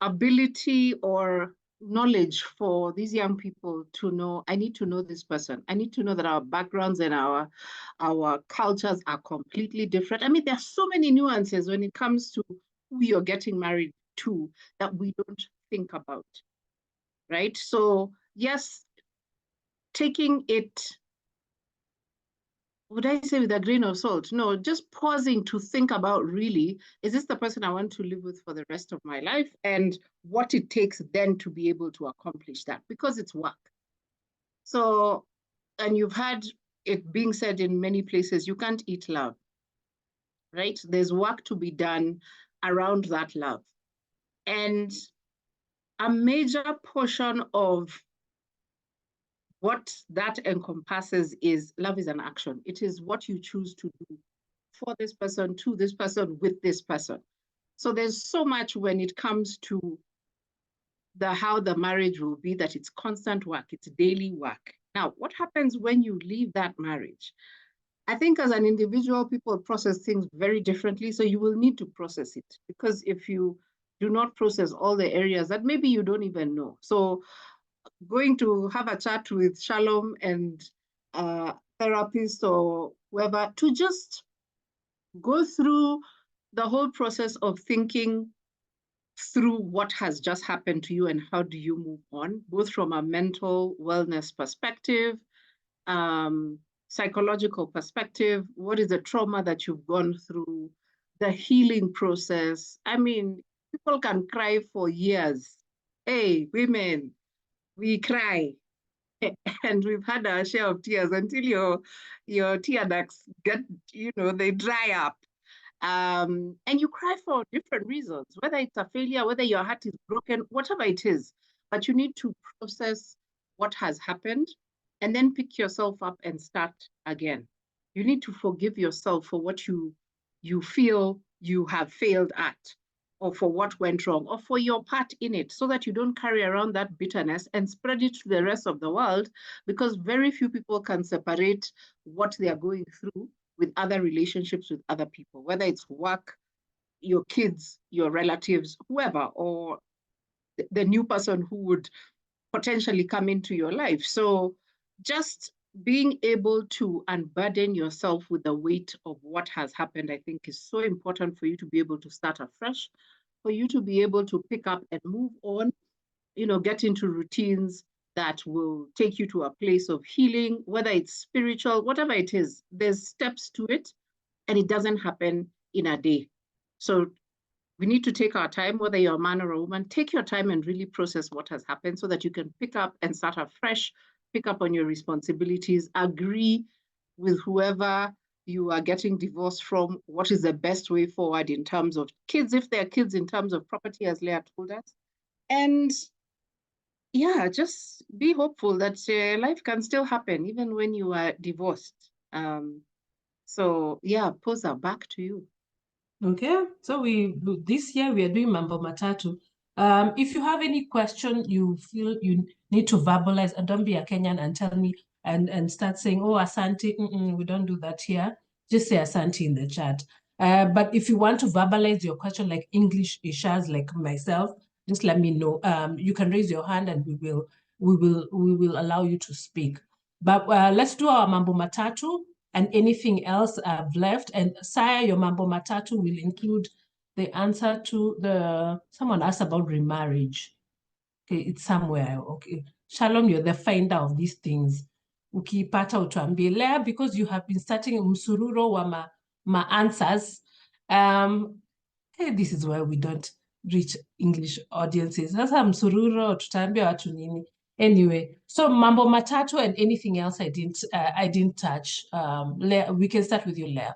ability or knowledge for these young people to know, I need to know this person. I need to know that our backgrounds and our cultures are completely different. I mean, there are so many nuances when it comes to who you're getting married to that we don't think about, right? So yes, taking it, would I say with a grain of salt? No, just pausing to think about, really, is this the person I want to live with for the rest of my life? And what it takes then to be able to accomplish that, because it's work. So, and you've had it being said in many places, you can't eat love, right? There's work to be done around that love. And a major portion of what that encompasses is love is an action. It is what you choose to do for this person, to this person, with this person. So there's so much when it comes to how the marriage will be, that it's constant work, it's daily work. Now, what happens when you leave that marriage? I think as an individual, people process things very differently. So you will need to process it, because if you do not process all the areas that maybe you don't even know. So going to have a chat with Shalom and therapist or whoever to just go through the whole process of thinking through what has just happened to you and how do you move on, both from a mental wellness perspective, psychological perspective, what is the trauma that you've gone through, the healing process. I mean, people can cry for years. Hey, women, we cry. And we've had our share of tears until your tear ducts get, they dry up. And you cry for different reasons, whether it's a failure, whether your heart is broken, whatever it is. But you need to process what has happened and then pick yourself up and start again. You need to forgive yourself for what you feel you have failed at, or for what went wrong, or for your part in it, so that you don't carry around that bitterness and spread it to the rest of the world, because very few people can separate what they are going through with other relationships with other people, whether it's work, your kids, your relatives, whoever, or the new person who would potentially come into your life. So just being able to unburden yourself with the weight of what has happened, I think, is so important for you to be able to start afresh, for you to be able to pick up and move on, get into routines that will take you to a place of healing, whether it's spiritual, whatever it is. There's steps to it, and it doesn't happen in a day. So we need to take our time, whether you're a man or a woman, take your time and really process what has happened so that you can pick up and start afresh, pick up on your responsibilities, agree with whoever you are getting divorced from, what is the best way forward in terms of kids, if there are kids, in terms of property, as Leah told us. And yeah, just be hopeful that life can still happen even when you are divorced. So yeah, Posa, back to you. Okay, so this year we are doing Mambo Matatu. If you have any question you feel you need to verbalize, and don't be a Kenyan and tell me and start saying, oh, Asante, we don't do that here. Just say Asante in the chat. But if you want to verbalize your question like English ishas like myself, just let me know. You can raise your hand and we will allow you to speak. But let's do our Mambo Matatu. And anything else I've left. And Saya, your Mambo Matatu will include the answer to someone asked about remarriage. Okay, it's somewhere. Okay. Shalom, you're the finder of these things. Ukipata utuambie Leah, because you have been starting msururo wa ma answers. Hey, this is why we don't reach English audiences. Sasa msururo tutaambia watu nini? Anyway, so Mambo Matatu and anything else I didn't touch. Leah, we can start with you, Leah.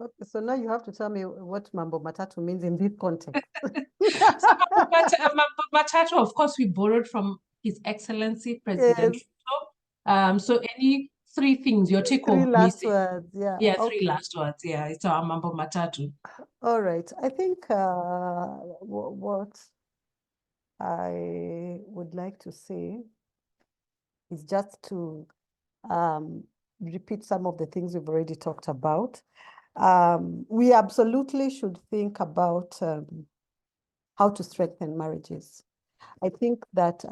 Okay, so now you have to tell me what Mambo Matatu means in this context. So Mambo Matatu, of course, we borrowed from His Excellency President Ruto. So any three things, your take home. Three last words, yeah. Yeah, okay. 3 last words, yeah. It's our Mambo Matatu. All right, I think what I would like to say is just to repeat some of the things we've already talked about. We absolutely should think about how to strengthen marriages. I think that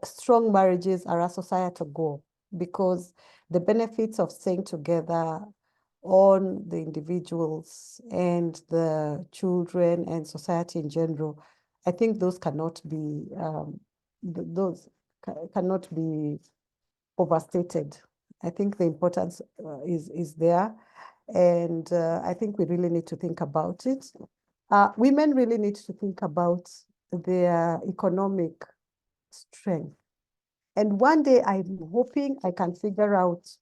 strong marriages are a societal goal, because the benefits of staying together on the individuals and the children and society in general, I think those cannot be overstated. I think the importance is there, and I think we really need to think about it. Women really need to think about their economic strength. And one day I'm hoping I can figure out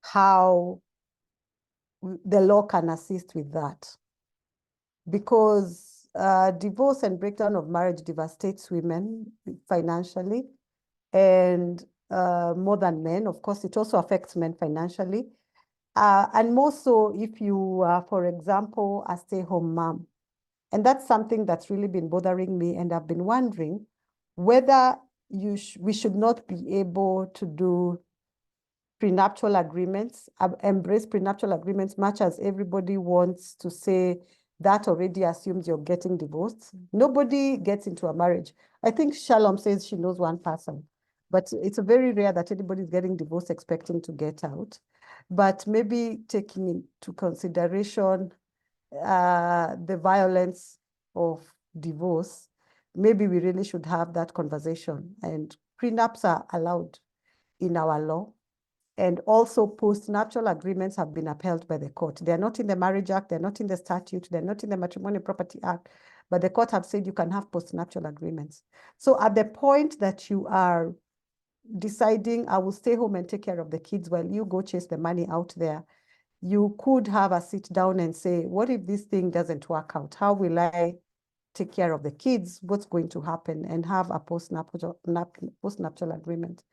how the law can assist with that. Because divorce and breakdown of marriage devastates women financially, and more than men. Of course, it also affects men financially. And more so if you are, for example, a stay-home mom. And that's something that's really been bothering me, and I've been wondering whether we should not be able to do prenuptial agreements, embrace prenuptial agreements, much as everybody wants to say that already assumes you're getting divorced. Nobody gets into a marriage. I think Shalom says she knows one person, but it's very rare that anybody's getting divorced expecting to get out. But maybe taking into consideration the violence of divorce, maybe we really should have that conversation. And prenups are allowed in our law. And also post-nuptial agreements have been upheld by the court. They're not in the Marriage Act, they're not in the statute, they're not in the Matrimonial Property Act, but the court have said you can have post-nuptial agreements. So at the point that you are deciding, I will stay home and take care of the kids while you go chase the money out there, you could have a sit down and say, what if this thing doesn't work out? How will I take care of the kids? What's going to happen? And have a post-nuptial agreement.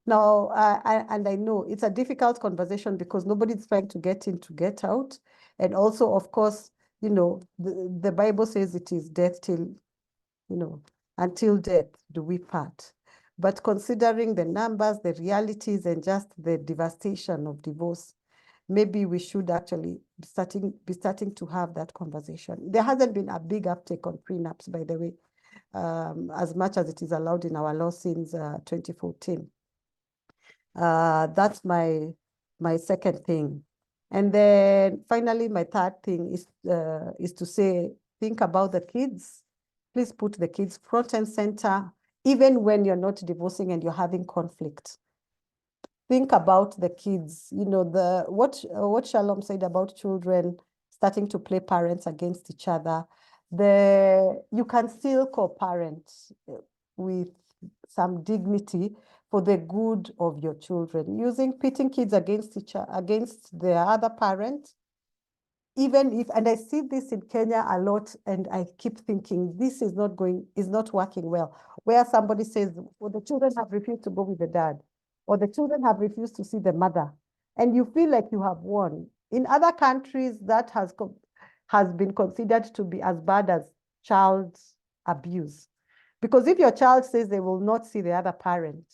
Now, and I know it's a difficult conversation because nobody's trying to get in to get out. And also, of course, you know, the Bible says it is death till, you know, until death do we part. But considering the numbers, the realities, and just the devastation of divorce, maybe we should actually be starting to have that conversation. There hasn't been a big uptake on prenups, by the way, as much as it is allowed in our law since 2014. That's my second thing. And then finally, my third thing is to say, think about the kids. Please put the kids front and center, even when you're not divorcing and you're having conflict. Think about the kids. You know, what Shalom said about children starting to play parents against each other. You can still co-parent with some dignity for the good of your children. Pitting kids against their other parent, even if, and I see this in Kenya a lot, and I keep thinking this is not working well, where somebody says, well, the children have refused to go with the dad, or the children have refused to see the mother, and you feel like you have won. In other countries, that has been considered to be as bad as child abuse. Because if your child says they will not see the other parent,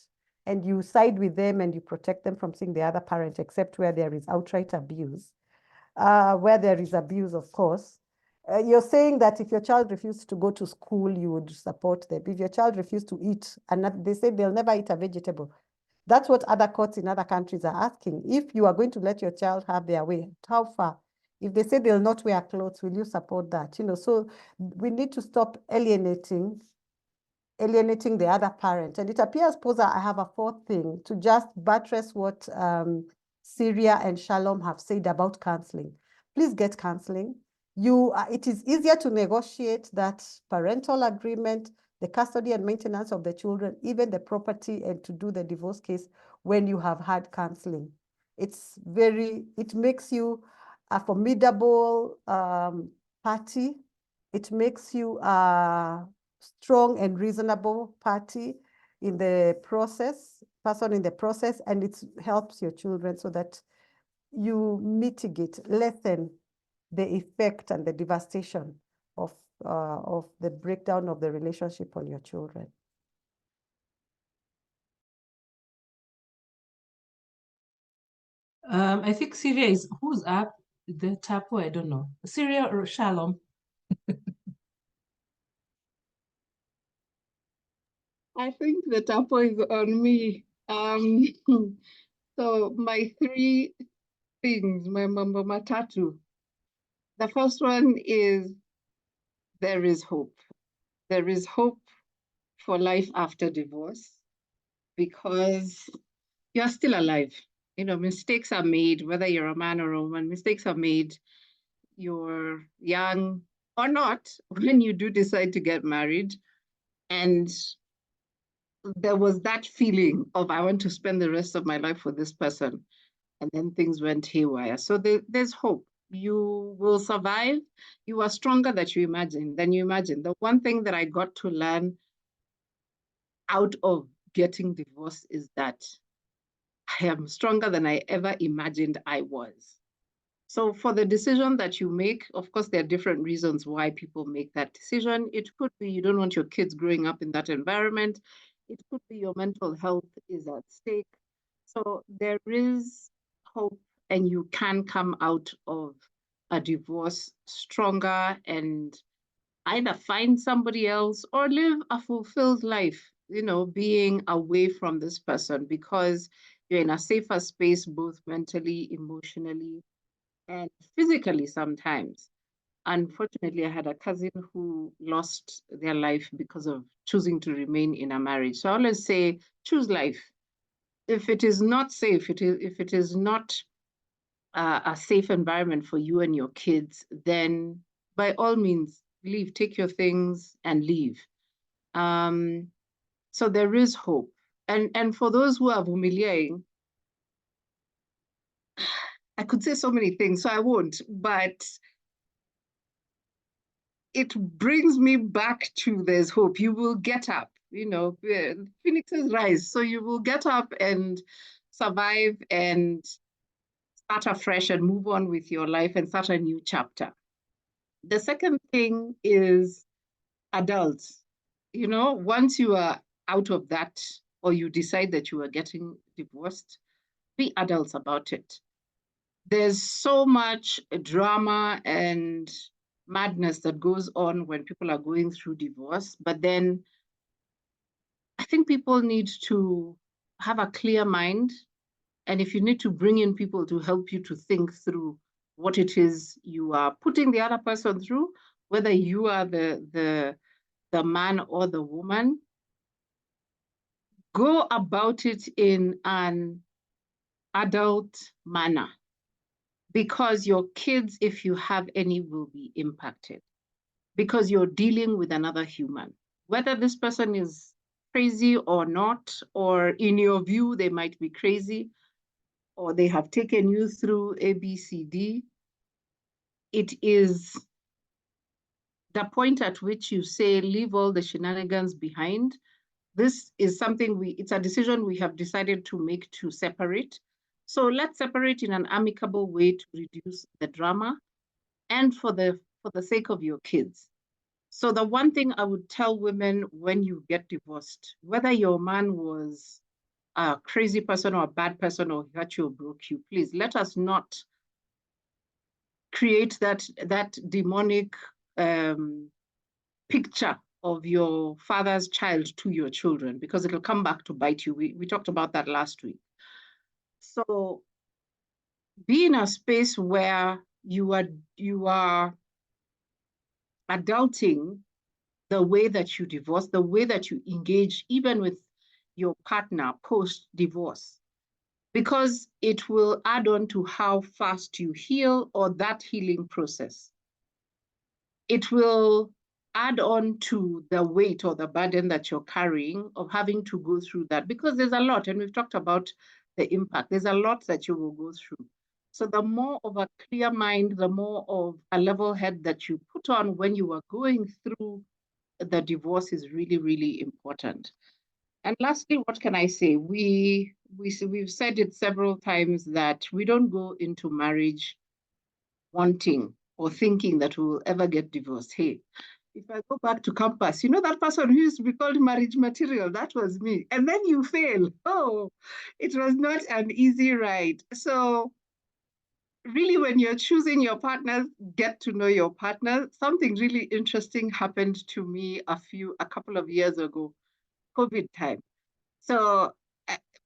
and you side with them and you protect them from seeing the other parent, except where there is outright abuse, where there is abuse, of course, you're saying that if your child refused to go to school, you would support them. If your child refused to eat, and they say they'll never eat a vegetable, that's what other courts in other countries are asking. If you are going to let your child have their way, how far? If they say they'll not wear clothes, will you support that? You know, so we need to stop alienating the other parent. And it appears, Posa, I have a fourth thing to just buttress what Syria and Shalom have said about counseling. Please get counseling. It is easier to negotiate that parental agreement, the custody and maintenance of the children, even the property, and to do the divorce case when you have had counseling. It makes you a formidable party. It makes you a strong and reasonable party in the process, and it helps your children so that you lessen the effect and the devastation of the breakdown of the relationship on your children. I think Syria is, who's up? The Tapo, I don't know. Syria or Shalom? I think the tapo is on me. So my three things, my mambo matatu. The first one is there is hope. There is hope for life after divorce because you're still alive. You know, mistakes are made, whether you're a man or a woman, mistakes are made. You're young or not when you do decide to get married. And there was that feeling of, I want to spend the rest of my life with this person. And then things went haywire. So there's hope. You will survive. You are stronger than you imagine. The one thing that I got to learn out of getting divorced is that I am stronger than I ever imagined I was. So for the decision that you make, of course, there are different reasons why people make that decision. It could be you don't want your kids growing up in that environment. It could be your mental health is at stake. So there is hope, and you can come out of a divorce stronger and either find somebody else or live a fulfilled life, you know, being away from this person because you're in a safer space, both mentally, emotionally, and physically sometimes. Unfortunately, I had a cousin who lost their life because of choosing to remain in a marriage. So I always say, choose life. if it is not safe, if it is not a safe environment for you and your kids, then by all means, leave, take your things and leave. So there is hope. And for those who are humiliating, I could say so many things, so I won't, but it brings me back to there's hope. You will get up, you know, phoenixes rise. So you will get up and survive and start afresh and move on with your life and start a new chapter. The second thing is adults. You know, once you are out of that or you decide that you are getting divorced, be adults about it. There's so much drama and madness that goes on when people are going through divorce, but then I think people need to have a clear mind. And if you need to bring in people to help you to think through what it is you are putting the other person through, whether you are the man or the woman, go about it in an adult manner, because your kids, if you have any, will be impacted, because you're dealing with another human. Whether this person is crazy or not, or in your view, they might be crazy, or they have taken you through A, B, C, D, it is the point at which you say, leave all the shenanigans behind. This is something it's a decision we have decided to make to separate. So let's separate in an amicable way to reduce the drama and for the sake of your kids. So the one thing I would tell women when you get divorced, whether your man was a crazy person or a bad person or he hurt you or broke you, please let us not create that demonic picture of your father's child to your children, because it'll come back to bite you. We talked about that last week. So be in a space where you are adulting the way that you divorce, the way that you engage even with your partner post-divorce, because it will add on to how fast you heal or that healing process. It will add on to the weight or the burden that you're carrying of having to go through that, because there's a lot, and we've talked about the impact. There's a lot that you will go through. So the more of a clear mind, the more of a level head that you put on when you are going through the divorce is really, really important. And lastly, what can I say? We've said it several times that we don't go into marriage wanting or thinking that we will ever get divorced. Hey, if I go back to campus, you know that person who used to be called marriage material, that was me. And then you fail. Oh, it was not an easy ride. So really, when you're choosing your partners, get to know your partner. Something really interesting happened to me a couple of years ago, COVID time. So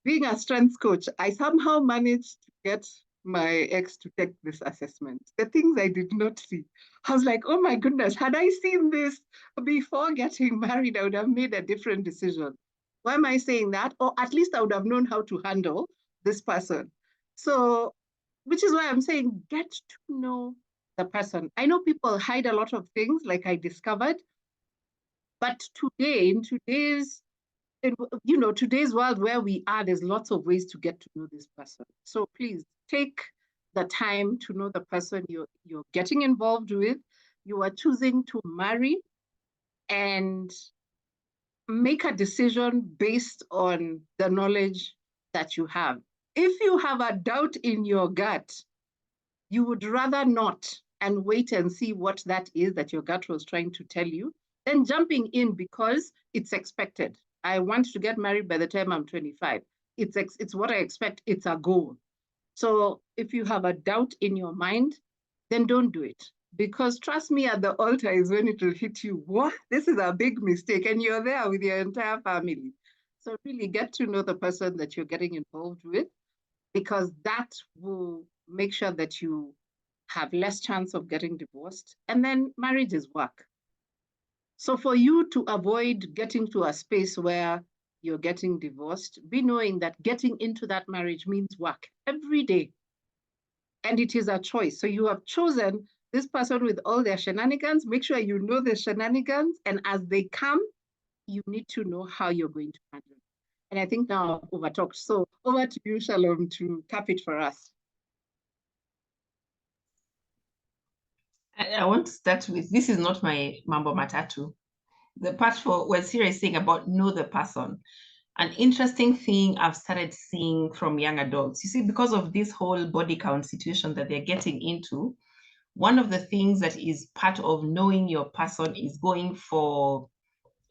being a strength coach, I somehow managed to get my ex to take this assessment. The things I did not see. I was like, oh my goodness, had I seen this before getting married, I would have made a different decision. Why am I saying that? Or at least I would have known how to handle this person. So, which is why I'm saying, get to know the person. I know people hide a lot of things, like I discovered, but today, in today's world where we are, there's lots of ways to get to know this person. So please take the time to know the person you're getting involved with, you are choosing to marry, and make a decision based on the knowledge that you have. If you have a doubt in your gut, you would rather not and wait and see what that is that your gut was trying to tell you, than jumping in because it's expected. I want to get married by the time I'm 25. It's what I expect. It's a goal. So if you have a doubt in your mind, then don't do it. Because trust me, at the altar is when it will hit you. What? This is a big mistake. And you're there with your entire family. So really get to know the person that you're getting involved with, because that will make sure that you have less chance of getting divorced. And then marriage is work. So for you to avoid getting to a space where you're getting divorced, be knowing that getting into that marriage means work every day. And it is a choice. So you have chosen this person with all their shenanigans. Make sure you know the shenanigans. And as they come, you need to know how you're going to handle it. And I think now I've overtalked. So over to you, Shalom, to cap it for us. I want to start with, this is not my mambo matatu. The part for when Sarah is saying about know the person. An interesting thing I've started seeing from young adults, you see, because of this whole body count situation that they're getting into, one of the things that is part of knowing your person is going for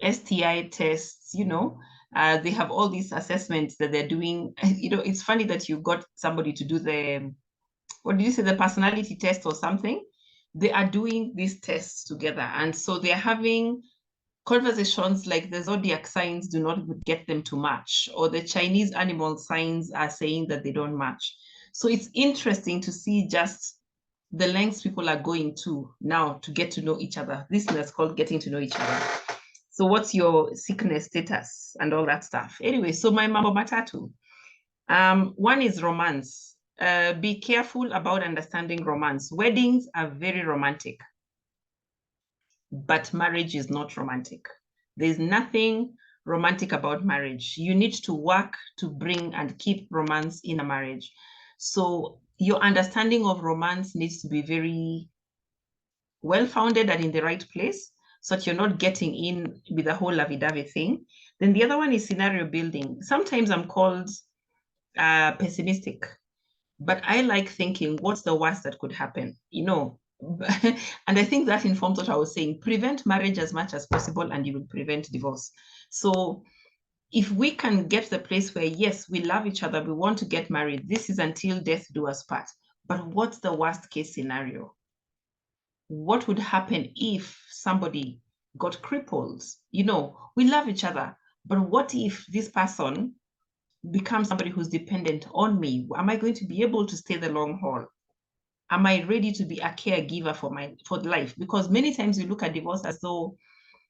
STI tests, you know. They have all these assessments that they're doing. You know, it's funny that you got somebody to do the, what did you say, the personality test or something? They are doing these tests together. And so they're having conversations like the zodiac signs do not get them to match, or the Chinese animal signs are saying that they don't match. So it's interesting to see just the lengths people are going to now to get to know each other. This is called getting to know each other. So what's your sickness status and all that stuff? Anyway, so my mambo matatu. One is romance. Be careful about understanding romance. Weddings are very romantic, but marriage is not romantic. There's nothing romantic about marriage. You need to work to bring and keep romance in a marriage. So your understanding of romance needs to be very well-founded and in the right place, so that you're not getting in with the whole lovey-dovey thing. Then the other one is scenario building. Sometimes I'm called pessimistic, but I like thinking, what's the worst that could happen? You know, and I think that informs what I was saying. Prevent marriage as much as possible, and you will prevent divorce. So if we can get the place where, yes, we love each other, we want to get married, this is until death do us part. But what's the worst case scenario? What would happen if somebody got crippled? You know, we love each other, but what if this person becomes somebody who's dependent on me? Am I going to be able to stay the long haul? Am I ready to be a caregiver for life? Because many times we look at divorce as though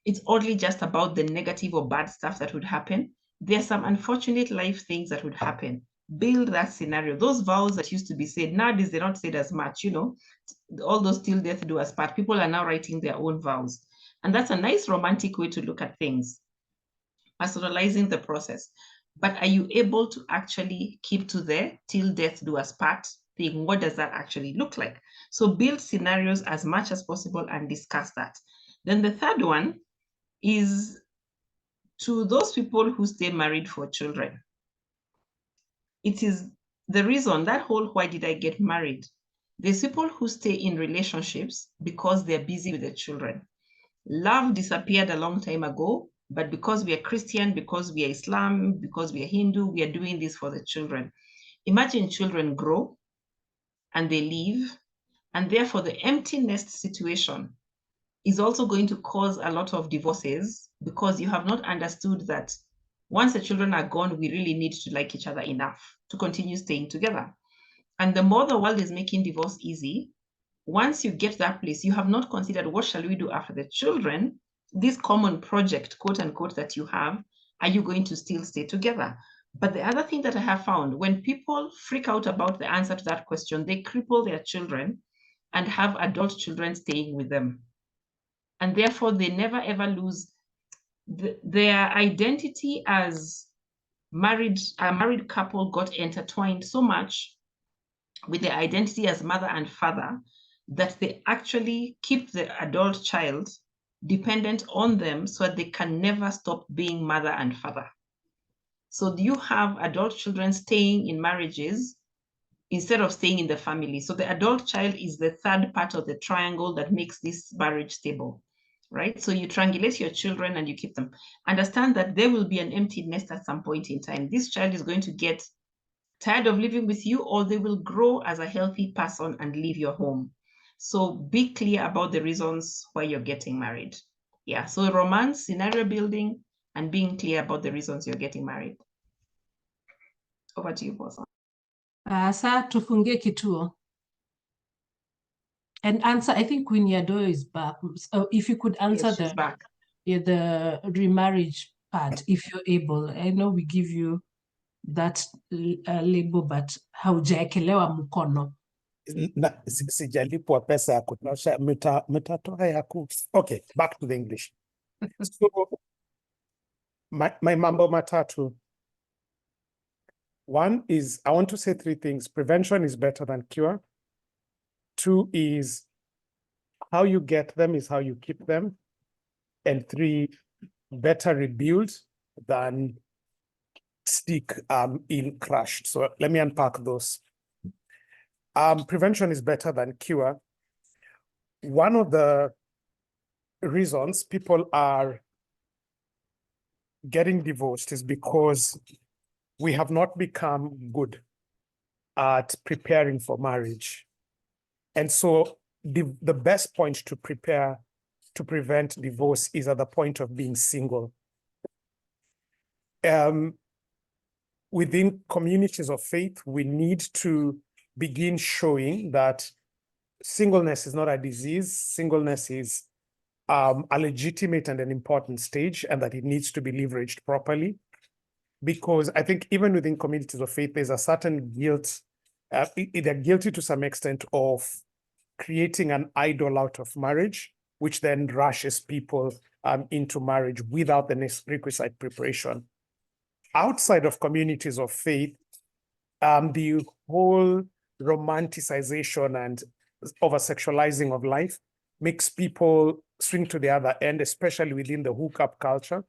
it's only just about the negative or bad stuff that would happen. There's some unfortunate life things that would happen. Build that scenario. Those vows that used to be said, nowadays they're not said as much, you know, all those till death do us part. People are now writing their own vows. And that's a nice romantic way to look at things, personalizing the process. But are you able to actually keep to the till death do us part thing? What does that actually look like? So build scenarios as much as possible and discuss that. Then the third one is to those people who stay married for children. It is the reason, that whole why did I get married? There's people who stay in relationships because they're busy with the children. Love disappeared a long time ago, but because we are Christian, because we are Islam, because we are Hindu, we are doing this for the children. Imagine children grow and they leave, and therefore the empty nest situation is also going to cause a lot of divorces, because you have not understood that once the children are gone, we really need to like each other enough to continue staying together. And the more the world is making divorce easy, once you get that place, you have not considered what shall we do after the children, this common project, quote unquote, that you have, are you going to still stay together? But the other thing that I have found, when people freak out about the answer to that question, they cripple their children and have adult children staying with them. And therefore they never ever lose their identity as a married couple got intertwined so much with their identity as mother and father that they actually keep the adult child dependent on them so that they can never stop being mother and father. So do you have adult children staying in marriages instead of staying in the family? So the adult child is the third part of the triangle that makes this marriage stable, right? So you triangulate your children and you keep them. Understand that there will be an empty nest at some point in time. This child is going to get tired of living with you, or they will grow as a healthy person and leave your home. So be clear about the reasons why you're getting married. Yeah, so romance, scenario building, and being clear about the reasons you're getting married. Over to you, boss. Saa tufungie kituo. And answer, I think Queen Yado is back. So if you could answer Yes, she's back. The remarriage part, if you're able. I know we give you that label, but haujaekelewa mkono. Sijalipwa pesa ya kutosha, mtatoa ya ku. Okay, back to the English. So, my mambo matatu. One is, I want to say three things. Prevention is better than cure. Two is, how you get them is how you keep them. And three, better rebuild than stick in crushed. So let me unpack those. Prevention is better than cure. One of the reasons people are getting divorced is because we have not become good at preparing for marriage. And so the best point to prepare to prevent divorce is at the point of being single. Within communities of faith, we need to begin showing that singleness is not a disease. Singleness is a legitimate and an important stage, and that it needs to be leveraged properly. Because I think even within communities of faith, there's a certain guilt. They're guilty to some extent of creating an idol out of marriage, which then rushes people into marriage without the requisite preparation. Outside of communities of faith, the whole romanticization and over-sexualizing of life makes people swing to the other end, especially within the hookup culture,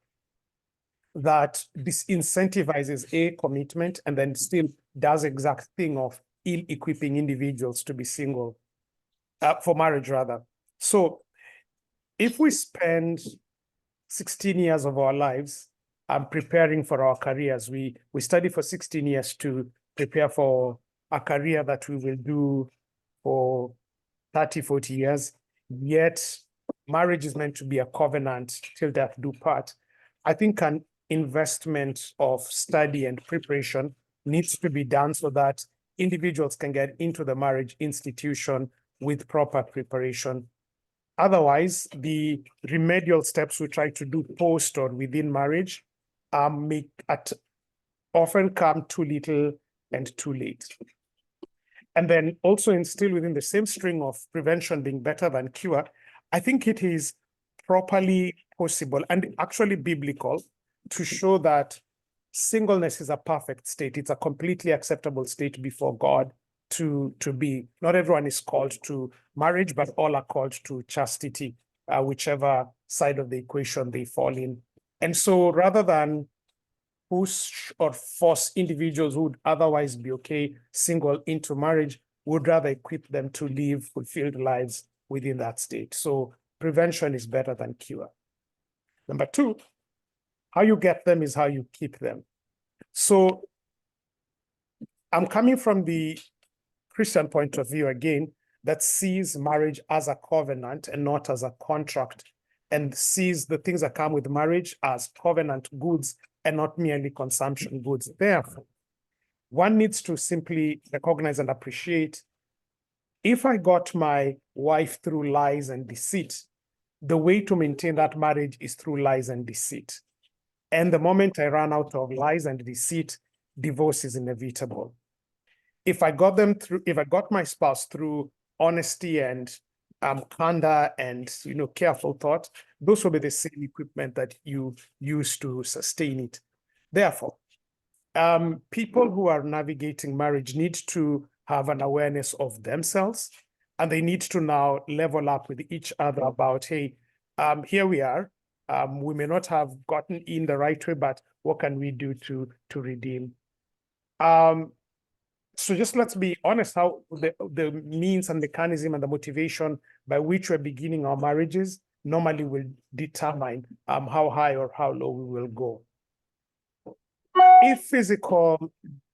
that disincentivizes a commitment and then still does exact thing of ill-equipping individuals to be single, for marriage rather. So if we spend 16 years of our lives preparing for our careers, we study for 16 years to prepare for a career that we will do for 30, 40 years, yet marriage is meant to be a covenant till death do part. I think an investment of study and preparation needs to be done so that individuals can get into the marriage institution with proper preparation. Otherwise, the remedial steps we try to do post or within marriage often come too little and too late. And then also still within the same string of prevention being better than cure, I think it is properly possible and actually biblical to show that singleness is a perfect state. It's a completely acceptable state before God to be. Not everyone is called to marriage, but all are called to chastity, whichever side of the equation they fall in. And so rather than push or force individuals who would otherwise be okay single into marriage, would rather equip them to live fulfilled lives within that state. So prevention is better than cure. Number two, how you get them is how you keep them. So I'm coming from the Christian point of view again, that sees marriage as a covenant and not as a contract, and sees the things that come with marriage as covenant goods and not merely consumption goods. Therefore, one needs to simply recognize and appreciate, if I got my wife through lies and deceit, the way to maintain that marriage is through lies and deceit. And the moment I run out of lies and deceit, divorce is inevitable. If I got my spouse through honesty and candor and careful thought, those will be the same equipment that you use to sustain it. Therefore, people who are navigating marriage need to have an awareness of themselves, and they need to now level up with each other about, hey, here we are. We may not have gotten in the right way, but what can we do to redeem? So just let's be honest, how the means and mechanism and the motivation by which we're beginning our marriages normally will determine how high or how low we will go.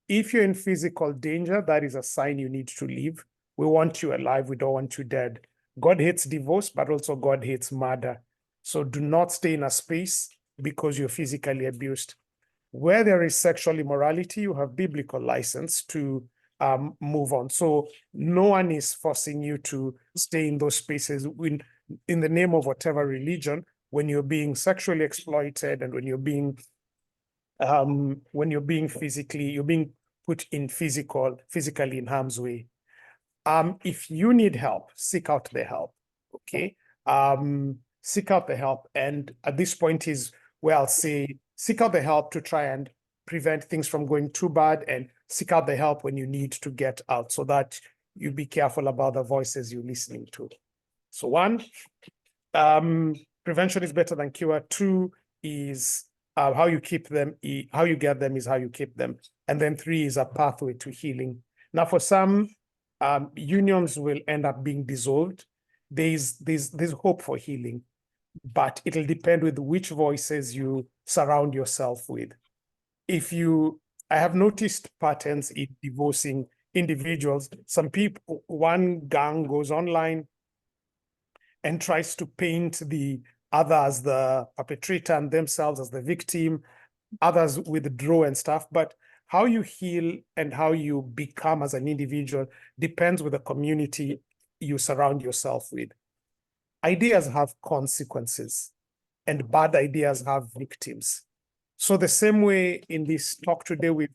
If you're in physical danger, that is a sign you need to leave. We want you alive, we don't want you dead. God hates divorce, but also God hates murder. So do not stay in a space because you're physically abused. Where there is sexual immorality, you have biblical license to move on. So no one is forcing you to stay in those spaces in the name of whatever religion, when you're being sexually exploited and when you're being you're being put in physically in harm's way. If you need help, seek out the help, okay? Seek out the help. And at this point is where I'll say, seek out the help to try and prevent things from going too bad, and seek out the help when you need to get out, so that you be careful about the voices you're listening to. So 1, prevention is better than cure. 2 is how you keep them, how you get them is how you keep them. And then 3 is a pathway to healing. Now, for some, unions will end up being dissolved. There's hope for healing, but it'll depend with which voices you surround yourself with. I have noticed patterns in divorcing individuals. Some people, one gang goes online and tries to paint the other as the perpetrator and themselves as the victim. Others withdraw and stuff. But how you heal and how you become as an individual depends with the community you surround yourself with. Ideas have consequences, and bad ideas have victims. So the same way in this talk today, we've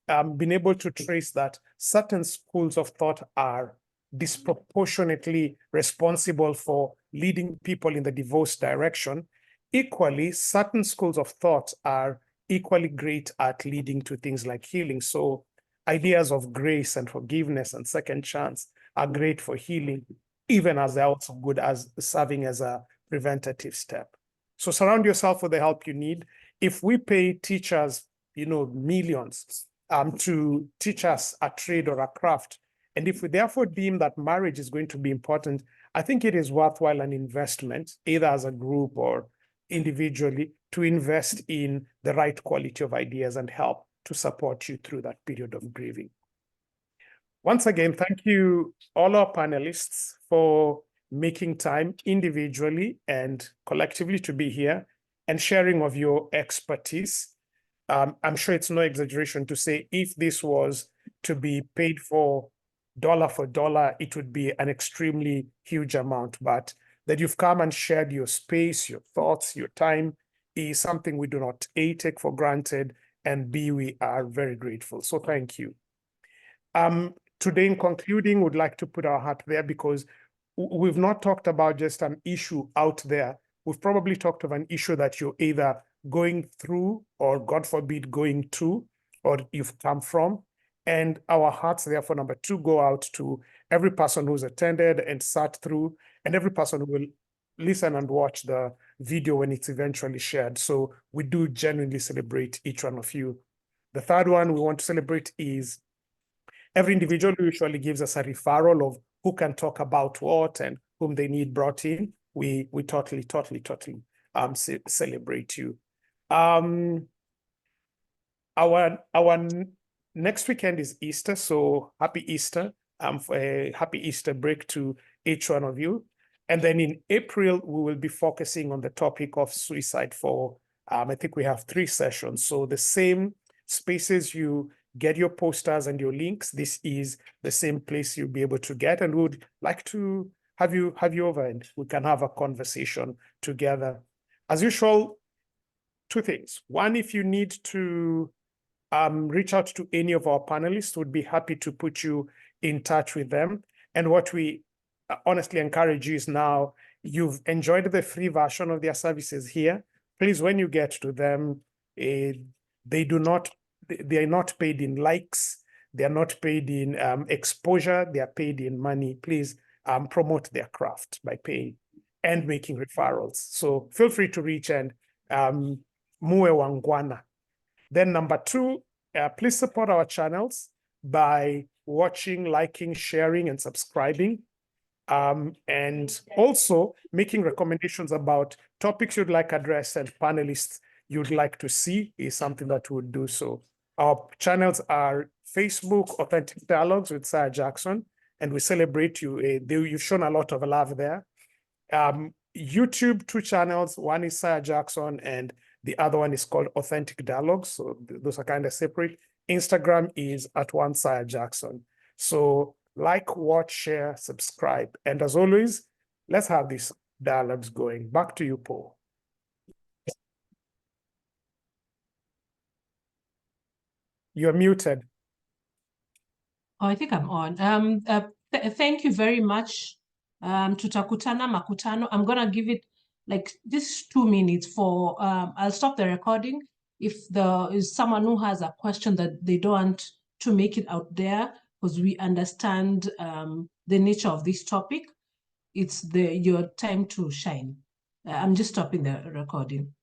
been able to trace that certain schools of thought are disproportionately responsible for leading people in the divorce direction. Equally, certain schools of thought are equally great at leading to things like healing. So ideas of grace and forgiveness and second chance are great for healing, even as they're also good as serving as a preventative step. So surround yourself with the help you need. If we pay teachers, millions to teach us a trade or a craft, and if we therefore deem that marriage is going to be important, I think it is worthwhile an investment, either as a group or individually, to invest in the right quality of ideas and help to support you through that period of grieving. Once again, thank you all our panelists for making time individually and collectively to be here and sharing of your expertise. I'm sure it's no exaggeration to say if this was to be paid for dollar, it would be an extremely huge amount, but that you've come and shared your space, your thoughts, your time is something we do not A, take for granted, and B, we are very grateful. So thank you. Today, in concluding, would like to put our hat there because we've not talked about just an issue out there. We've probably talked of an issue that you're either going through or, God forbid, going to, or you've come from. And our hearts, therefore, number 2, go out to every person who's attended and sat through, and every person who will listen and watch the video when it's eventually shared. So we do genuinely celebrate each one of you. The third one we want to celebrate is every individual who usually gives us a referral of who can talk about what and whom they need brought in. We totally celebrate you. Our next weekend is Easter, so happy Easter. For a happy Easter break to each one of you. And then in April, we will be focusing on the topic of suicide for, I think we have 3 sessions. So the same spaces you get your posters and your links, this is the same place you'll be able to get, and we would like to have you over and we can have a conversation together. As usual, 2 things. One, if you need to reach out to any of our panelists, we'd be happy to put you in touch with them. And what we honestly encourage you is now you've enjoyed the free version of their services here. Please, when you get to them, they are not paid in likes. They are not paid in exposure. They are paid in money. Please promote their craft by paying and making referrals. So feel free to reach and muwe wangwana. Then number 2, please support our channels by watching, liking, sharing, and subscribing. And also making recommendations about topics you'd like addressed and panelists you'd like to see is something that we would do so. Our channels are Facebook, Authentic Dialogues with Sarah Jackson, and we celebrate you. You've shown a lot of love there. YouTube, 2 channels. One is Sarah Jackson and the other one is called Authentic Dialogues. So those are kind of separate. Instagram is @1 Sarah Jackson. So like, watch, share, subscribe. And as always, let's have these dialogues going. Back to you, Paul. You're muted. Oh, I think I'm on. Thank you very much. Tutakutana makutano. I'm gonna give it like just 2 minutes for. I'll stop the recording. If there is someone who has a question that they don't want to make it out there, because we understand the nature of this topic, it's your time to shine. I'm just stopping the recording.